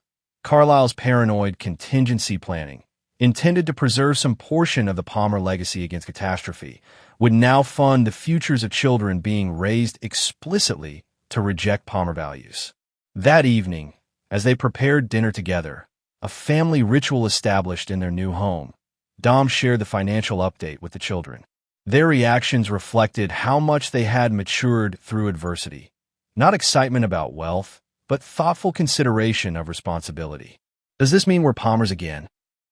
Carlisle's paranoid contingency planning, intended to preserve some portion of the Palmer legacy against catastrophe, would now fund the futures of children being raised explicitly to reject Palmer values. That evening, as they prepared dinner together, a family ritual established in their new home, Dom shared the financial update with the children. Their reactions reflected how much they had matured through adversity. Not excitement about wealth, but thoughtful consideration of responsibility. "Does this mean we're Palmers again?"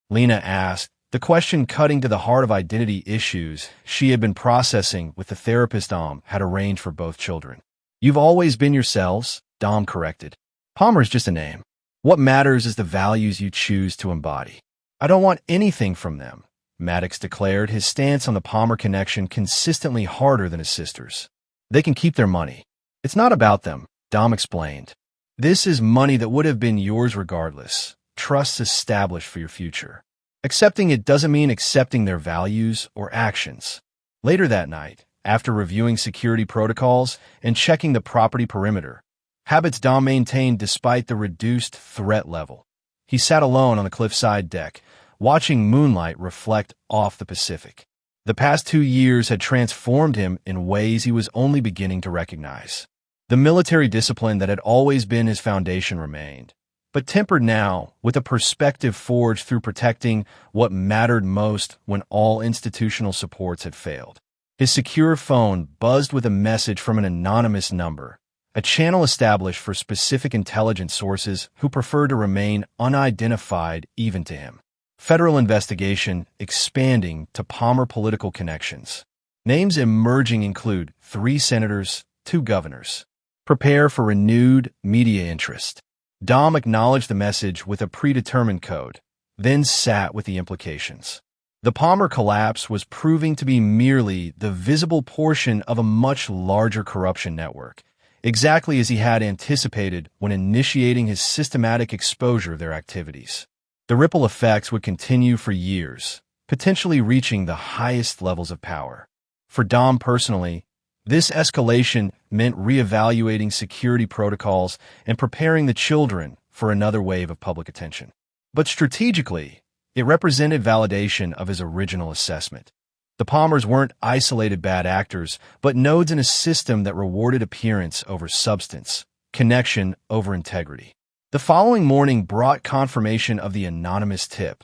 Lena asked, the question cutting to the heart of identity issues she had been processing with the therapist Dom had arranged for both children. "You've always been yourselves," Dom corrected. "Palmer's just a name. What matters is the values you choose to embody." "I don't want anything from them," Maddox declared, his stance on the Palmer connection consistently harder than his sister's. "They can keep their money." "It's not about them," Dom explained. "This is money that would have been yours regardless, trusts established for your future. Accepting it doesn't mean accepting their values or actions." Later that night, after reviewing security protocols and checking the property perimeter, habits Dom maintained despite the reduced threat level, he sat alone on the cliffside deck, watching moonlight reflect off the Pacific. The past 2 years had transformed him in ways he was only beginning to recognize. The military discipline that had always been his foundation remained, but tempered now with a perspective forged through protecting what mattered most when all institutional supports had failed. His secure phone buzzed with a message from an anonymous number, a channel established for specific intelligence sources who preferred to remain unidentified even to him. Federal investigation expanding to Palmer political connections. Names emerging include 3 senators, 2 governors. Prepare for renewed media interest. Dom acknowledged the message with a predetermined code, then sat with the implications. The Palmer collapse was proving to be merely the visible portion of a much larger corruption network, exactly as he had anticipated when initiating his systematic exposure of their activities. The ripple effects would continue for years, potentially reaching the highest levels of power. For Dom personally, this escalation meant reevaluating security protocols and preparing the children for another wave of public attention. But strategically, it represented validation of his original assessment. The Palmers weren't isolated bad actors, but nodes in a system that rewarded appearance over substance, connection over integrity. The following morning brought confirmation of the anonymous tip,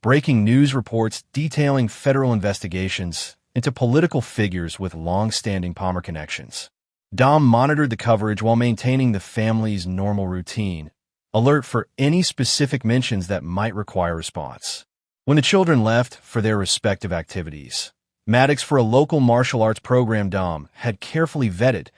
breaking news reports detailing federal investigations into political figures with long-standing Palmer connections. Dom monitored the coverage while maintaining the family's normal routine, alert for any specific mentions that might require response. When the children left for their respective activities, Maddox for a local martial arts program Dom had carefully vetted,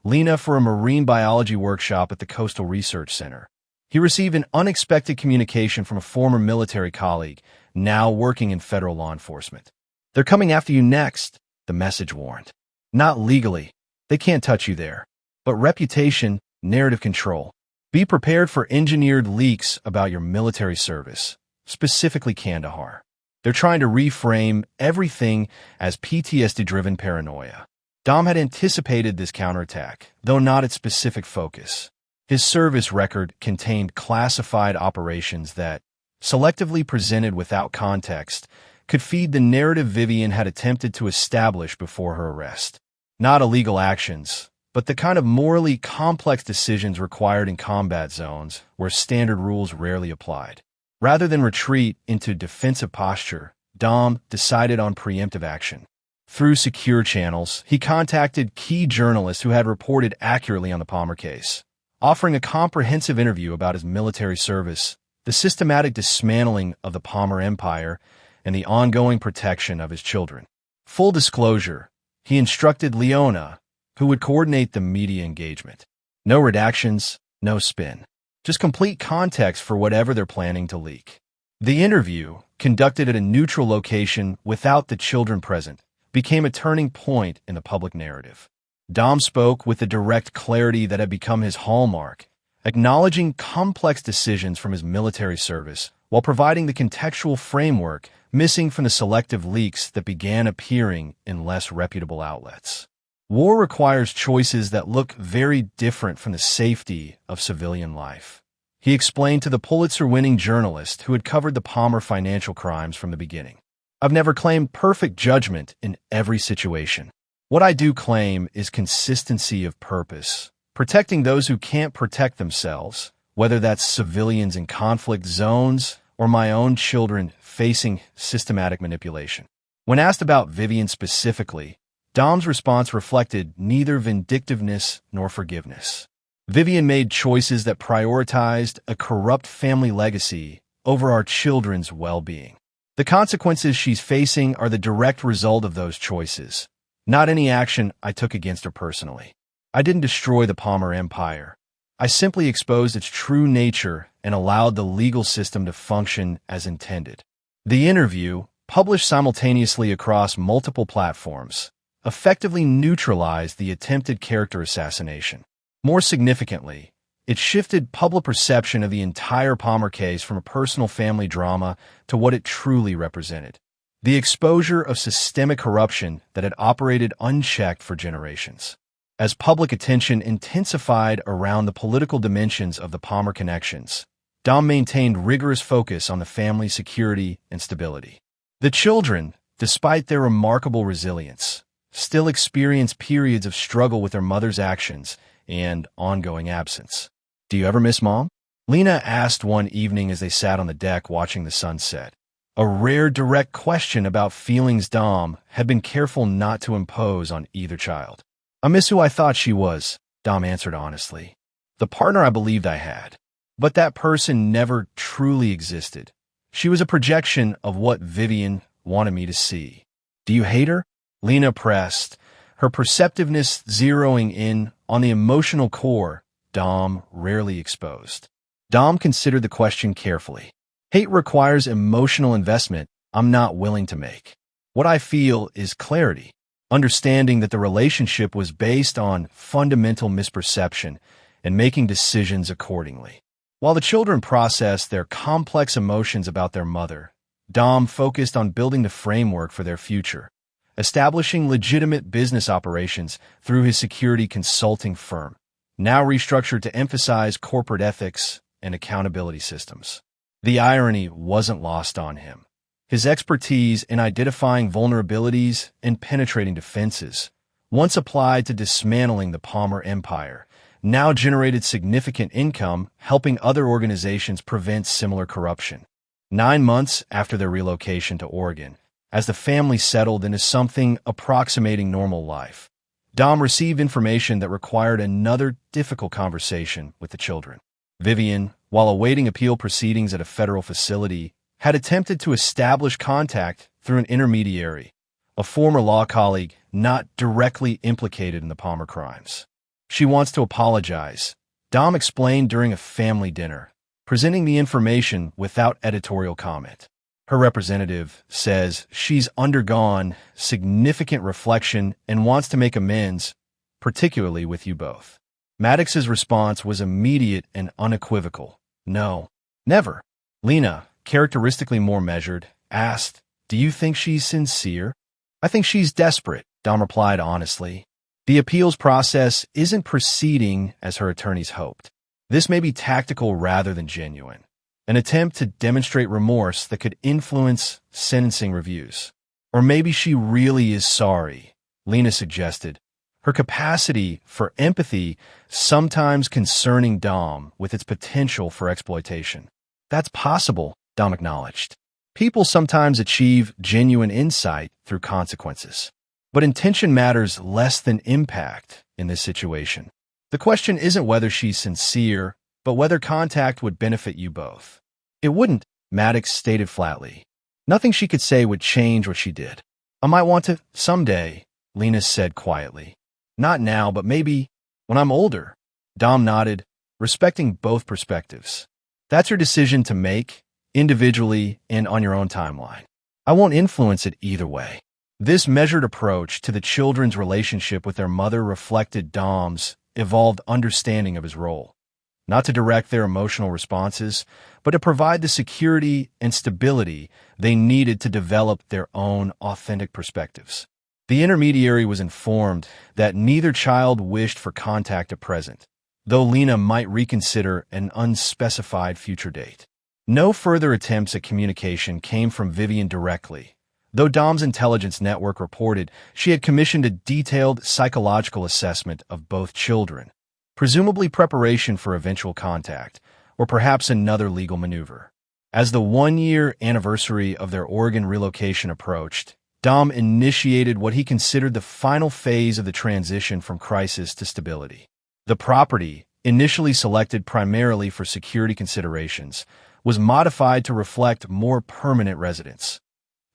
Lena for a marine biology workshop at the Coastal Research Center. He received an unexpected communication from a former military colleague, now working in federal law enforcement. "They're coming after you next," the message warned. "Not legally. They can't touch you there. But reputation, narrative control. Be prepared for engineered leaks about your military service, specifically Kandahar. They're trying to reframe everything as PTSD-driven paranoia." Dom had anticipated this counterattack, though not its specific focus. His service record contained classified operations that, selectively presented without context, could feed the narrative Vivian had attempted to establish before her arrest. Not illegal actions, but the kind of morally complex decisions required in combat zones where standard rules rarely applied. Rather than retreat into defensive posture, Dom decided on preemptive action. Through secure channels, he contacted key journalists who had reported accurately on the Palmer case, offering a comprehensive interview about his military service, the systematic dismantling of the Palmer empire, and the ongoing protection of his children. Full disclosure, he instructed Leona, who would coordinate the media engagement. No redactions, no spin. Just complete context for whatever they're planning to leak. The interview, conducted at a neutral location without the children present, became a turning point in the public narrative. Dom spoke with the direct clarity that had become his hallmark, acknowledging complex decisions from his military service while providing the contextual framework missing from the selective leaks that began appearing in less reputable outlets. War requires choices that look very different from the safety of civilian life, he explained to the Pulitzer-winning journalist who had covered the Palmer financial crimes from the beginning. "I've never claimed perfect judgment in every situation. What I do claim is consistency of purpose, protecting those who can't protect themselves, whether that's civilians in conflict zones or my own children facing systematic manipulation." When asked about Vivian specifically, Dom's response reflected neither vindictiveness nor forgiveness. Vivian made choices that prioritized a corrupt family legacy over our children's well-being. The consequences she's facing are the direct result of those choices, not any action I took against her personally. I didn't destroy the Palmer empire. I simply exposed its true nature and allowed the legal system to function as intended. The interview, published simultaneously across multiple platforms, effectively neutralized the attempted character assassination. More significantly, it shifted public perception of the entire Palmer case from a personal family drama to what it truly represented: the exposure of systemic corruption that had operated unchecked for generations. As public attention intensified around the political dimensions of the Palmer connections, Dom maintained rigorous focus on the family's security and stability. The children, despite their remarkable resilience, still experience periods of struggle with their mother's actions and ongoing absence. "Do you ever miss Mom?" Lena asked one evening as they sat on the deck watching the sunset. A rare direct question about feelings Dom had been careful not to impose on either child. "I miss who I thought she was," Dom answered honestly. "The partner I believed I had. But that person never truly existed. She was a projection of what Vivian wanted me to see." "Do you hate her?" Lena pressed, her perceptiveness zeroing in on the emotional core Dom rarely exposed. Dom considered the question carefully. "Hate requires emotional investment I'm not willing to make. What I feel is clarity, understanding that the relationship was based on fundamental misperception and making decisions accordingly." While the children processed their complex emotions about their mother, Dom focused on building the framework for their future, establishing legitimate business operations through his security consulting firm, now restructured to emphasize corporate ethics and accountability systems. The irony wasn't lost on him. His expertise in identifying vulnerabilities and penetrating defenses, once applied to dismantling the Palmer Empire, now generated significant income helping other organizations prevent similar corruption. 9 months after their relocation to Oregon, as the family settled into something approximating normal life, Dom received information that required another difficult conversation with the children. Vivian, while awaiting appeal proceedings at a federal facility, had attempted to establish contact through an intermediary, a former law colleague not directly implicated in the Palmer crimes. "She wants to apologize," Dom explained during a family dinner, presenting the information without editorial comment. "Her representative says she's undergone significant reflection and wants to make amends, particularly with you both." Maddox's response was immediate and unequivocal. "No, never." Lena, characteristically more measured, asked, "Do you think she's sincere?" "I think she's desperate," Dom replied honestly. "The appeals process isn't proceeding as her attorneys hoped. This may be tactical rather than genuine, an attempt to demonstrate remorse that could influence sentencing reviews. Or maybe she really is sorry," Lena suggested, her capacity for empathy sometimes concerning Dom with its potential for exploitation. "That's possible," Dom acknowledged. "People sometimes achieve genuine insight through consequences. But intention matters less than impact in this situation. The question isn't whether she's sincere, but whether contact would benefit you both." "It wouldn't," Maddox stated flatly. "Nothing she could say would change what she did." "I might want to someday," Lena said quietly. "Not now, but maybe when I'm older." Dom nodded, respecting both perspectives. "That's your decision to make, individually and on your own timeline. I won't influence it either way." This measured approach to the children's relationship with their mother reflected Dom's evolved understanding of his role, not to direct their emotional responses, but to provide the security and stability they needed to develop their own authentic perspectives. The intermediary was informed that neither child wished for contact at present, though Lena might reconsider an unspecified future date. No further attempts at communication came from Vivian directly, though Dom's intelligence network reported she had commissioned a detailed psychological assessment of both children, presumably preparation for eventual contact, or perhaps another legal maneuver. As the 1-year anniversary of their Oregon relocation approached, Dom initiated what he considered the final phase of the transition from crisis to stability. The property, initially selected primarily for security considerations, was modified to reflect more permanent residence.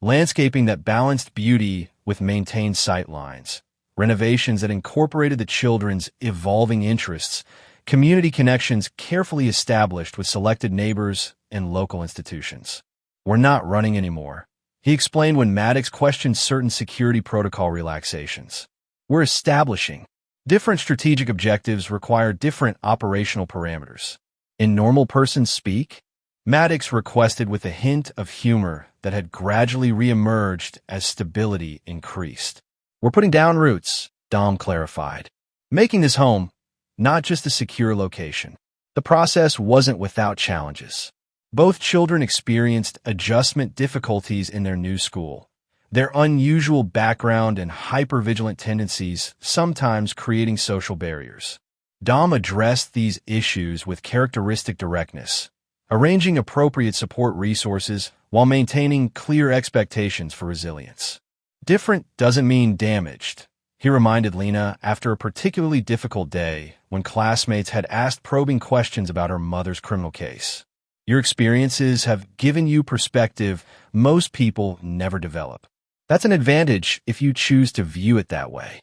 Landscaping that balanced beauty with maintained sight lines, renovations that incorporated the children's evolving interests, community connections carefully established with selected neighbors and local institutions. "We're not running anymore," he explained when Maddox questioned certain security protocol relaxations. "We're establishing. Different strategic objectives require different operational parameters. In normal person speak?" Maddox requested with a hint of humor that had gradually reemerged as stability increased. "We're putting down roots," Dom clarified. "Making this home, not just a secure location." The process wasn't without challenges. Both children experienced adjustment difficulties in their new school, their unusual background and hypervigilant tendencies sometimes creating social barriers. Dom addressed these issues with characteristic directness, arranging appropriate support resources while maintaining clear expectations for resilience. Different doesn't mean damaged, he reminded Lena after a particularly difficult day when classmates had asked probing questions about her mother's criminal case. Your experiences have given you perspective most people never develop. That's an advantage if you choose to view it that way.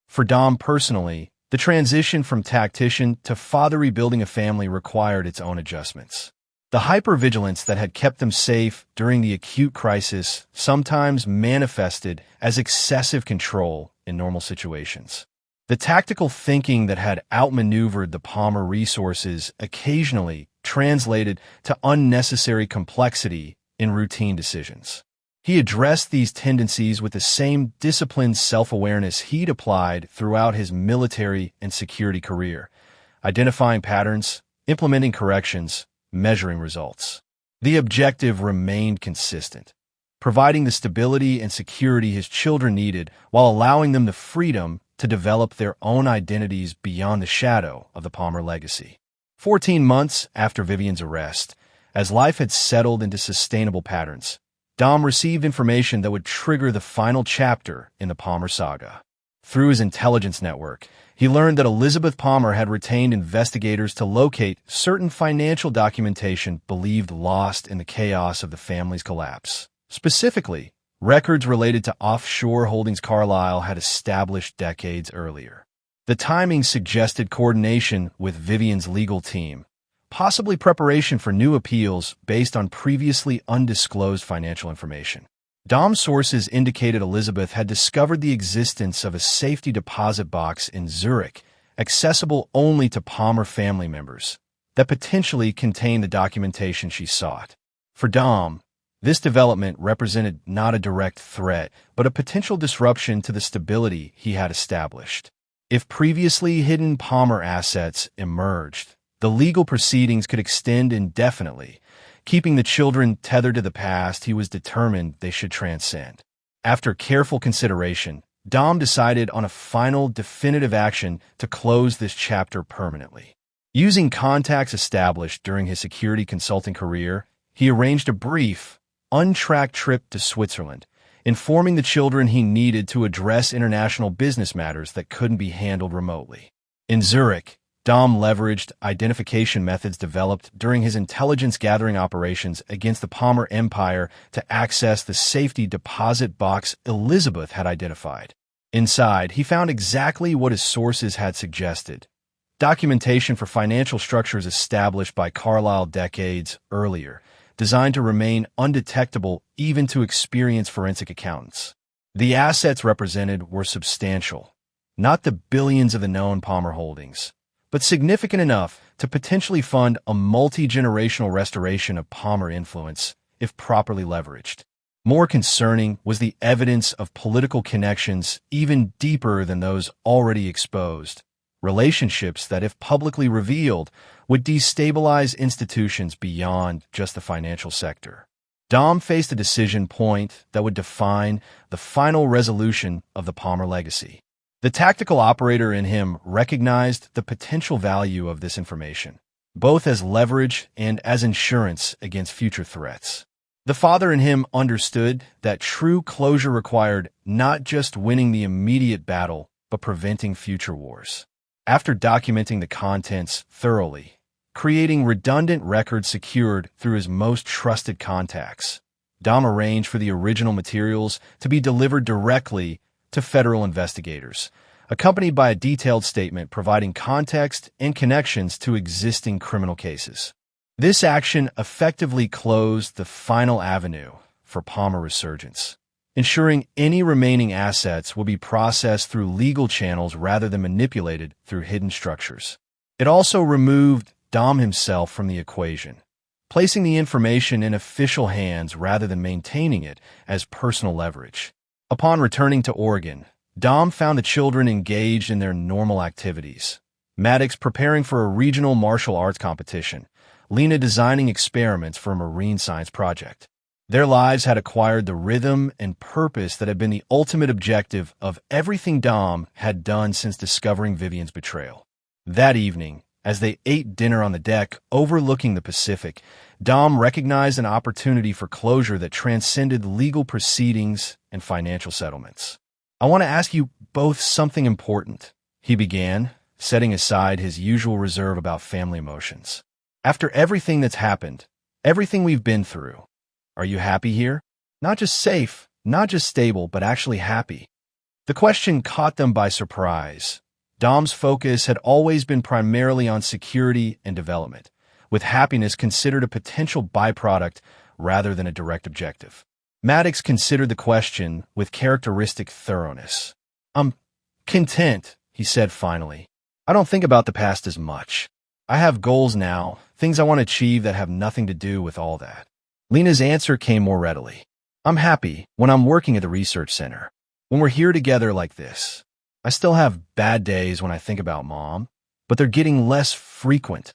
For Dom personally, the transition from tactician to father rebuilding a family required its own adjustments. The hypervigilance that had kept them safe during the acute crisis sometimes manifested as excessive control in normal situations. The tactical thinking that had outmaneuvered the Palmer resources occasionally translated to unnecessary complexity in routine decisions. He addressed these tendencies with the same disciplined self-awareness he'd applied throughout his military and security career, identifying patterns, implementing corrections, measuring results. The objective remained consistent, providing the stability and security his children needed while allowing them the freedom to develop their own identities beyond the shadow of the Palmer legacy. 14 months after Vivian's arrest, as life had settled into sustainable patterns, Dom received information that would trigger the final chapter in the Palmer saga. Through his intelligence network, he learned that Elizabeth Palmer had retained investigators to locate certain financial documentation believed lost in the chaos of the family's collapse. Specifically, records related to offshore holdings Carlyle had established decades earlier. The timing suggested coordination with Vivian's legal team, possibly preparation for new appeals based on previously undisclosed financial information. Dom's sources indicated Elizabeth had discovered the existence of a safety deposit box in Zurich, accessible only to Palmer family members, that potentially contained the documentation she sought. For Dom, this development represented not a direct threat, but a potential disruption to the stability he had established. If previously hidden Palmer assets emerged, the legal proceedings could extend indefinitely, keeping the children tethered to the past he was determined they should transcend. After careful consideration, Dom decided on a final definitive action to close this chapter permanently. Using contacts established during his security consulting career, he arranged a brief, untracked trip to Switzerland, informing the children he needed to address international business matters that couldn't be handled remotely. In Zurich, Dom leveraged identification methods developed during his intelligence-gathering operations against the Palmer Empire to access the safety deposit box Elizabeth had identified. Inside, he found exactly what his sources had suggested: documentation for financial structures established by Carlyle decades earlier, designed to remain undetectable even to experienced forensic accountants. The assets represented were substantial, not the billions of the known Palmer holdings, but significant enough to potentially fund a multi-generational restoration of Palmer influence if properly leveraged. More concerning was the evidence of political connections even deeper than those already exposed, relationships that, if publicly revealed, would destabilize institutions beyond just the financial sector. Dom faced a decision point that would define the final resolution of the Palmer legacy. The tactical operator in him recognized the potential value of this information, both as leverage and as insurance against future threats. The father in him understood that true closure required not just winning the immediate battle, but preventing future wars. After documenting the contents thoroughly, creating redundant records secured through his most trusted contacts, Dom arranged for the original materials to be delivered directly to federal investigators, accompanied by a detailed statement providing context and connections to existing criminal cases. This action effectively closed the final avenue for Palmer resurgence, ensuring any remaining assets will be processed through legal channels rather than manipulated through hidden structures. It also removed Dom himself from the equation, placing the information in official hands rather than maintaining it as personal leverage. Upon returning to Oregon, Dom found the children engaged in their normal activities. Maddox preparing for a regional martial arts competition, Lena designing experiments for a marine science project. Their lives had acquired the rhythm and purpose that had been the ultimate objective of everything Dom had done since discovering Vivian's betrayal. That evening, as they ate dinner on the deck overlooking the Pacific, Dom recognized an opportunity for closure that transcended legal proceedings and financial settlements. "I want to ask you both something important," he began, setting aside his usual reserve about family emotions. "After everything that's happened, everything we've been through, are you happy here? Not just safe, not just stable, but actually happy?" The question caught them by surprise. Dom's focus had always been primarily on security and development, with happiness considered a potential byproduct rather than a direct objective. Maddox considered the question with characteristic thoroughness. "I'm content," he said finally. "I don't think about the past as much. I have goals now, things I want to achieve that have nothing to do with all that." Lena's answer came more readily. "I'm happy when I'm working at the research center, when we're here together like this. I still have bad days when I think about Mom, but they're getting less frequent."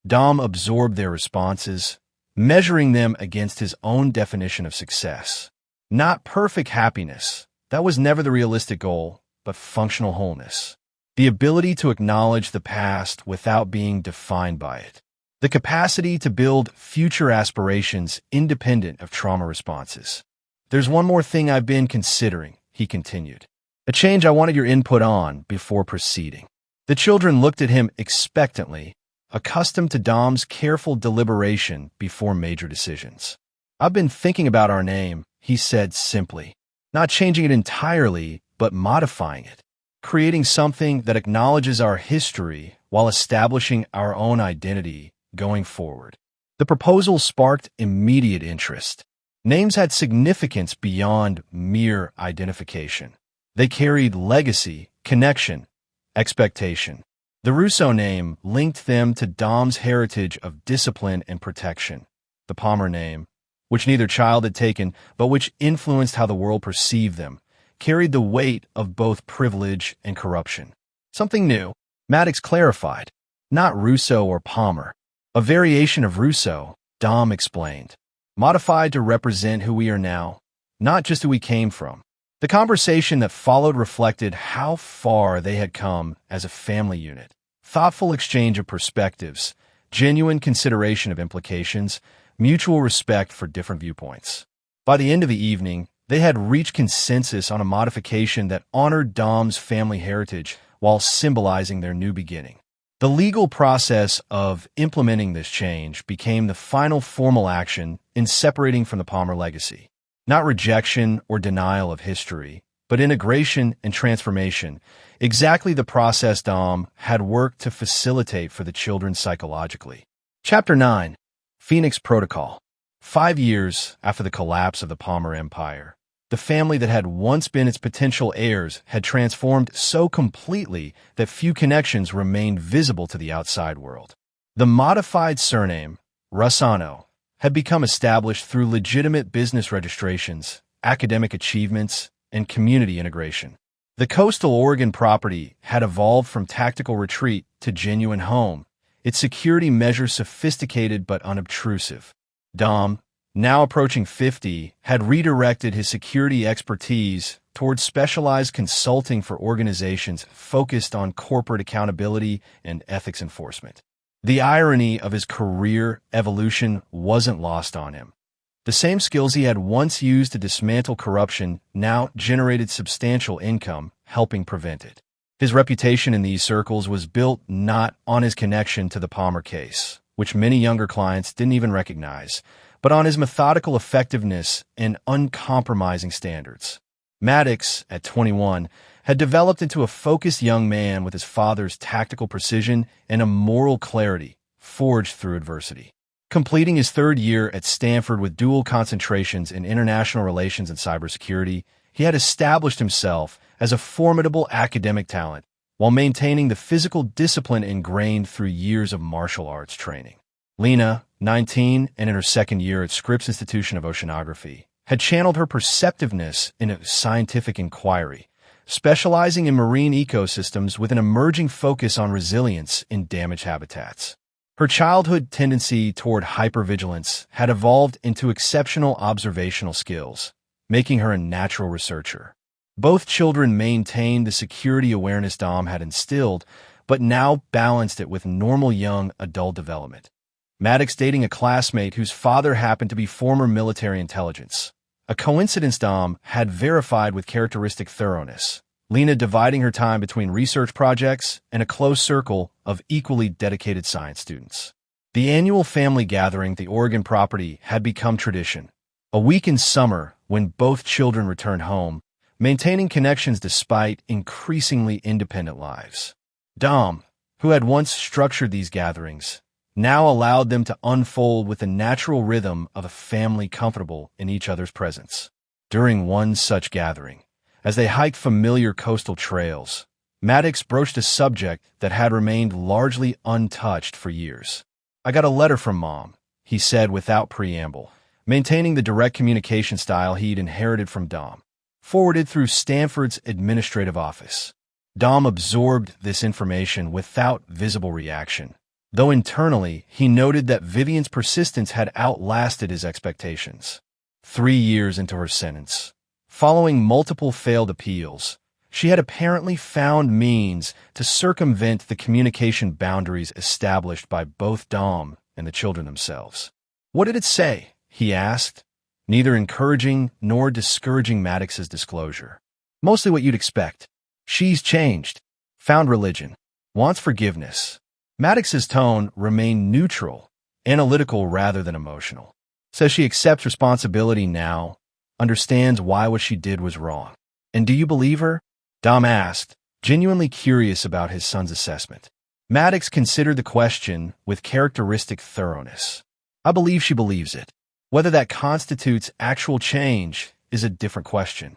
Dom absorbed their responses, measuring them against his own definition of success. Not perfect happiness, that was never the realistic goal, but functional wholeness. The ability to acknowledge the past without being defined by it. The capacity to build future aspirations independent of trauma responses. "There's one more thing I've been considering," he continued. "A change I wanted your input on before proceeding." The children looked at him expectantly, accustomed to Dom's careful deliberation before major decisions. "I've been thinking about our name," he said simply. "Not changing it entirely, but modifying it. Creating something that acknowledges our history while establishing our own identity going forward." The proposal sparked immediate interest. Names had significance beyond mere identification. They carried legacy, connection, expectation. The Russo name linked them to Dom's heritage of discipline and protection. The Palmer name, which neither child had taken, but which influenced how the world perceived them, carried the weight of both privilege and corruption. "Something new," Maddox clarified. "Not Russo or Palmer. A variation of Russo," Dom explained. "Modified to represent who we are now, not just who we came from." The conversation that followed reflected how far they had come as a family unit. Thoughtful exchange of perspectives, genuine consideration of implications, mutual respect for different viewpoints. By the end of the evening, they had reached consensus on a modification that honored Dom's family heritage while symbolizing their new beginning. The legal process of implementing this change became the final formal action in separating from the Palmer legacy. Not rejection or denial of history, but integration and transformation, exactly the process Dom had worked to facilitate for the children psychologically. Chapter 9. Phoenix Protocol. 5 years after the collapse of the Palmer Empire, the family that had once been its potential heirs had transformed so completely that few connections remained visible to the outside world. The modified surname, Rossano, had become established through legitimate business registrations, academic achievements, and community integration. The coastal Oregon property had evolved from tactical retreat to genuine home, its security measures sophisticated but unobtrusive. Dom, now approaching 50, had redirected his security expertise towards specialized consulting for organizations focused on corporate accountability and ethics enforcement. The irony of his career evolution wasn't lost on him. The same skills he had once used to dismantle corruption now generated substantial income, helping prevent it. His reputation in these circles was built not on his connection to the Palmer case, which many younger clients didn't even recognize, but on his methodical effectiveness and uncompromising standards. Maddox, at 21, had developed into a focused young man with his father's tactical precision and a moral clarity forged through adversity. Completing his third year at Stanford with dual concentrations in international relations and cybersecurity, he had established himself as a formidable academic talent while maintaining the physical discipline ingrained through years of martial arts training. Lena, 19 and in her second year at Scripps Institution of Oceanography, had channeled her perceptiveness into scientific inquiry, specializing in marine ecosystems with an emerging focus on resilience in damaged habitats. Her childhood tendency toward hypervigilance had evolved into exceptional observational skills, making her a natural researcher. Both children maintained the security awareness Dom had instilled, but now balanced it with normal young adult development. Maddox dating a classmate whose father happened to be former military intelligence. A coincidence Dom had verified with characteristic thoroughness. Lena dividing her time between research projects and a close circle of equally dedicated science students. The annual family gathering at the Oregon property had become tradition. A week in summer when both children returned home, maintaining connections despite increasingly independent lives. Dom, who had once structured these gatherings, now allowed them to unfold with the natural rhythm of a family comfortable in each other's presence. During one such gathering, as they hiked familiar coastal trails, Maddox broached a subject that had remained largely untouched for years. "I got a letter from Mom," he said without preamble, maintaining the direct communication style he'd inherited from Dom. Forwarded through Stanford's administrative office. Dom absorbed this information without visible reaction, though internally he noted that Vivian's persistence had outlasted his expectations. 3 years into her sentence, following multiple failed appeals, she had apparently found means to circumvent the communication boundaries established by both Dom and the children themselves. "What did it say?" he asked, neither encouraging nor discouraging Maddox's disclosure. "Mostly what you'd expect. She's changed, found religion, wants forgiveness." Maddox's tone remained neutral, analytical rather than emotional. "Says she accepts responsibility now, understands why what she did was wrong." "And do you believe her?" Dom asked, genuinely curious about his son's assessment. Maddox considered the question with characteristic thoroughness. "I believe she believes it. Whether that constitutes actual change is a different question."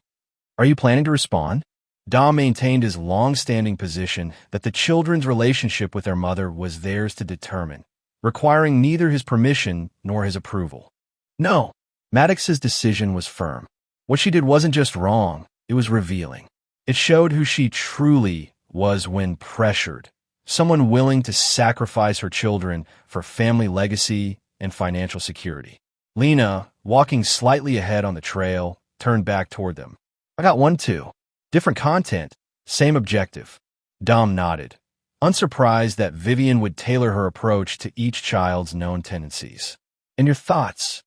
"Are you planning to respond?" Dom maintained his long-standing position that the children's relationship with their mother was theirs to determine, requiring neither his permission nor his approval. "No." Maddox's decision was firm. What she did wasn't just wrong, it was revealing. It showed who she truly was when pressured, someone willing to sacrifice her children for family legacy and financial security. Lena, walking slightly ahead on the trail, turned back toward them. "I got one too. Different content, same objective." Dom nodded, unsurprised that Vivian would tailor her approach to each child's known tendencies. "And your thoughts?"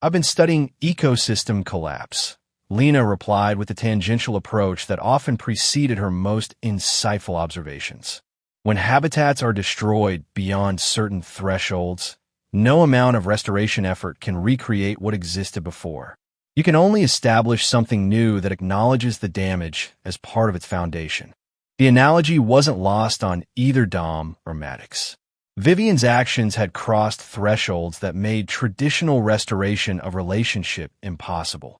"I've been studying ecosystem collapse," Lena replied with the tangential approach that often preceded her most insightful observations. "When habitats are destroyed beyond certain thresholds, no amount of restoration effort can recreate what existed before. You can only establish something new that acknowledges the damage as part of its foundation." The analogy wasn't lost on either Dom or Maddox. Vivian's actions had crossed thresholds that made traditional restoration of relationship impossible.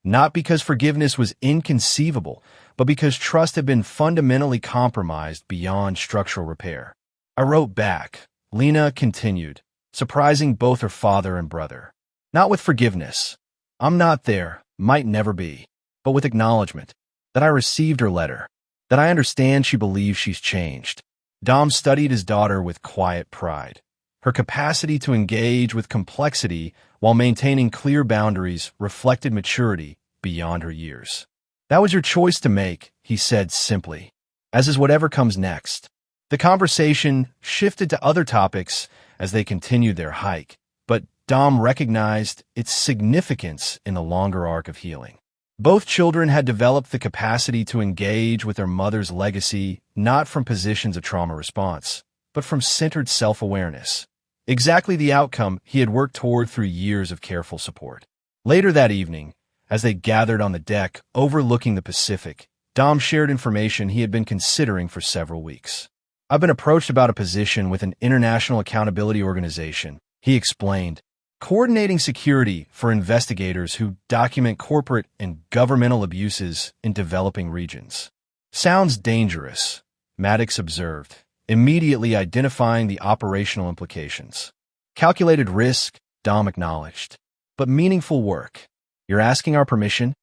Not because forgiveness was inconceivable, but because trust had been fundamentally compromised beyond structural repair. "I wrote back," Lena continued, surprising both her father and brother. "Not with forgiveness. I'm not there, might never be, but with acknowledgement that I received her letter, that I understand she believes she's changed." Dom studied his daughter with quiet pride. Her capacity to engage with complexity while maintaining clear boundaries reflected maturity beyond her years. "That was your choice to make," he said simply, "as is whatever comes next." The conversation shifted to other topics as they continued their hike, but Dom recognized its significance in the longer arc of healing. Both children had developed the capacity to engage with their mother's legacy not from positions of trauma response, but from centered self-awareness. Exactly the outcome he had worked toward through years of careful support. Later that evening, as they gathered on the deck overlooking the Pacific, Dom shared information he had been considering for several weeks. "I've been approached about a position with an international accountability organization," he explained, "coordinating security for investigators who document corporate and governmental abuses in developing regions." "Sounds dangerous," Maddox observed, immediately identifying the operational implications. "Calculated risk," Dom acknowledged, "but meaningful work." "You're asking our permission?"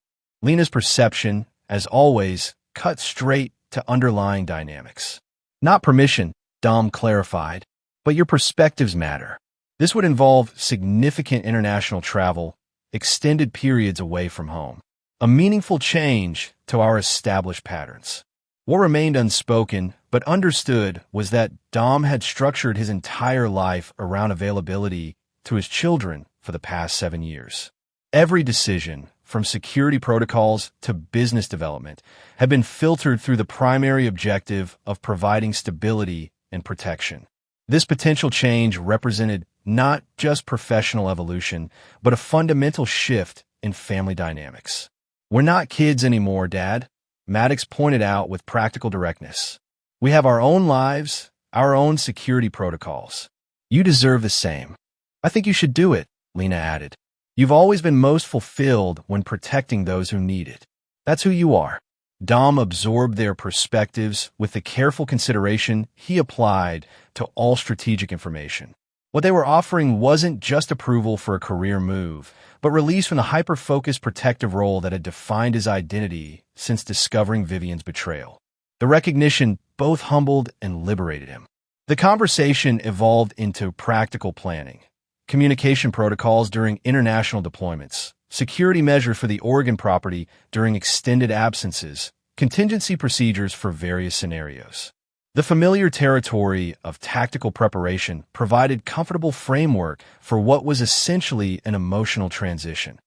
Lena's perception, as always, cut straight to underlying dynamics. "Not permission," Dom clarified, "but your perspectives matter. This would involve significant international travel, extended periods away from home, a meaningful change to our established patterns." What remained unspoken, but understood, was that Dom had structured his entire life around availability to his children for the past 7 years. Every decision, from security protocols to business development, had been filtered through the primary objective of providing stability and protection. This potential change represented not just professional evolution, but a fundamental shift in family dynamics. "We're not kids anymore, Dad," Maddox pointed out with practical directness. "We have our own lives, our own security protocols. You deserve the same." "I think you should do it," Lena added. "You've always been most fulfilled when protecting those who need it. That's who you are." Dom absorbed their perspectives with the careful consideration he applied to all strategic information. What they were offering wasn't just approval for a career move, but release from the hyper-focused protective role that had defined his identity since discovering Vivian's betrayal. The recognition both humbled and liberated him. The conversation evolved into practical planning, communication protocols during international deployments, security measures for the Oregon property during extended absences, contingency procedures for various scenarios. The familiar territory of tactical preparation provided comfortable framework for what was essentially an emotional transition.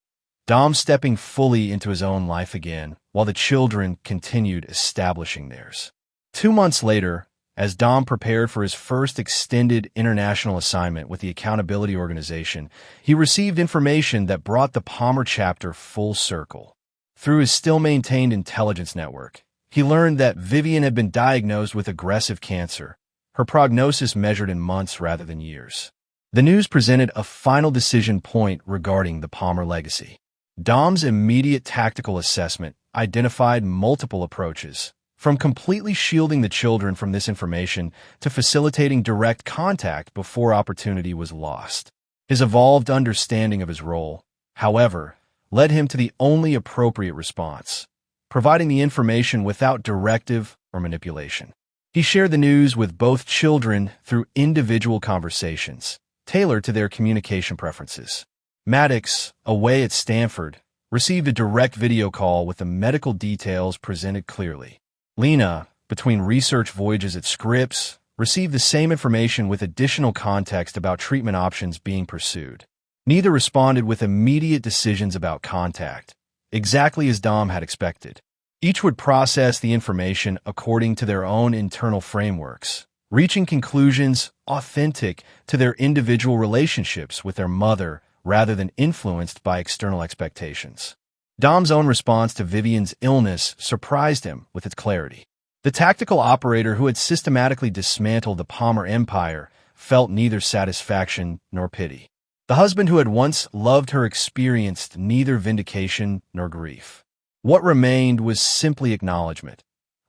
Dom stepping fully into his own life again, while the children continued establishing theirs. 2 months later, as Dom prepared for his first extended international assignment with the Accountability Organization, he received information that brought the Palmer chapter full circle. Through his still-maintained intelligence network, he learned that Vivian had been diagnosed with aggressive cancer, her prognosis measured in months rather than years. The news presented a final decision point regarding the Palmer legacy. Dom's immediate tactical assessment identified multiple approaches, from completely shielding the children from this information to facilitating direct contact before opportunity was lost. His evolved understanding of his role, however, led him to the only appropriate response, providing the information without directive or manipulation. He shared the news with both children through individual conversations, tailored to their communication preferences. Maddox, away at Stanford, received a direct video call with the medical details presented clearly. Lena, between research voyages at Scripps, received the same information with additional context about treatment options being pursued. Neither responded with immediate decisions about contact, exactly as Dom had expected. Each would process the information according to their own internal frameworks, reaching conclusions authentic to their individual relationships with their mother rather than influenced by external expectations. Dom's own response to Vivian's illness surprised him with its clarity. The tactical operator who had systematically dismantled the Palmer empire felt neither satisfaction nor pity. The husband who had once loved her experienced neither vindication nor grief. What remained was simply acknowledgement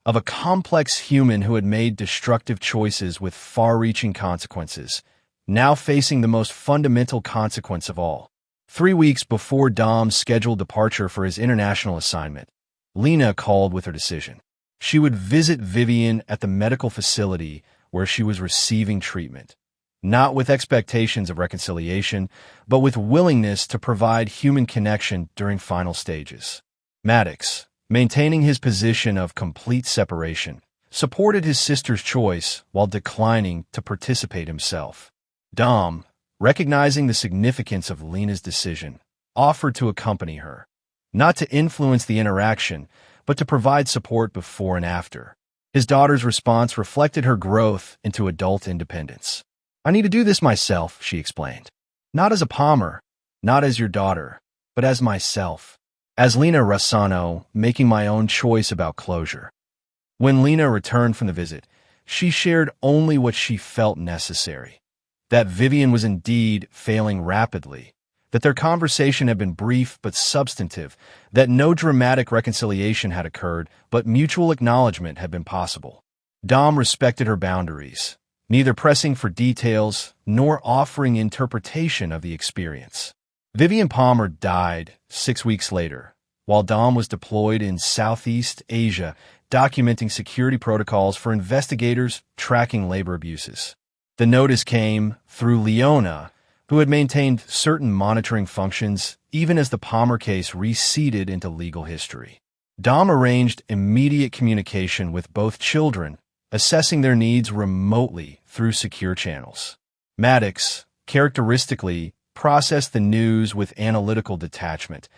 of a complex human who had made destructive choices with far-reaching consequences, now facing the most fundamental consequence of all. 3 weeks before Dom's scheduled departure for his international assignment, Lena called with her decision. She would visit Vivian at the medical facility where she was receiving treatment, not with expectations of reconciliation, but with willingness to provide human connection during final stages. Maddox, maintaining his position of complete separation, supported his sister's choice while declining to participate himself. Dom, recognizing the significance of Lena's decision, offered to accompany her, not to influence the interaction, but to provide support before and after. His daughter's response reflected her growth into adult independence. "I need to do this myself," she explained. "Not as a Palmer, not as your daughter, but as myself. As Lena Rossano, making my own choice about closure." When Lena returned from the visit, she shared only what she felt necessary. That Vivian was indeed failing rapidly, that their conversation had been brief but substantive, that no dramatic reconciliation had occurred, but mutual acknowledgement had been possible. Dom respected her boundaries, neither pressing for details nor offering interpretation of the experience. Vivian Palmer died 6 weeks later, while Dom was deployed in Southeast Asia, documenting security protocols for investigators tracking labor abuses. The notice came through Leona, who had maintained certain monitoring functions even as the Palmer case receded into legal history. Dom arranged immediate communication with both children, assessing their needs remotely through secure channels. Maddox, characteristically, processed the news with analytical detachment,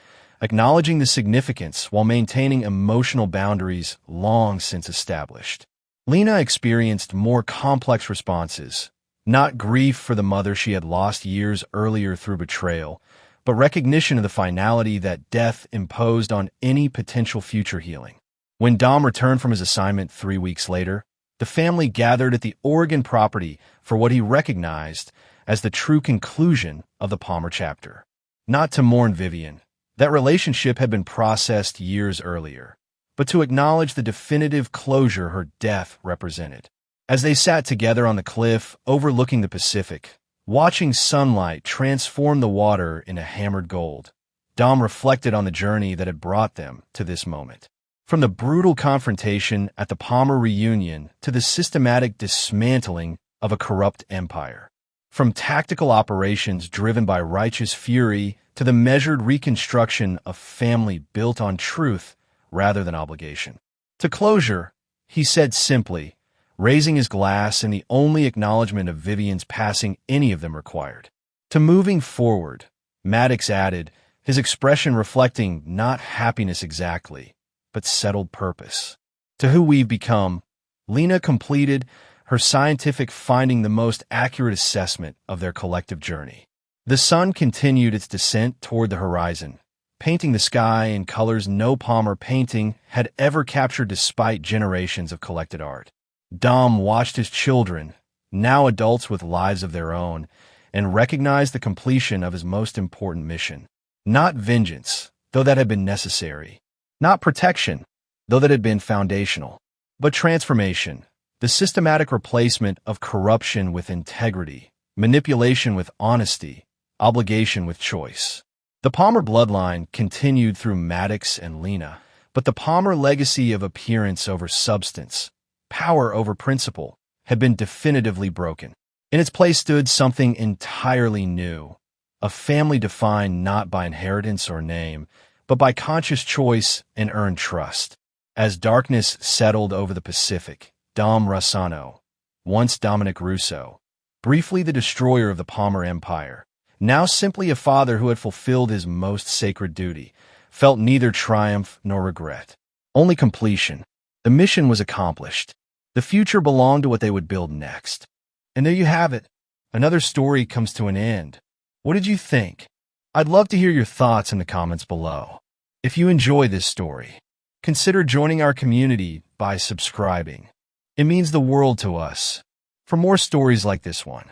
acknowledging the significance while maintaining emotional boundaries long since established. Lena experienced more complex responses, not grief for the mother she had lost years earlier through betrayal, but recognition of the finality that death imposed on any potential future healing. When Dom returned from his assignment 3 weeks later, the family gathered at the Oregon property for what he recognized as the true conclusion of the Palmer chapter. Not to mourn Vivian, that relationship had been processed years earlier, but to acknowledge the definitive closure her death represented. As they sat together on the cliff overlooking the Pacific, watching sunlight transform the water into hammered gold, Dom reflected on the journey that had brought them to this moment. From the brutal confrontation at the Palmer reunion to the systematic dismantling of a corrupt empire. From tactical operations driven by righteous fury to the measured reconstruction of family built on truth rather than obligation. To closure, he said simply, raising his glass in the only acknowledgement of Vivian's passing any of them required. To moving forward, Maddox added, his expression reflecting not happiness exactly, but settled purpose. To who we've become, Lena completed her scientific finding the most accurate assessment of their collective journey. The sun continued its descent toward the horizon, painting the sky in colors no Palmer painting had ever captured despite generations of collected art. Dom watched his children, now adults with lives of their own, and recognized the completion of his most important mission. Not vengeance, though that had been necessary. Not protection, though that had been foundational. But transformation, the systematic replacement of corruption with integrity, manipulation with honesty, obligation with choice. The Palmer bloodline continued through Maddox and Lena, but the Palmer legacy of appearance over substance, power over principle, had been definitively broken. In its place stood something entirely new, a family defined not by inheritance or name, but by conscious choice and earned trust. As darkness settled over the Pacific, Dom Rossano, once Dominic Russo, briefly the destroyer of the Palmer Empire, now simply a father who had fulfilled his most sacred duty, felt neither triumph nor regret, only completion. The mission was accomplished. The future belonged to what they would build next. And there you have it. Another story comes to an end. What did you think? I'd love to hear your thoughts in the comments below. If you enjoy this story, consider joining our community by subscribing. It means the world to us. For more stories like this one,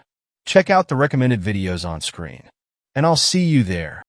check out the recommended videos on screen. And I'll see you there.